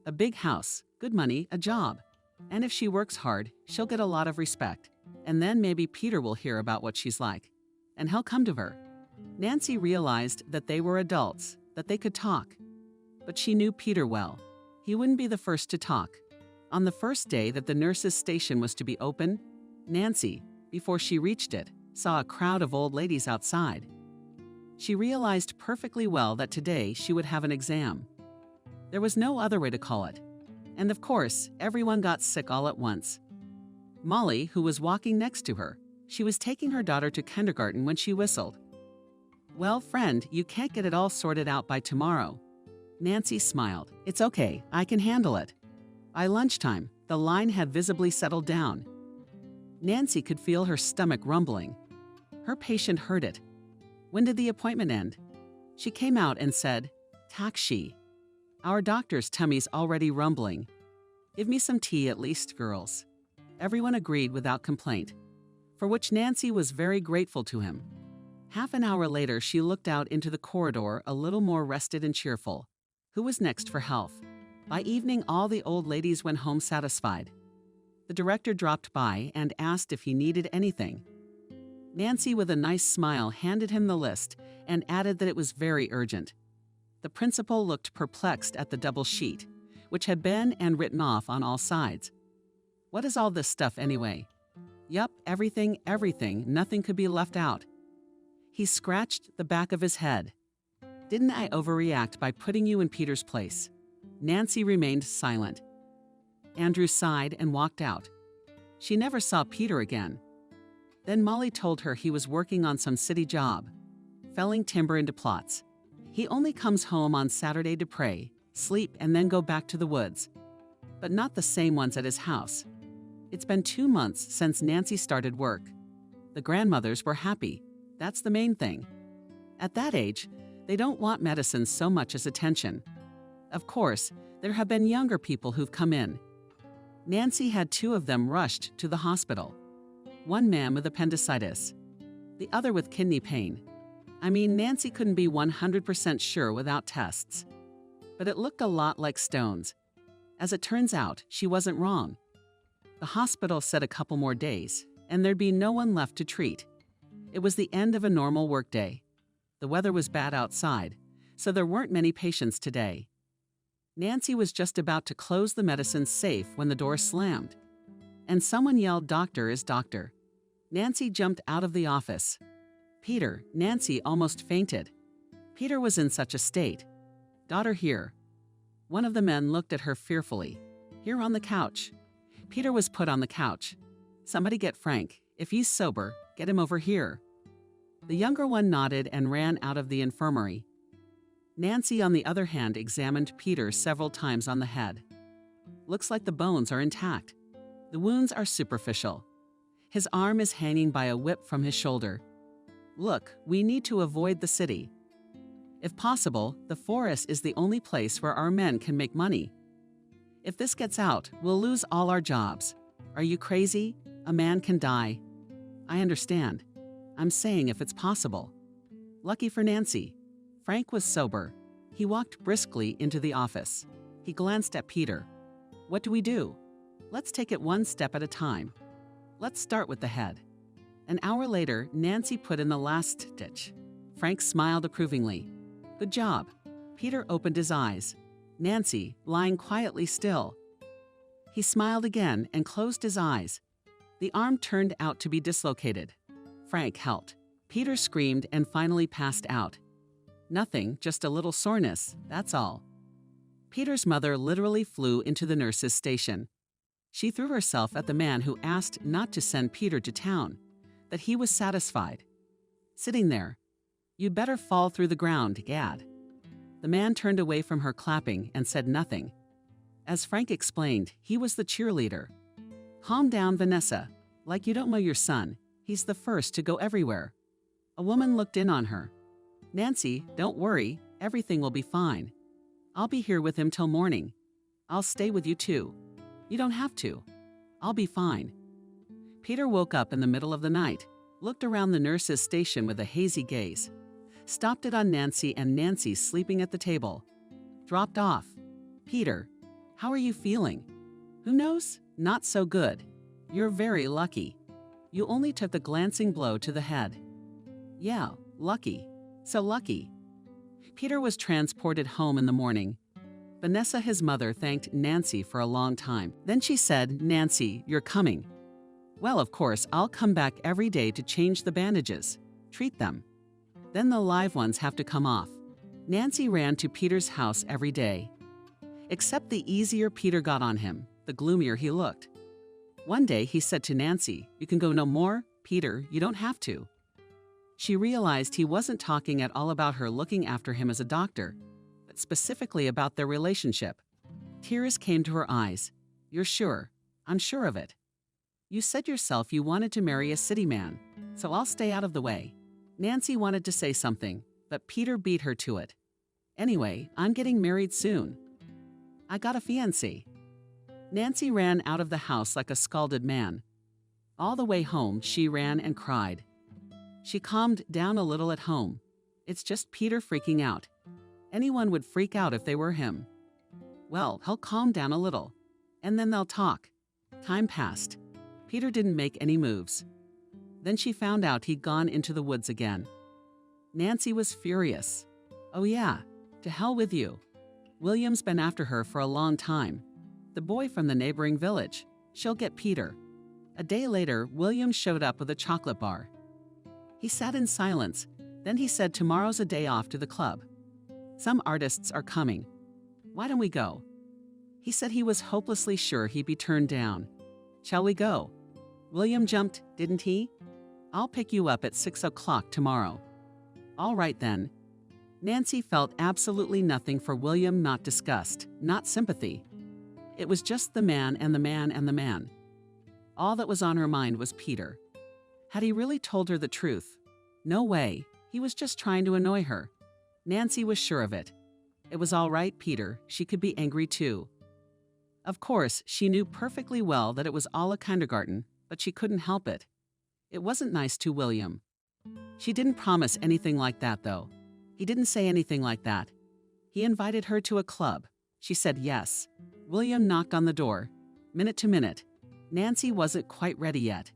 A big house, good money, a job. And if she works hard, she'll get a lot of respect. And then maybe Peter will hear about what she's like. And he'll come to her. Nancy realized that they were adults, that they could talk. But she knew Peter well. He wouldn't be the first to talk. On the first day that the nurse's station was to be open, Nancy, before she reached it, saw a crowd of old ladies outside. She realized perfectly well that today she would have an exam. There was no other way to call it. And of course, everyone got sick all at once. Molly, who was walking next to her, she was taking her daughter to kindergarten when she whistled. "Well, friend, you can't get it all sorted out by tomorrow." Nancy smiled. "It's okay, I can handle it." By lunchtime, the line had visibly settled down. Nancy could feel her stomach rumbling. Her patient heard it. "When did the appointment end?" She came out and said, "Taxi." Our doctor's tummy's already rumbling. Give me some tea at least, girls. Everyone agreed without complaint, for which Nancy was very grateful to him. Half an hour later, she looked out into the corridor a little more rested and cheerful. Who was next for health? By evening, all the old ladies went home satisfied. The director dropped by and asked if he needed anything. Nancy, with a nice smile, handed him the list and added that it was very urgent. The principal looked perplexed at the double sheet, which had been and written off on all sides. What is all this stuff anyway? Yup, everything, nothing could be left out. He scratched the back of his head. Didn't I overreact by putting you in Peter's place? Nancy remained silent. Andrew sighed and walked out. She never saw Peter again. Then Molly told her he was working on some city job, felling timber into plots. He only comes home on Saturday to pray, sleep, and then go back to the woods. But not the same ones at his house. It's been 2 months since Nancy started work. The grandmothers were happy. That's the main thing. At that age, they don't want medicine so much as attention. Of course, there have been younger people who've come in. Nancy had 2 of them rushed to the hospital. One man with appendicitis, the other with kidney pain. I mean, Nancy couldn't be 100% sure without tests. But it looked a lot like stones. As it turns out, she wasn't wrong. The hospital said a couple more days, and there'd be no one left to treat. It was the end of a normal workday. The weather was bad outside, so there weren't many patients today. Nancy was just about to close the medicine safe when the door slammed, and someone yelled, "Doctor is doctor." Nancy jumped out of the office. Peter, Nancy almost fainted. Peter was in such a state. "Daughter here." One of the men looked at her fearfully. "Here on the couch." Peter was put on the couch. "Somebody get Frank. If he's sober, get him over here." The younger one nodded and ran out of the infirmary. Nancy, on the other hand, examined Peter several times on the head. Looks like the bones are intact. The wounds are superficial. His arm is hanging by a whip from his shoulder. Look, we need to avoid the city. If possible, the forest is the only place where our men can make money. If this gets out, we'll lose all our jobs. Are you crazy? A man can die. I understand. I'm saying if it's possible. Lucky for Nancy, Frank was sober. He walked briskly into the office. He glanced at Peter. "What do we do? Let's take it one step at a time. Let's start with the head." An hour later, Nancy put in the last stitch. Frank smiled approvingly. "Good job." Peter opened his eyes. Nancy, lying quietly still. He smiled again and closed his eyes. The arm turned out to be dislocated. Frank helped. Peter screamed and finally passed out. Nothing, just a little soreness, that's all. Peter's mother literally flew into the nurse's station. She threw herself at the man who asked not to send Peter to town, that he was satisfied. Sitting there, "You'd better fall through the ground, Gad." The man turned away from her clapping and said nothing. As Frank explained, he was the cheerleader. "Calm down, Vanessa. Like you don't know your son. He's the first to go everywhere." A woman looked in on her. "Nancy, don't worry. Everything will be fine. I'll be here with him till morning. I'll stay with you too. You don't have to. I'll be fine." Peter woke up in the middle of the night, looked around the nurse's station with a hazy gaze, stopped it on Nancy and Nancy sleeping at the table. Dropped off. "Peter, how are you feeling?" "Who knows? Not so good. You're very lucky. You only took the glancing blow to the head." "Yeah, lucky. So lucky." Peter was transported home in the morning. Vanessa, his mother, thanked Nancy for a long time. Then she said, "Nancy, you're coming." "Well, of course, I'll come back every day to change the bandages, treat them. Then the live ones have to come off." Nancy ran to Peter's house every day. Except the easier Peter got on him, the gloomier he looked. One day he said to Nancy, "You can go no more, Peter, you don't have to." She realized he wasn't talking at all about her looking after him as a doctor, but specifically about their relationship. Tears came to her eyes. "You're sure? I'm sure of it. You said yourself you wanted to marry a city man, so I'll stay out of the way." Nancy wanted to say something, but Peter beat her to it. "Anyway, I'm getting married soon. I got a fiancé. Nancy ran out of the house like a scalded man. All the way home, she ran and cried. She calmed down a little at home. It's just Peter freaking out. Anyone would freak out if they were him. Well, he'll calm down a little, and then they'll talk. Time passed. Peter didn't make any moves. Then she found out he'd gone into the woods again. Nancy was furious. Oh yeah, to hell with you. William's been after her for a long time. The boy from the neighboring village. She'll get Peter. A day later, William showed up with a chocolate bar. He sat in silence. Then he said tomorrow's a day off to the club. Some artists are coming. Why don't we go? He said he was hopelessly sure he'd be turned down. Shall we go? William jumped, didn't he? I'll pick you up at 6 o'clock tomorrow. All right then. Nancy felt absolutely nothing for William, not disgust, not sympathy. It was just the man and the man and the man. All that was on her mind was Peter. Had he really told her the truth? No way. He was just trying to annoy her. Nancy was sure of it. It was all right, Peter. She could be angry too. Of course, she knew perfectly well that it was all a kindergarten, but she couldn't help it. It wasn't nice to William. She didn't promise anything like that, though. He didn't say anything like that. He invited her to a club. She said yes. William knocked on the door. Minute to minute. Nancy wasn't quite ready yet.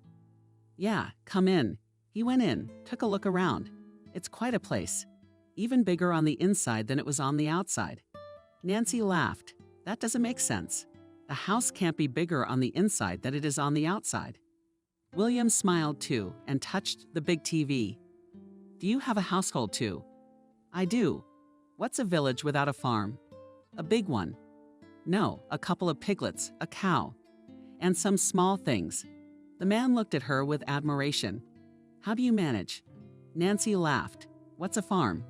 Yeah, come in. He went in, took a look around. It's quite a place. Even bigger on the inside than it was on the outside. Nancy laughed. That doesn't make sense. The house can't be bigger on the inside than it is on the outside. William smiled too and touched the big TV. Do you have a household too? I do. What's a village without a farm? A big one. No, a couple of piglets, a cow, and some small things. The man looked at her with admiration. How do you manage? Nancy laughed. What's a farm?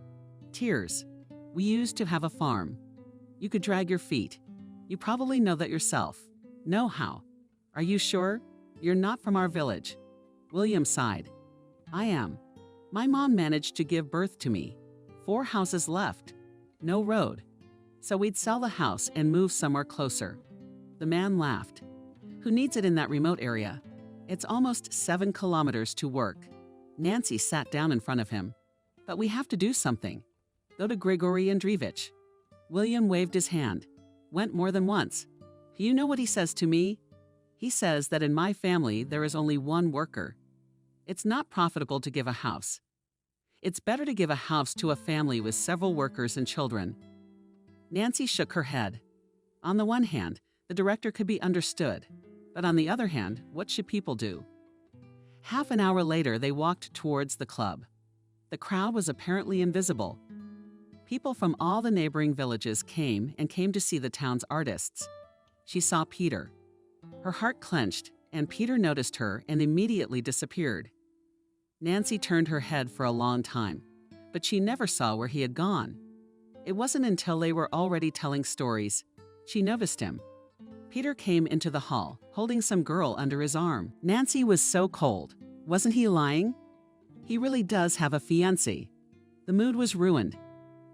Tears. We used to have a farm. You could drag your feet. You probably know that yourself. Know how. Are you sure? You're not from our village. William sighed. I am. My mom managed to give birth to me. 4 houses left. No road. So we'd sell the house and move somewhere closer. The man laughed. Who needs it in that remote area? It's almost 7 kilometers to work. Nancy sat down in front of him. But we have to do something. Go to Grigory Andreevich. William waved his hand. Went more than once. You know what he says to me? He says that in my family there is only one worker. It's not profitable to give a house. It's better to give a house to a family with several workers and children. Nancy shook her head. On the one hand, the director could be understood. But on the other hand, what should people do? Half an hour later, they walked towards the club. The crowd was apparently invisible. People from all the neighboring villages came to see the town's artists. She saw Peter. Her heart clenched, and Peter noticed her and immediately disappeared. Nancy turned her head for a long time, but she never saw where he had gone. It wasn't until they were already telling stories she noticed him. Peter came into the hall, holding some girl under his arm. Nancy was so cold. Wasn't he lying? He really does have a fiancé. The mood was ruined.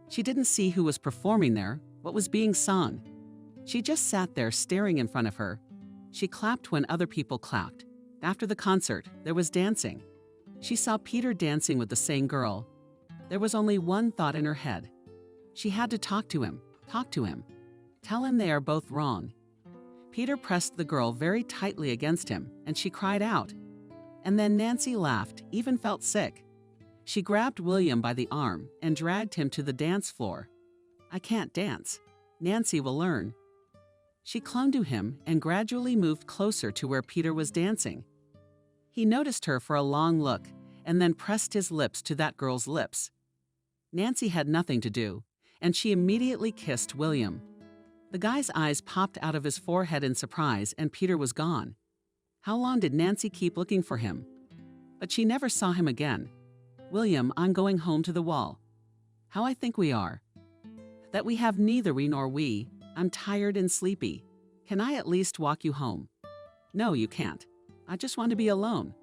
She didn't see who was performing there, what was being sung. She just sat there staring in front of her. She clapped when other people clapped. After the concert, there was dancing. She saw Peter dancing with the same girl. There was only one thought in her head. She had to talk to him. Tell him they are both wrong. Peter pressed the girl very tightly against him, and she cried out. And then Nancy laughed, even felt sick. She grabbed William by the arm and dragged him to the dance floor. I can't dance. Nancy will learn. She clung to him and gradually moved closer to where Peter was dancing. He noticed her for a long look and then pressed his lips to that girl's lips. Nancy had nothing to do, and she immediately kissed William. The guy's eyes popped out of his forehead in surprise, and Peter was gone. How long did Nancy keep looking for him? But she never saw him again. William, I'm going home to the wall. How I think we are. That we have neither we nor we. I'm tired and sleepy. Can I at least walk you home? No, you can't. I just want to be alone.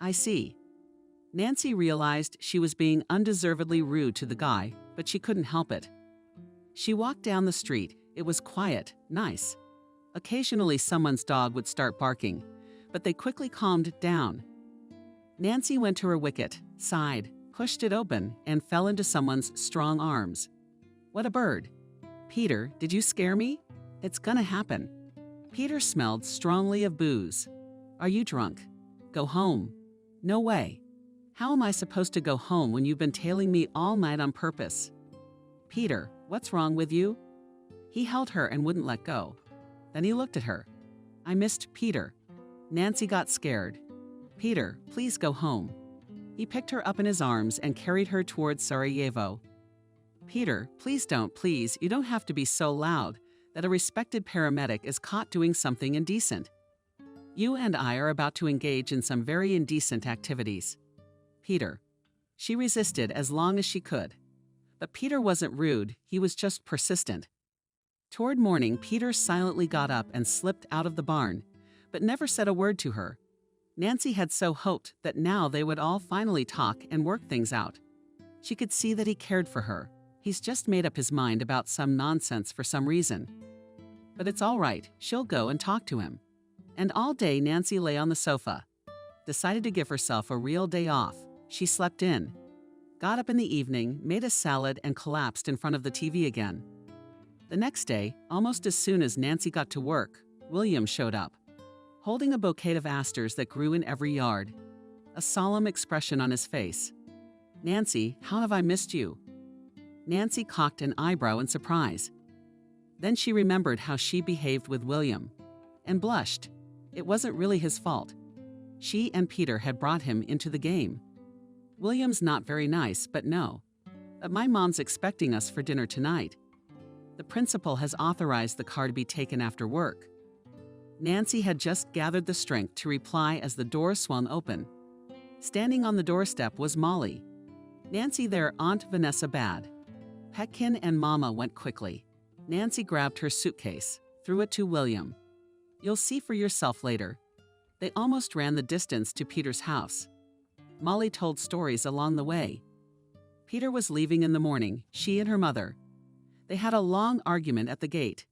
I see. Nancy realized she was being undeservedly rude to the guy, but she couldn't help it. She walked down the street, It was quiet, nice. Occasionally someone's dog would start barking, but they quickly calmed down. Nancy went to her wicket, sighed, pushed it open, and fell into someone's strong arms. What a bird. Peter, did you scare me? It's gonna happen. Peter smelled strongly of booze. Are you drunk? Go home. No way. How am I supposed to go home when you've been tailing me all night on purpose? Peter, what's wrong with you? He held her and wouldn't let go. Then he looked at her. I missed Peter. Nancy got scared. Peter, please go home. He picked her up in his arms and carried her towards Sarajevo. Peter, please don't, please, you don't have to be so loud that a respected paramedic is caught doing something indecent. You and I are about to engage in some very indecent activities. Peter. She resisted as long as she could. But Peter wasn't rude, he was just persistent. Toward morning, Peter silently got up and slipped out of the barn, but never said a word to her. Nancy had so hoped that now they would all finally talk and work things out. She could see that he cared for her. He's just made up his mind about some nonsense for some reason. But it's all right, she'll go and talk to him. And all day Nancy lay on the sofa. Decided to give herself a real day off. She slept in. Got up in the evening, made a salad, and collapsed in front of the TV again. The next day, almost as soon as Nancy got to work, William showed up, holding a bouquet of asters that grew in every yard, a solemn expression on his face. Nancy, how have I missed you? Nancy cocked an eyebrow in surprise. Then she remembered how she behaved with William, and blushed. It wasn't really his fault. She and Peter had brought him into the game. William's not very nice, but no. But my mom's expecting us for dinner tonight. The principal has authorized the car to be taken after work. Nancy had just gathered the strength to reply as the door swung open. Standing on the doorstep was Molly. Nancy, their Aunt Vanessa bad. Petkin and Mama went quickly. Nancy grabbed her suitcase, threw it to William. You'll see for yourself later. They almost ran the distance to Peter's house. Molly told stories along the way. Peter was leaving in the morning, she and her mother. They had a long argument at the gate.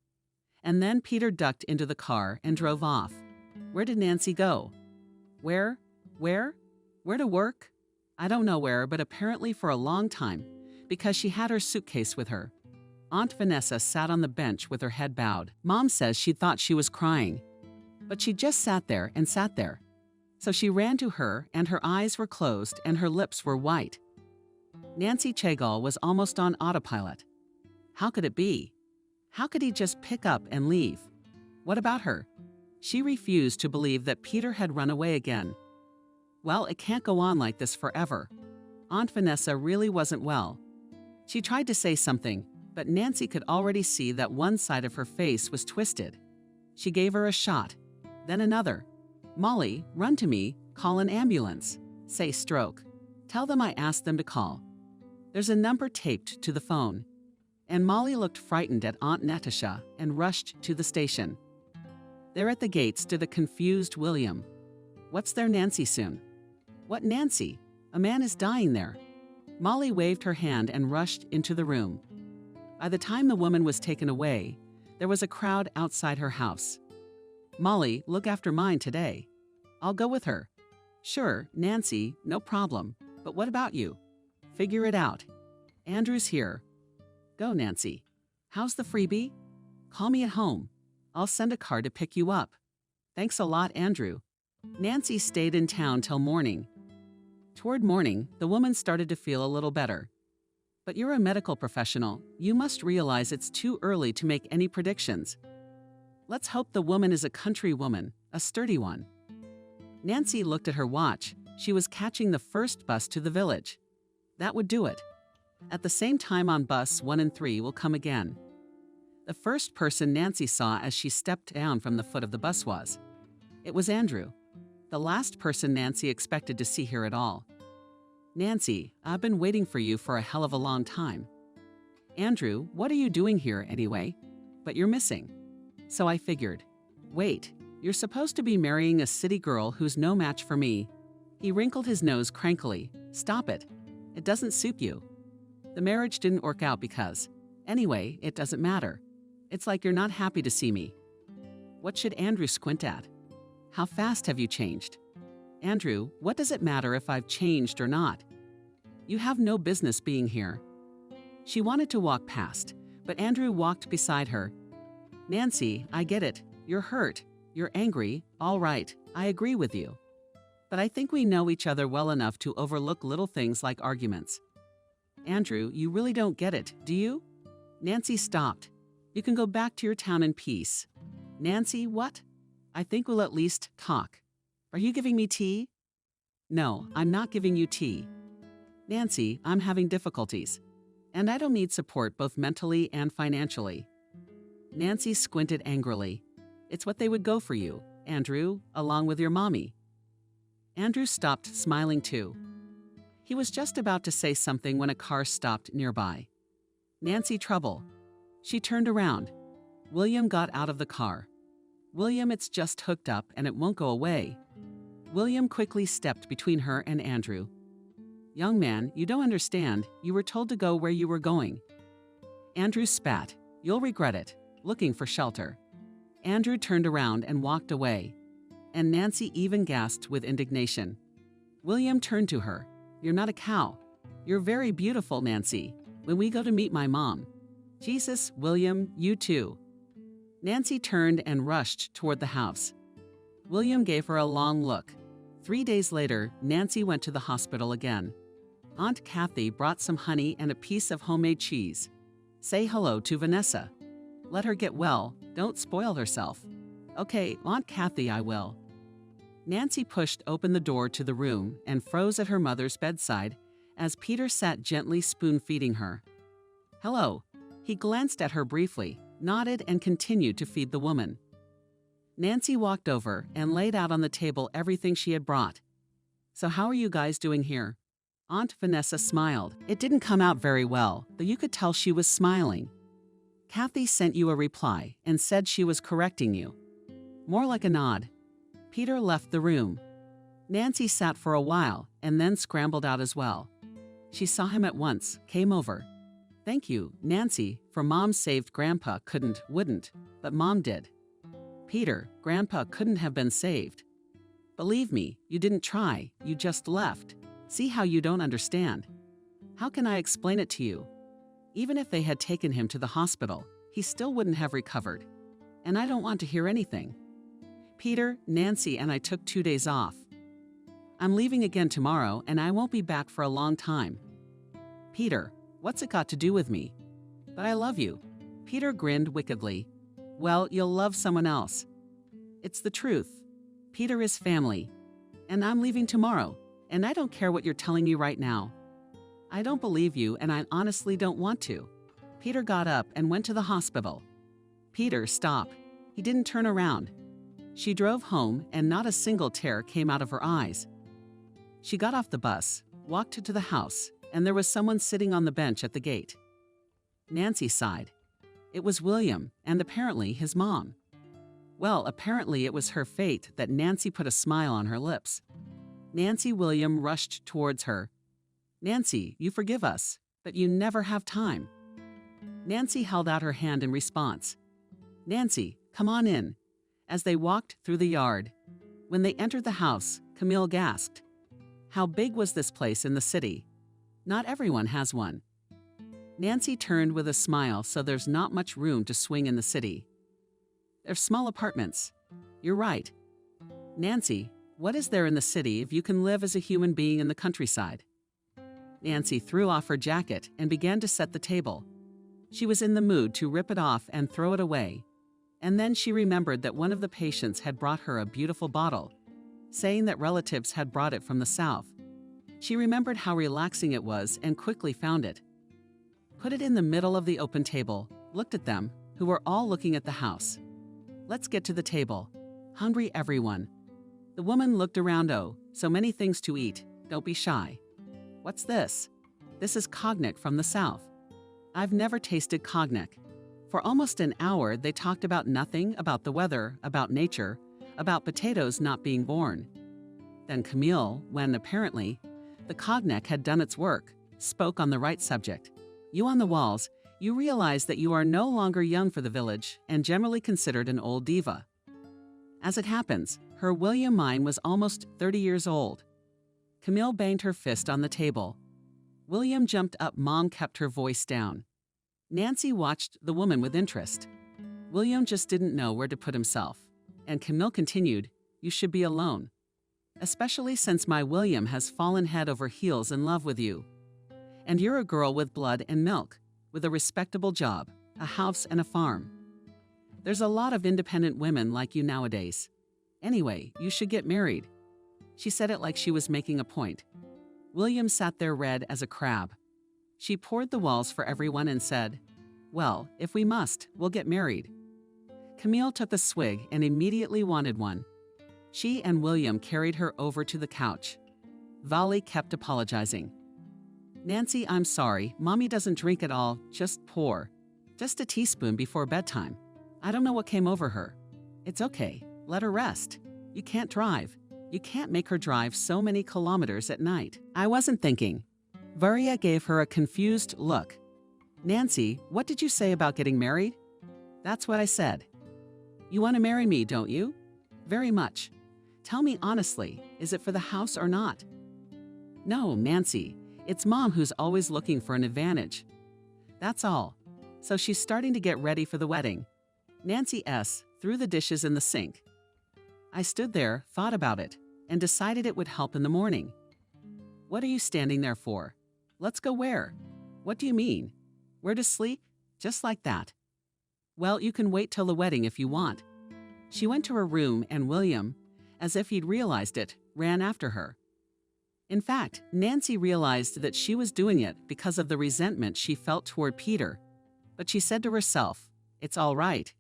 And then Peter ducked into the car and drove off. Where did Nancy go? Where? Where to work? I don't know where, but apparently for a long time, because she had her suitcase with her. Aunt Vanessa sat on the bench with her head bowed. Mom says she thought she was crying. But she just sat there and sat there. So she ran to her, and her eyes were closed and her lips were white. Nancy Chegal was almost on autopilot. How could it be? How could he just pick up and leave? What about her? She refused to believe that Peter had run away again. Well, it can't go on like this forever. Aunt Vanessa really wasn't well. She tried to say something, but Nancy could already see that one side of her face was twisted. She gave her a shot, then another. Molly, run to me, call an ambulance. Say stroke. Tell them I asked them to call. There's a number taped to the phone. And Molly looked frightened at Aunt Natasha and rushed to the station. There at the gate stood a confused William. What's there, Nancy soon? What Nancy? A man is dying there. Molly waved her hand and rushed into the room. By the time the woman was taken away, there was a crowd outside her house. Molly, look after mine today. I'll go with her. Sure, Nancy, no problem. But what about you? Figure it out. Andrew's here. Go, Nancy. How's the freebie? Call me at home. I'll send a car to pick you up. Thanks a lot, Andrew. Nancy stayed in town till morning. Toward morning, the woman started to feel a little better. But you're a medical professional. You must realize it's too early to make any predictions. Let's hope the woman is a country woman, a sturdy one. Nancy looked at her watch. She was catching the first bus to the village. That would do it. At the same time on bus 1 and 3 will come again. The first person Nancy saw as she stepped down from the foot of the bus was. It was Andrew, the last person Nancy expected to see here at all. Nancy, I've been waiting for you for a hell of a long time. Andrew, what are you doing here anyway? But you're missing. So I figured, wait, you're supposed to be marrying a city girl who's no match for me. He wrinkled his nose crankily. Stop it. It doesn't suit you. The marriage didn't work out because, anyway, it doesn't matter. It's like you're not happy to see me. What should Andrew squint at? How fast have you changed? Andrew, what does it matter if I've changed or not? You have no business being here. She wanted to walk past, but Andrew walked beside her. Nancy, I get it. You're hurt. You're angry. All right, I agree with you. But I think we know each other well enough to overlook little things like arguments. Andrew, you really don't get it, do you? Nancy stopped. You can go back to your town in peace. Nancy, what? I think we'll at least talk. Are you giving me tea? No, I'm not giving you tea. Nancy, I'm having difficulties. And I don't need support both mentally and financially. Nancy squinted angrily. It's what they would go for you, Andrew, along with your mommy. Andrew stopped smiling too. He was just about to say something when a car stopped nearby. Nancy, trouble. She turned around. William got out of the car. William, it's just hooked up and it won't go away. William quickly stepped between her and Andrew. Young man, you don't understand. You were told to go where you were going. Andrew spat. You'll regret it. Looking for shelter. Andrew turned around and walked away. And Nancy even gasped with indignation. William turned to her. You're not a cow. You're very beautiful, Nancy. When we go to meet my mom. Jesus, William, you too. Nancy turned and rushed toward the house. William gave her a long look. 3 days later, Nancy went to the hospital again. Aunt Cathy brought some honey and a piece of homemade cheese. Say hello to Vanessa. Let her get well. Don't spoil herself. Okay, Aunt Cathy, I will. Nancy pushed open the door to the room and froze at her mother's bedside as Peter sat gently spoon-feeding her. Hello. He glanced at her briefly, nodded, and continued to feed the woman. Nancy walked over and laid out on the table everything she had brought. So how are you guys doing here? Aunt Vanessa smiled. It didn't come out very well, though you could tell she was smiling. Cathys sent you a reply and said she was correcting you. More like a nod. Peter left the room. Nancy sat for a while and then scrambled out as well. She saw him at once, came over. Thank you, Nancy, for Mom saved Grandpa wouldn't, but Mom did. Peter, Grandpa couldn't have been saved. Believe me, you didn't try, you just left. See how you don't understand. How can I explain it to you? Even if they had taken him to the hospital, he still wouldn't have recovered. And I don't want to hear anything. Peter, Nancy, and I took 2 days off. I'm leaving again tomorrow, and I won't be back for a long time. Peter, what's it got to do with me? But I love you. Peter grinned wickedly. Well, you'll love someone else. It's the truth. Peter is family. And I'm leaving tomorrow, and I don't care what you're telling me right now. I don't believe you, and I honestly don't want to. Peter got up and went to the hospital. Peter, stop. He didn't turn around. She drove home, and not a single tear came out of her eyes. She got off the bus, walked to the house, and there was someone sitting on the bench at the gate. Nancy sighed. It was William, and apparently his mom. Well, apparently it was her fate that Nancy put a smile on her lips. Nancy William rushed towards her. Nancy, you forgive us, but you never have time. Nancy held out her hand in response. Nancy, come on in. As they walked through the yard. When they entered the house, Camille gasped. How big was this place in the city? Not everyone has one. Nancy turned with a smile, so there's not much room to swing in the city. There's small apartments. You're right. Nancy, what is there in the city if you can live as a human being in the countryside? Nancy threw off her jacket and began to set the table. She was in the mood to rip it off and throw it away. And then she remembered that one of the patients had brought her a beautiful bottle, saying that relatives had brought it from the south. She remembered how relaxing it was and quickly found it. Put it in the middle of the open table, looked at them, who were all looking at the house. Let's get to the table. Hungry everyone. The woman looked around. Oh, so many things to eat. Don't be shy. What's this? This is cognac from the south. I've never tasted cognac. For almost an hour, they talked about nothing, about the weather, about nature, about potatoes not being born. Then Camille, when apparently the cognac had done its work, spoke on the right subject. You on the walls, You realize that you are no longer young for the village and generally considered an old diva. As it happens, her William mine was almost 30 years old. Camille banged her fist on the table. William jumped up. Mom kept her voice down. Nancy watched the woman with interest. William just didn't know where to put himself. And Camille continued, "You should be alone. Especially since my William has fallen head over heels in love with you. And you're a girl with blood and milk, with a respectable job, a house and a farm. There's a lot of independent women like you nowadays. Anyway, you should get married." She said it like she was making a point. William sat there red as a crab. She poured the walls for everyone and said, "Well, if we must, we'll get married." Camille took a swig and immediately wanted one. She and William carried her over to the couch. Vali kept apologizing. "Nancy, I'm sorry. Mommy doesn't drink at all, just pour. Just a teaspoon before bedtime. I don't know what came over her. It's okay. Let her rest. You can't drive. You can't make her drive so many kilometers at night." "I wasn't thinking." Varia gave her a confused look. "Nancy, what did you say about getting married?" "That's what I said." "You want to marry me, don't you?" "Very much. Tell me honestly, is it for the house or not?" "No, Nancy. It's Mom who's always looking for an advantage. That's all." So she's starting to get ready for the wedding. Nancy S. threw the dishes in the sink. I stood there, thought about it, and decided it would help in the morning. "What are you standing there for? Let's go where?" "What do you mean? Where to sleep?" "Just like that." "Well, you can wait till the wedding if you want." She went to her room and William, as if he'd realized it, ran after her. In fact, Nancy realized that she was doing it because of the resentment she felt toward Peter. But she said to herself, it's all right.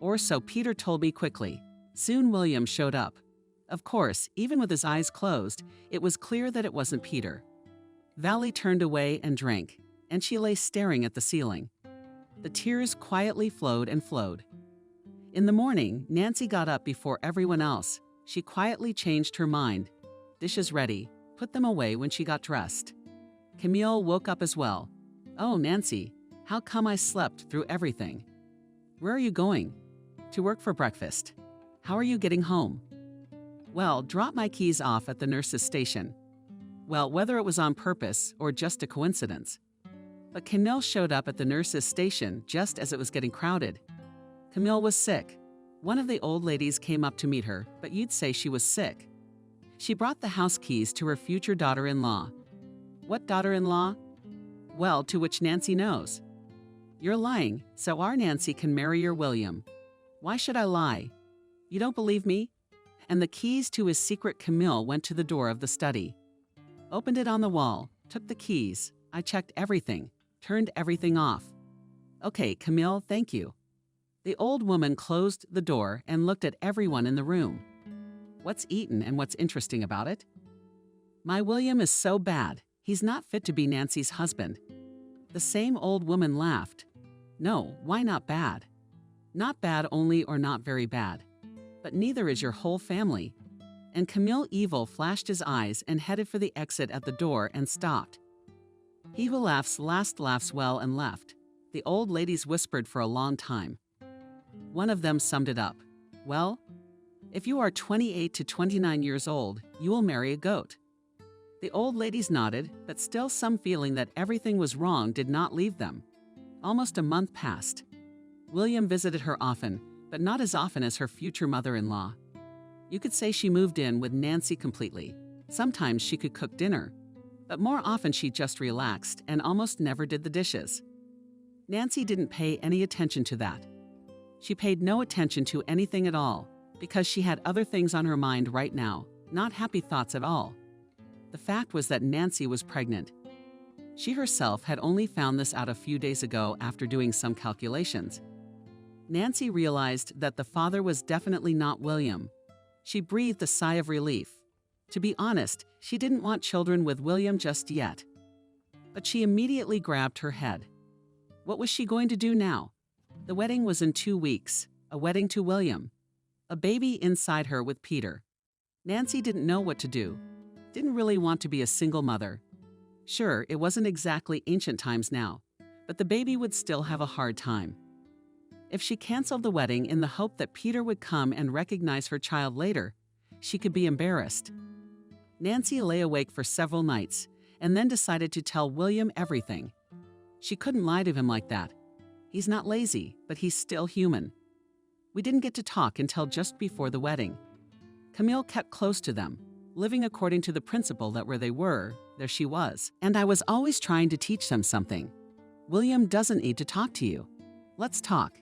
Or so Peter told me quickly. Soon William showed up. Of course, even with his eyes closed, it was clear that it wasn't Peter. Vali turned away and drank, and she lay staring at the ceiling. The tears quietly flowed and flowed. In the morning, Nancy got up before everyone else. She quietly changed her mind. Dishes ready, put them away when she got dressed. Camille woke up as well. "Oh, Nancy, how come I slept through everything?" "Where are you going?" "To work for breakfast." "How are you getting home?" "Well, drop my keys off at the nurse's station." Well, whether it was on purpose or just a coincidence. But Camille showed up at the nurse's station just as it was getting crowded. Camille was sick. One of the old ladies came up to meet her, but you'd say she was sick. She brought the house keys to her future daughter-in-law. What daughter-in-law? Well, to which Nancy knows. "You're lying, so our Nancy can marry your William." "Why should I lie? You don't believe me?" And the keys to his secret Camille went to the door of the study. Opened it on the wall, took the keys. I checked everything, turned everything off. "Okay, Camille, thank you." The old woman closed the door and looked at everyone in the room. What's eaten and what's interesting about it? "My William is so bad, he's not fit to be Nancy's husband." The same old woman laughed. "No, why not bad? Not bad only or not very bad. But neither is your whole family." And Camille Evil flashed his eyes and headed for the exit at the door and stopped. He who laughs last laughs well and left. The old ladies whispered for a long time. One of them summed it up. "Well, if you are 28 to 29 years old, you will marry a goat." The old ladies nodded, but still some feeling that everything was wrong did not leave them. Almost a month passed. William visited her often, but not as often as her future mother-in-law. You could say she moved in with Nancy completely. Sometimes she could cook dinner, but more often she just relaxed and almost never did the dishes. Nancy didn't pay any attention to that. She paid no attention to anything at all, because she had other things on her mind right now, not happy thoughts at all. The fact was that Nancy was pregnant. She herself had only found this out a few days ago after doing some calculations. Nancy realized that the father was definitely not William. She breathed a sigh of relief. To be honest, she didn't want children with William just yet. But she immediately grabbed her head. What was she going to do now? The wedding was in 2 weeks, a wedding to William. A baby inside her with Peter. Nancy didn't know what to do. Didn't really want to be a single mother. Sure, it wasn't exactly ancient times now, but the baby would still have a hard time. If she canceled the wedding in the hope that Peter would come and recognize her child later, she could be embarrassed. Nancy lay awake for several nights and then decided to tell William everything. She couldn't lie to him like that. He's not lazy, but he's still human. We didn't get to talk until just before the wedding. Camille kept close to them, living according to the principle that where they were, there she was. And I was always trying to teach them something. William doesn't need to talk to you. Let's talk.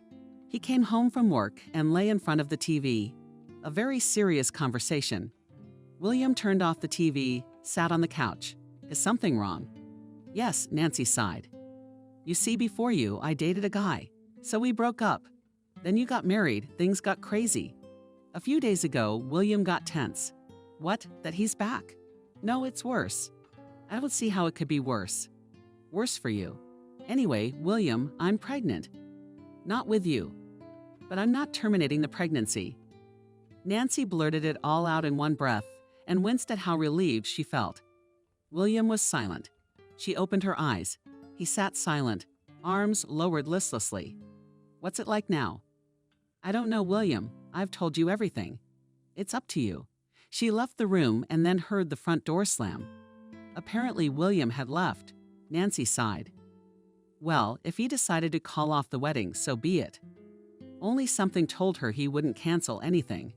He came home from work and lay in front of the TV. A very serious conversation. William turned off the TV, sat on the couch. Is something wrong? Yes, Nancy sighed. You see, before you, I dated a guy. So we broke up. Then you got married, things got crazy. A few days ago, William got tense. What? That he's back? No, it's worse. I don't see how it could be worse. Worse for you. Anyway, William, I'm pregnant. Not with you. But I'm not terminating the pregnancy. Nancy blurted it all out in one breath and winced at how relieved she felt. William was silent. She opened her eyes. He sat silent, arms lowered listlessly. What's it like now? I don't know, William. I've told you everything. It's up to you. She left the room and then heard the front door slam. Apparently, William had left. Nancy sighed. Well, if he decided to call off the wedding, so be it. Only something told her he wouldn't cancel anything.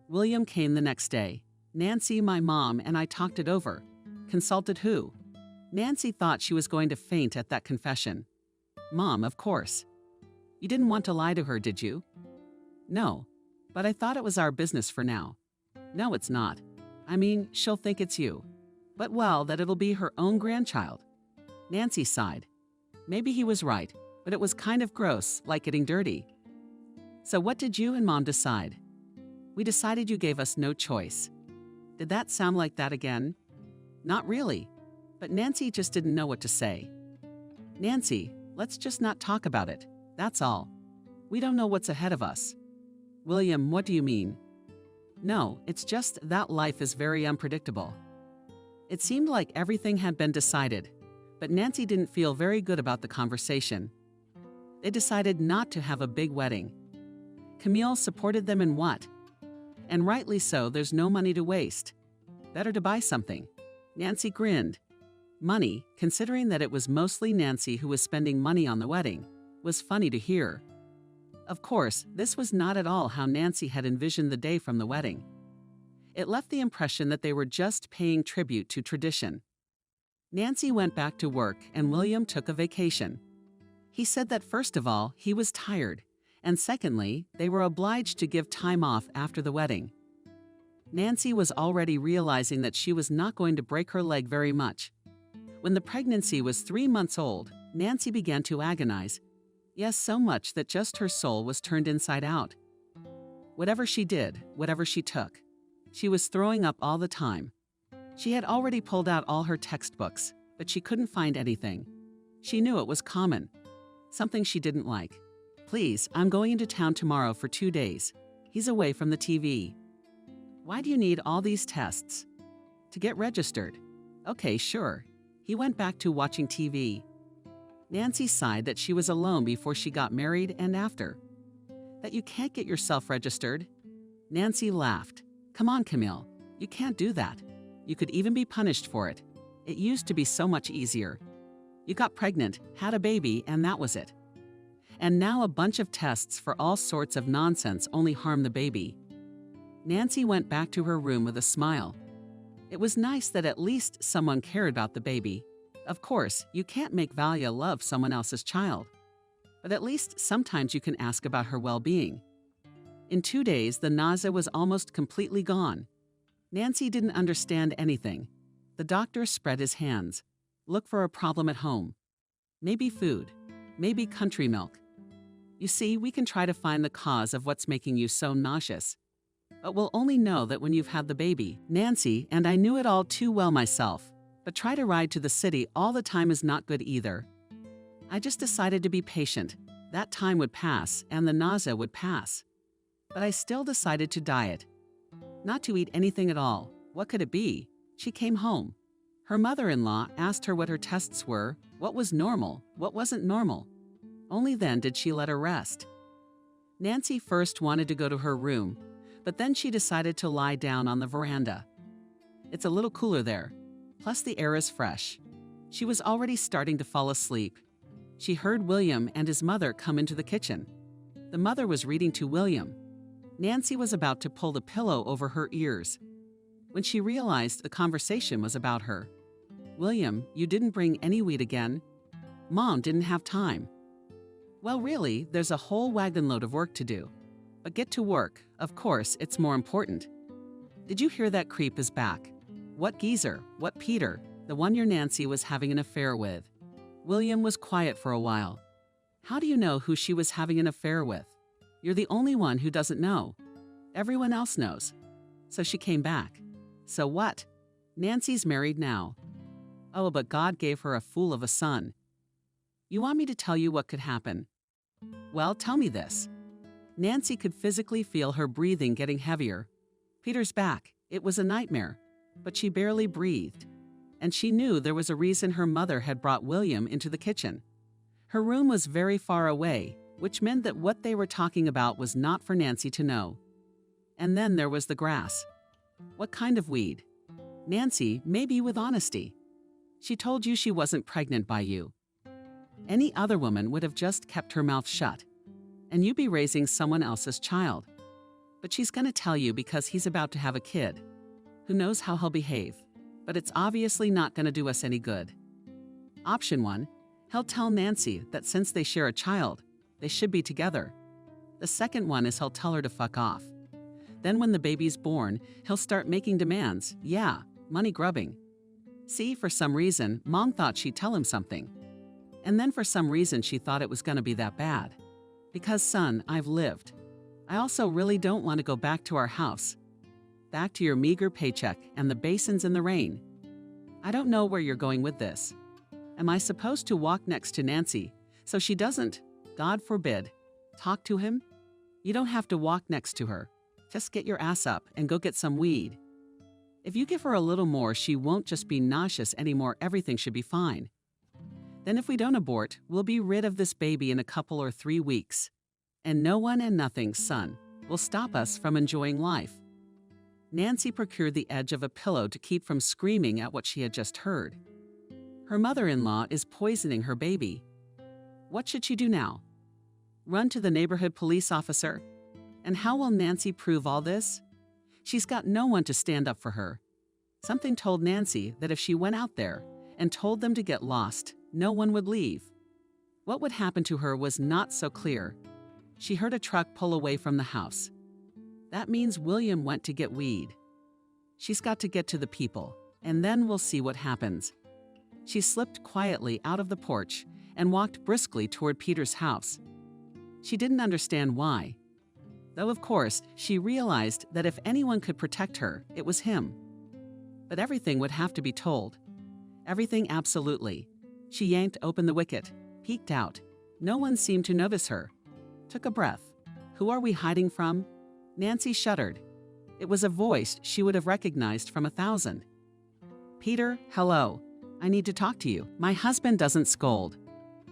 William came the next day. Nancy, my mom, and I talked it over. Consulted who? Nancy thought she was going to faint at that confession. Mom, of course. You didn't want to lie to her, did you? No, but I thought it was our business for now. No, it's not. I mean, she'll think it's you. But well, that it'll be her own grandchild. Nancy sighed. Maybe he was right, but it was kind of gross, like getting dirty. So what did you and Mom decide? We decided you gave us no choice. Did that sound like that again? Not really, but Nancy just didn't know what to say. Nancy, let's just not talk about it. That's all. We don't know what's ahead of us. William, what do you mean? No, it's just that life is very unpredictable. It seemed like everything had been decided, but Nancy didn't feel very good about the conversation. They decided not to have a big wedding. Camille supported them in what? And rightly so, there's no money to waste. Better to buy something. Nancy grinned. Money, considering that it was mostly Nancy who was spending money on the wedding, was funny to hear. Of course, this was not at all how Nancy had envisioned the day from the wedding. It left the impression that they were just paying tribute to tradition. Nancy went back to work and William took a vacation. He said that first of all, he was tired, and secondly, they were obliged to give time off after the wedding. Nancy was already realizing that she was not going to break her leg very much. When the pregnancy was 3 months old, Nancy began to agonize. Yes, so much that just her soul was turned inside out. Whatever she did, whatever she took, she was throwing up all the time. She had already pulled out all her textbooks, but she couldn't find anything. She knew it was common, something she didn't like. Please, I'm going into town tomorrow for 2 days. He's away from the TV. Why do you need all these tests? To get registered. Okay, sure. He went back to watching TV. Nancy sighed that she was alone before she got married and after. That you can't get yourself registered. Nancy laughed. Come on, Camille. You can't do that. You could even be punished for it. It used to be so much easier. You got pregnant, had a baby, and that was it. And now a bunch of tests for all sorts of nonsense only harm the baby. Nancy went back to her room with a smile. It was nice that at least someone cared about the baby. Of course, you can't make Valia love someone else's child. But at least sometimes you can ask about her well-being. In 2 days, the nausea was almost completely gone. Nancy didn't understand anything. The doctor spread his hands. Look for a problem at home. Maybe food. Maybe country milk. You see, we can try to find the cause of what's making you so nauseous. But we'll only know that when you've had the baby. Nancy, and I knew it all too well myself, but try to ride to the city all the time is not good either. I just decided to be patient. That time would pass, and the nausea would pass. But I still decided to diet. Not to eat anything at all. What could it be? She came home. Her mother-in-law asked her what her tests were, What was normal? What wasn't normal? Only then did she let her rest. Nancy first wanted to go to her room, but then she decided to lie down on the veranda. It's a little cooler there, plus the air is fresh. She was already starting to fall asleep. She heard William and his mother come into the kitchen. The mother was reading to William. Nancy was about to pull the pillow over her ears when she realized the conversation was about her. "William, you didn't bring any weed again. Mom didn't have time." "Well, really, there's a whole wagon load of work to do. But get to work. Of course, it's more important. Did you hear that creep is back?" "What geezer? What Peter? The one your Nancy was having an affair with." William was quiet for a while. "How do you know who she was having an affair with? You're the only one who doesn't know. Everyone else knows." So she came back. "So what? Nancy's married now." "Oh, but God gave her a fool of a son." "You want me to tell you what could happen?" "Well, tell me this." Nancy could physically feel her breathing getting heavier. Peter's back. It was a nightmare, but she barely breathed. And she knew there was a reason her mother had brought William into the kitchen. Her room was very far away, which meant that what they were talking about was not for Nancy to know. And then there was the grass. What kind of weed? Nancy, maybe with honesty. She told you she wasn't pregnant by you. Any other woman would have just kept her mouth shut, and you'd be raising someone else's child. But she's going to tell you because he's about to have a kid. Who knows how he'll behave, but it's obviously not going to do us any good. Option 1, he'll tell Nancy that since they share a child, they should be together. The second one is he'll tell her to fuck off. Then when the baby's born, he'll start making demands. Yeah, money grubbing. See, for some reason, Mom thought she'd tell him something. And then for some reason she thought it was going to be that bad. Because, son, I've lived. I also really don't want to go back to our house. Back to your meager paycheck and the basins in the rain. I don't know where you're going with this. Am I supposed to walk next to Nancy so she doesn't, God forbid, talk to him? You don't have to walk next to her. Just get your ass up and go get some weed. If you give her a little more, she won't just be nauseous anymore. Everything should be fine. Then if we don't abort, we'll be rid of this baby in a couple or 3 weeks. And no one and nothing, son, will stop us from enjoying life. Nancy procured the edge of a pillow to keep from screaming at what she had just heard. Her mother-in-law is poisoning her baby. What should she do now? Run to the neighborhood police officer? And how will Nancy prove all this? She's got no one to stand up for her. Something told Nancy that if she went out there and told them to get lost, no one would leave. What would happen to her was not so clear. She heard a truck pull away from the house. That means William went to get weed. She's got to get to the people, and then we'll see what happens. She slipped quietly out of the porch and walked briskly toward Peter's house. She didn't understand why. Though, of course, she realized that if anyone could protect her, it was him. But everything would have to be told. Everything, absolutely. She yanked open the wicket, peeked out. No one seemed to notice her. Took a breath. Who are we hiding from? Nancy shuddered. It was a voice she would have recognized from 1,000. "Peter, hello. I need to talk to you. My husband doesn't scold."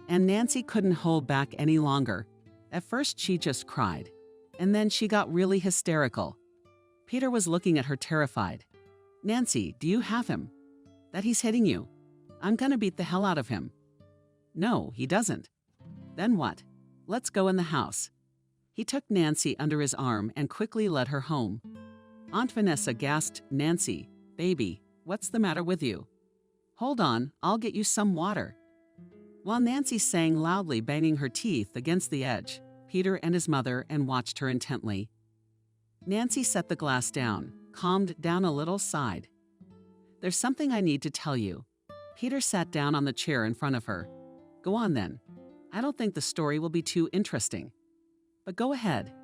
And Nancy couldn't hold back any longer. At first, she just cried. And then she got really hysterical. Peter was looking at her terrified. "Nancy, do you have him? That he's hitting you? I'm gonna beat the hell out of him." "No, he doesn't." "Then what? Let's go in the house." He took Nancy under his arm and quickly led her home. Aunt Vanessa gasped, "Nancy, baby, what's the matter with you?" "Hold on, I'll get you some water." While Nancy sang loudly, banging her teeth against the edge, Peter and his mother and watched her intently. Nancy set the glass down, calmed down a little, sighed. "There's something I need to tell you." Peter sat down on the chair in front of her. "Go on then. I don't think the story will be too interesting. But go ahead."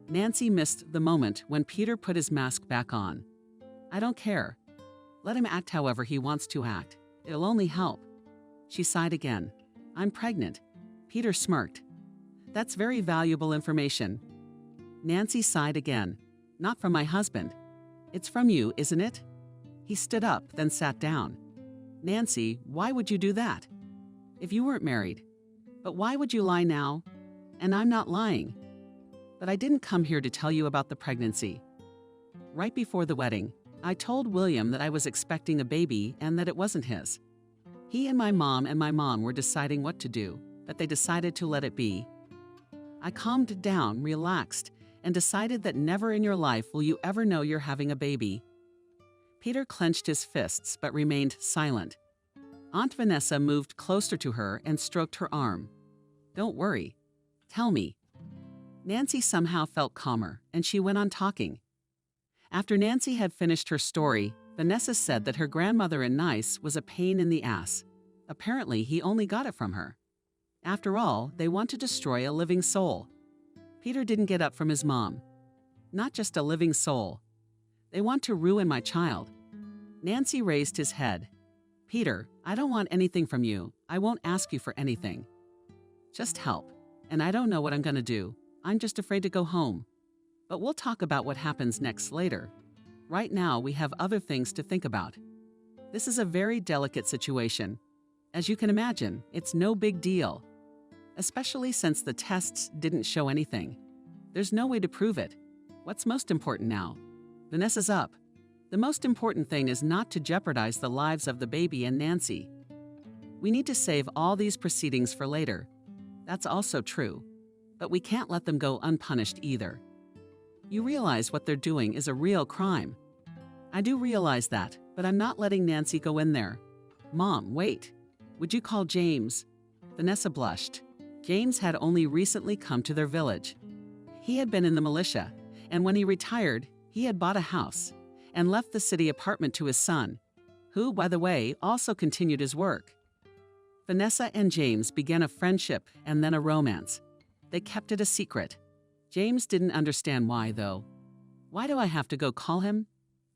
Nancy missed the moment when Peter put his mask back on. "I don't care. Let him act however he wants to act. It'll only help." She sighed again. "I'm pregnant." Peter smirked. "That's very valuable information." Nancy sighed again. "Not from my husband. It's from you, isn't it?" He stood up, then sat down. "Nancy, why would you do that?" if you weren't married. But why would you lie now? And I'm not lying. But I didn't come here to tell you about the pregnancy. Right before the wedding, I told William that I was expecting a baby and that it wasn't his. He and my mom were deciding what to do, but they decided to let it be. I calmed down, relaxed, and decided that never in your life will you ever know you're having a baby. Peter clenched his fists but remained silent. Aunt Vanessa moved closer to her and stroked her arm. Don't worry. Tell me. Nancy somehow felt calmer, and she went on talking. After Nancy had finished her story, Vanessa said that her grandmother-in Nice was a pain in the ass. Apparently, he only got it from her. After all, they want to destroy a living soul. Peter didn't get up from his mom. Not just a living soul. They want to ruin my child. Nancy raised his head. Peter, I don't want anything from you. I won't ask you for anything. Just help. And I don't know what I'm going to do. I'm just afraid to go home. But we'll talk about what happens next later. Right now, we have other things to think about. This is a very delicate situation. As you can imagine, it's no big deal. Especially since the tests didn't show anything. There's no way to prove it. What's most important now? Vanessa's up. The most important thing is not to jeopardize the lives of the baby and Nancy. We need to save all these proceedings for later. That's also true. But we can't let them go unpunished either. You realize what they're doing is a real crime. I do realize that, but I'm not letting Nancy go in there. Mom, wait. Would you call James? Vanessa blushed. James had only recently come to their village. He had been in the militia, and when he retired, he had bought a house and left the city apartment to his son, who, by the way, also continued his work. Vanessa and James began a friendship and then a romance. They kept it a secret. James didn't understand why, though. Why do I have to go call him?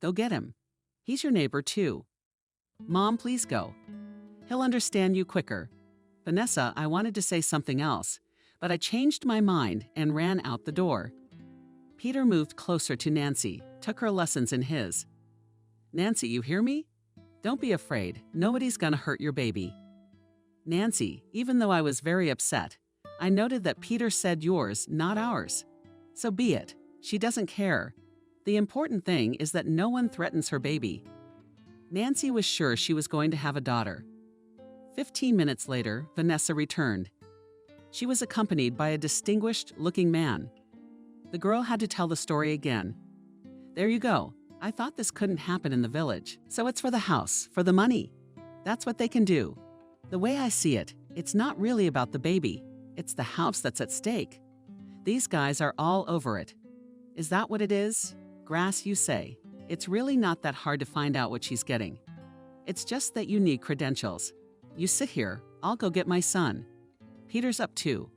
Go get him. He's your neighbor, too. Mom, please go. He'll understand you quicker. Vanessa, I wanted to say something else, but I changed my mind and ran out the door. Peter moved closer to Nancy, took her lessons in his. Nancy, you hear me? Don't be afraid. Nobody's gonna hurt your baby. Nancy, even though I was very upset, I noted that Peter said yours, not ours. So be it. She doesn't care. The important thing is that no one threatens her baby. Nancy was sure she was going to have a daughter. 15 minutes later, Vanessa returned. She was accompanied by a distinguished-looking man. The girl had to tell the story again. There you go. I thought this couldn't happen in the village. So it's for the house, for the money. That's what they can do. The way I see it, it's not really about the baby. It's the house that's at stake. These guys are all over it. Is that what it is? Grass, you say. It's really not that hard to find out what she's getting. It's just that you need credentials. You sit here, I'll go get my son. Peter's up too.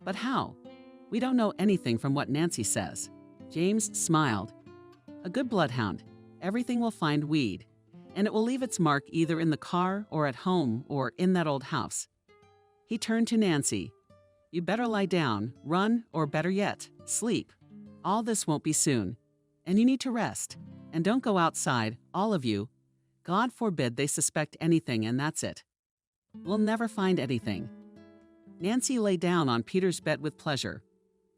But how? We don't know anything from what Nancy says. James smiled. A good bloodhound. Everything will find weed, and it will leave its mark either in the car or at home or in that old house. He turned to Nancy. You better lie down, run, or better yet, sleep. All this won't be soon. And you need to rest. And don't go outside, all of you. God forbid they suspect anything and that's it. We'll never find anything. Nancy lay down on Peter's bed with pleasure.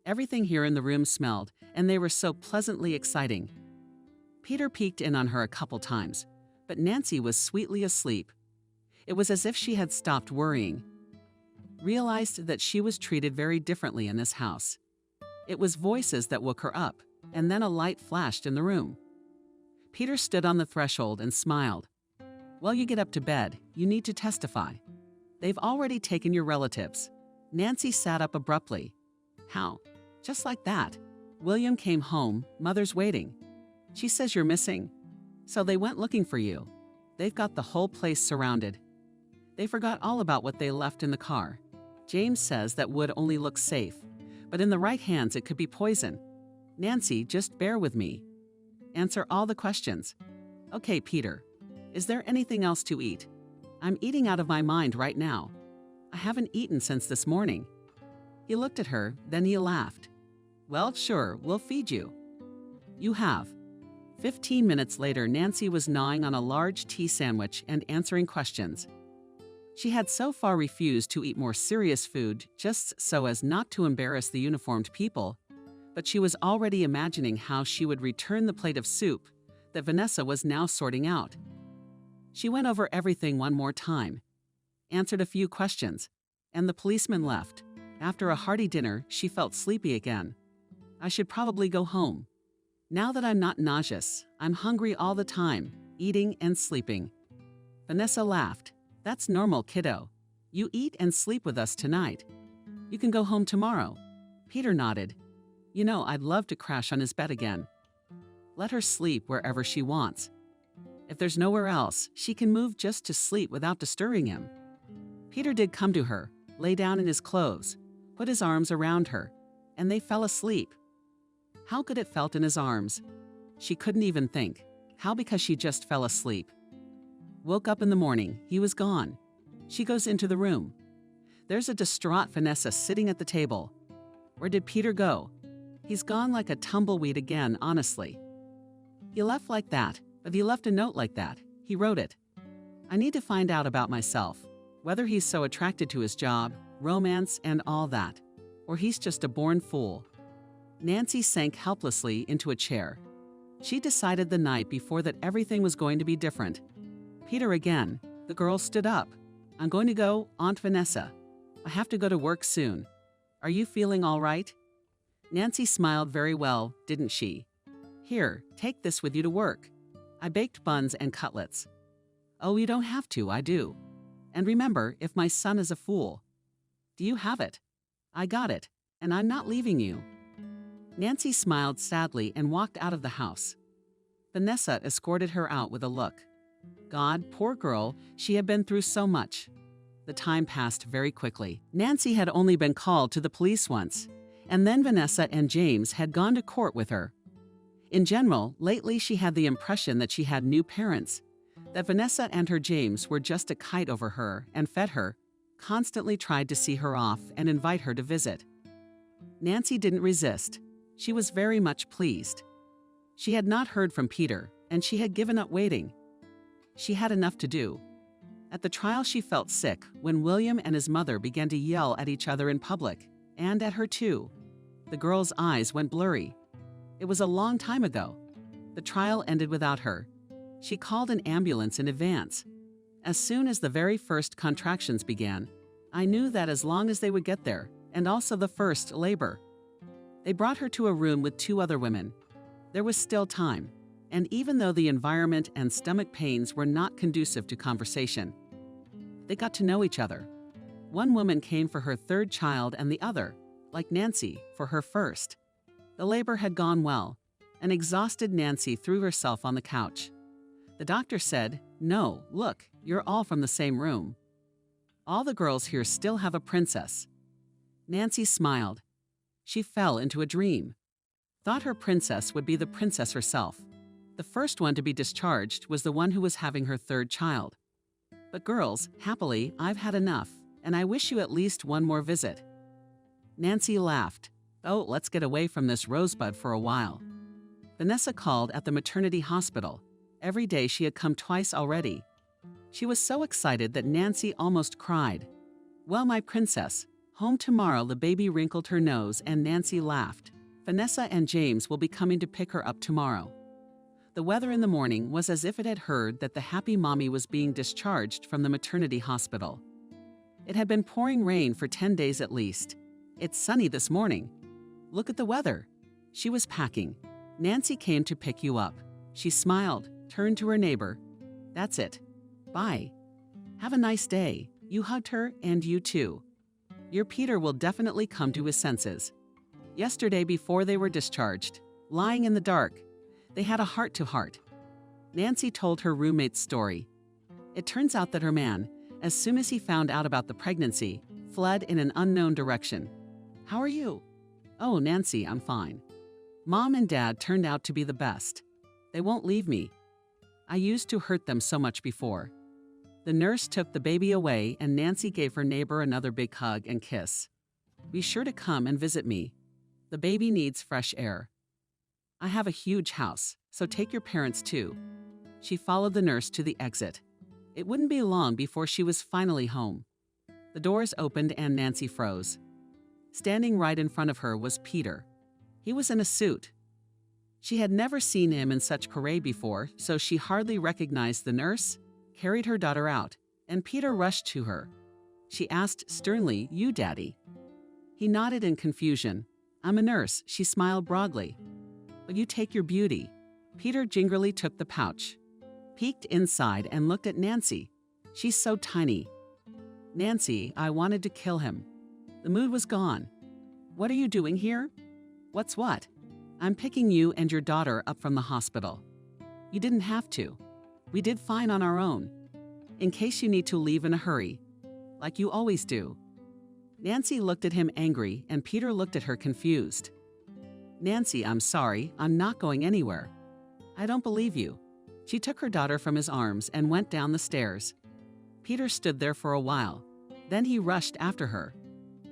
Everything here in the room smelled, and they were so pleasantly exciting. Peter peeked in on her a couple times, but Nancy was sweetly asleep. It was as if she had stopped worrying. Realized that she was treated very differently in this house. It was voices that woke her up, and then a light flashed in the room. Peter stood on the threshold and smiled. Well, you get up to bed. You need to testify. They've already taken your relatives. Nancy sat up abruptly. How? Just like that. William came home. Mother's waiting. She says you're missing. So they went looking for you. They've got the whole place surrounded. They forgot all about what they left in the car. James says that wood only looks safe, but in the right hands it could be poison. Nancy, just bear with me. Answer all the questions. Okay, Peter. Is there anything else to eat? I'm eating out of my mind right now. I haven't eaten since this morning. He looked at her, then he laughed. Well, sure, we'll feed you. You have. 15 minutes later, Nancy was gnawing on a large tea sandwich and answering questions. She had so far refused to eat more serious food just so as not to embarrass the uniformed people, but she was already imagining how she would return the plate of soup that Vanessa was now sorting out. She went over everything one more time, answered a few questions, and the policeman left. After a hearty dinner, she felt sleepy again. I should probably go home. Now that I'm not nauseous, I'm hungry all the time, eating and sleeping. Vanessa laughed. That's normal, kiddo. You eat and sleep with us tonight. You can go home tomorrow. Peter nodded. You know, I'd love to crash on his bed again. Let her sleep wherever she wants. If there's nowhere else, she can move just to sleep without disturbing him. Peter did come to her, lay down in his clothes, put his arms around her, and they fell asleep. How good it felt in his arms. She couldn't even think. How because she just fell asleep. Woke up in the morning, he was gone. She goes into the room. There's a distraught Vanessa sitting at the table. Where did Peter go? He's gone like a tumbleweed again, honestly. He left like that, but he left a note like that. He wrote it. I need to find out about myself, whether he's so attracted to his job, romance, and all that, or he's just a born fool. Nancy sank helplessly into a chair. She decided the night before that everything was going to be different. Peter again. The girl stood up. I'm going to go, Aunt Vanessa. I have to go to work soon. Are you feeling all right? Nancy smiled very well, didn't she? Here, take this with you to work. I baked buns and cutlets. Oh, you don't have to, I do. And remember, if my son is a fool. Do you have it? I got it, and I'm not leaving you. Nancy smiled sadly and walked out of the house. Vanessa escorted her out with a look. God, poor girl, she had been through so much. The time passed very quickly. Nancy had only been called to the police once, and then Vanessa and James had gone to court with her. In general, lately she had the impression that she had new parents, that Vanessa and her James were just a kite over her and fed her, constantly tried to see her off and invite her to visit. Nancy didn't resist. She was very much pleased. She had not heard from Peter, and she had given up waiting. She had enough to do. At the trial she felt sick when William and his mother began to yell at each other in public, and at her too. The girl's eyes went blurry. It was a long time ago. The trial ended without her. She called an ambulance in advance. As soon as the very first contractions began, I knew that as long as they would get there, and also the first labor. They brought her to a room with 2 other women. There was still time, and even though the environment and stomach pains were not conducive to conversation, they got to know each other. One woman came for her 3rd child and the other, like Nancy, for her 1st. The labor had gone well. An exhausted Nancy threw herself on the couch. The doctor said, "No, look, you're all from the same room. All the girls here still have a princess." Nancy smiled. She fell into a dream. Thought her princess would be the princess herself. The first one to be discharged was the one who was having her 3rd child. But girls, happily, I've had enough, and I wish you at least one more visit. Nancy laughed. Oh, let's get away from this rosebud for a while. Vanessa called at the maternity hospital. Every day she had come twice already. She was so excited that Nancy almost cried. Well, my princess, home tomorrow. The baby wrinkled her nose and Nancy laughed. Vanessa and James will be coming to pick her up tomorrow. The weather in the morning was as if it had heard that the happy mommy was being discharged from the maternity hospital. It had been pouring rain for 10 days at least. It's sunny this morning. Look at the weather. She was packing. Nancy came to pick you up. She smiled, turned to her neighbor. That's it. Bye. Have a nice day. You hugged her, and you too. Your Peter will definitely come to his senses. Yesterday before they were discharged, lying in the dark, they had a heart-to-heart. Nancy told her roommate's story. It turns out that her man, as soon as he found out about the pregnancy, fled in an unknown direction. How are you? Oh, Nancy, I'm fine. Mom and Dad turned out to be the best. They won't leave me. I used to hurt them so much before. The nurse took the baby away and Nancy gave her neighbor another big hug and kiss. Be sure to come and visit me. The baby needs fresh air. I have a huge house, so take your parents too. She followed the nurse to the exit. It wouldn't be long before she was finally home. The doors opened and Nancy froze. Standing right in front of her was Peter. He was in a suit. She had never seen him in such parade before, so she hardly recognized the nurse, carried her daughter out, and Peter rushed to her. She asked sternly, "You, Daddy?" He nodded in confusion. "I'm a nurse," she smiled broadly. "But you take your beauty." Peter gingerly took the pouch, peeked inside and looked at Nancy. "She's so tiny." "Nancy, I wanted to kill him." The mood was gone. "What are you doing here?" "What's what?" "I'm picking you and your daughter up from the hospital." "You didn't have to. We did fine on our own. In case you need to leave in a hurry, like you always do." Nancy looked at him angry, and Peter looked at her confused. "Nancy, I'm sorry. I'm not going anywhere." "I don't believe you." She took her daughter from his arms and went down the stairs. Peter stood there for a while. Then he rushed after her.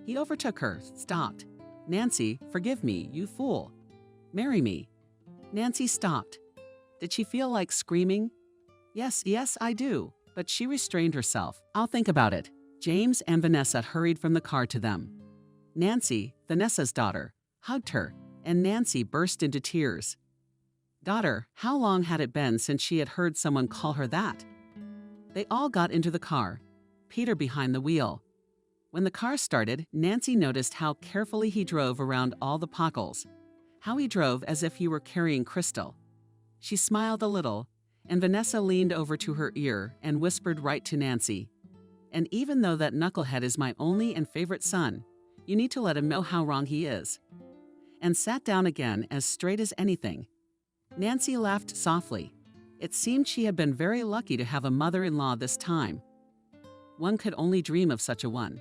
He overtook her, stopped. "Nancy, forgive me, you fool. Marry me." Nancy stopped. Did she feel like screaming? Yes, I do. But she restrained herself. "I'll think about it." James and Vanessa hurried from the car to them. Nancy, Vanessa's daughter, hugged her, and Nancy burst into tears. Daughter, how long had it been since she had heard someone call her that? They all got into the car, Peter behind the wheel. When the car started, Nancy noticed how carefully he drove around all the potholes, how he drove as if he were carrying crystal. She smiled a little, and Vanessa leaned over to her ear and whispered right to Nancy, "And even though that knucklehead is my only and favorite son, you need to let him know how wrong he is." And sat down again as straight as anything. Nancy laughed softly. It seemed she had been very lucky to have a mother-in-law this time. One could only dream of such a one.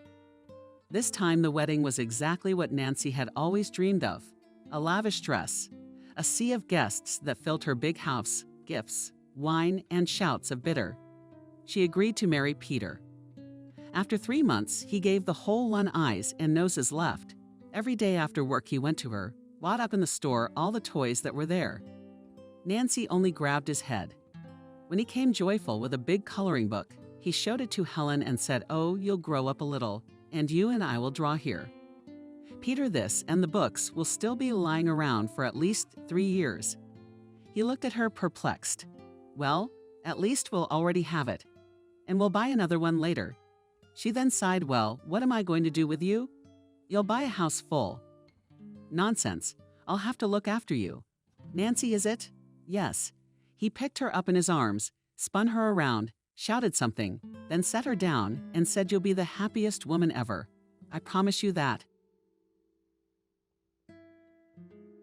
This time the wedding was exactly what Nancy had always dreamed of. A lavish dress, a sea of guests that filled her big house, gifts, wine, and shouts of bitter. She agreed to marry Peter. After 3 months, he gave the whole one eyes and noses left. Every day after work he went to her, bought up in the store all the toys that were there. Nancy only grabbed his head. When he came joyful with a big coloring book, he showed it to Helen and said, "Oh, you'll grow up a little, and you and I will draw here." Peter, this and the books will still be lying around for at least 3 years. He looked at her perplexed. "Well, at least we'll already have it. And we'll buy another one later." She then sighed, "Well, what am I going to do with you?" "You'll buy a house full." "Nonsense. I'll have to look after you." "Nancy, is it?" "Yes." He picked her up in his arms, spun her around, shouted something, then set her down and said, "You'll be the happiest woman ever. I promise you that."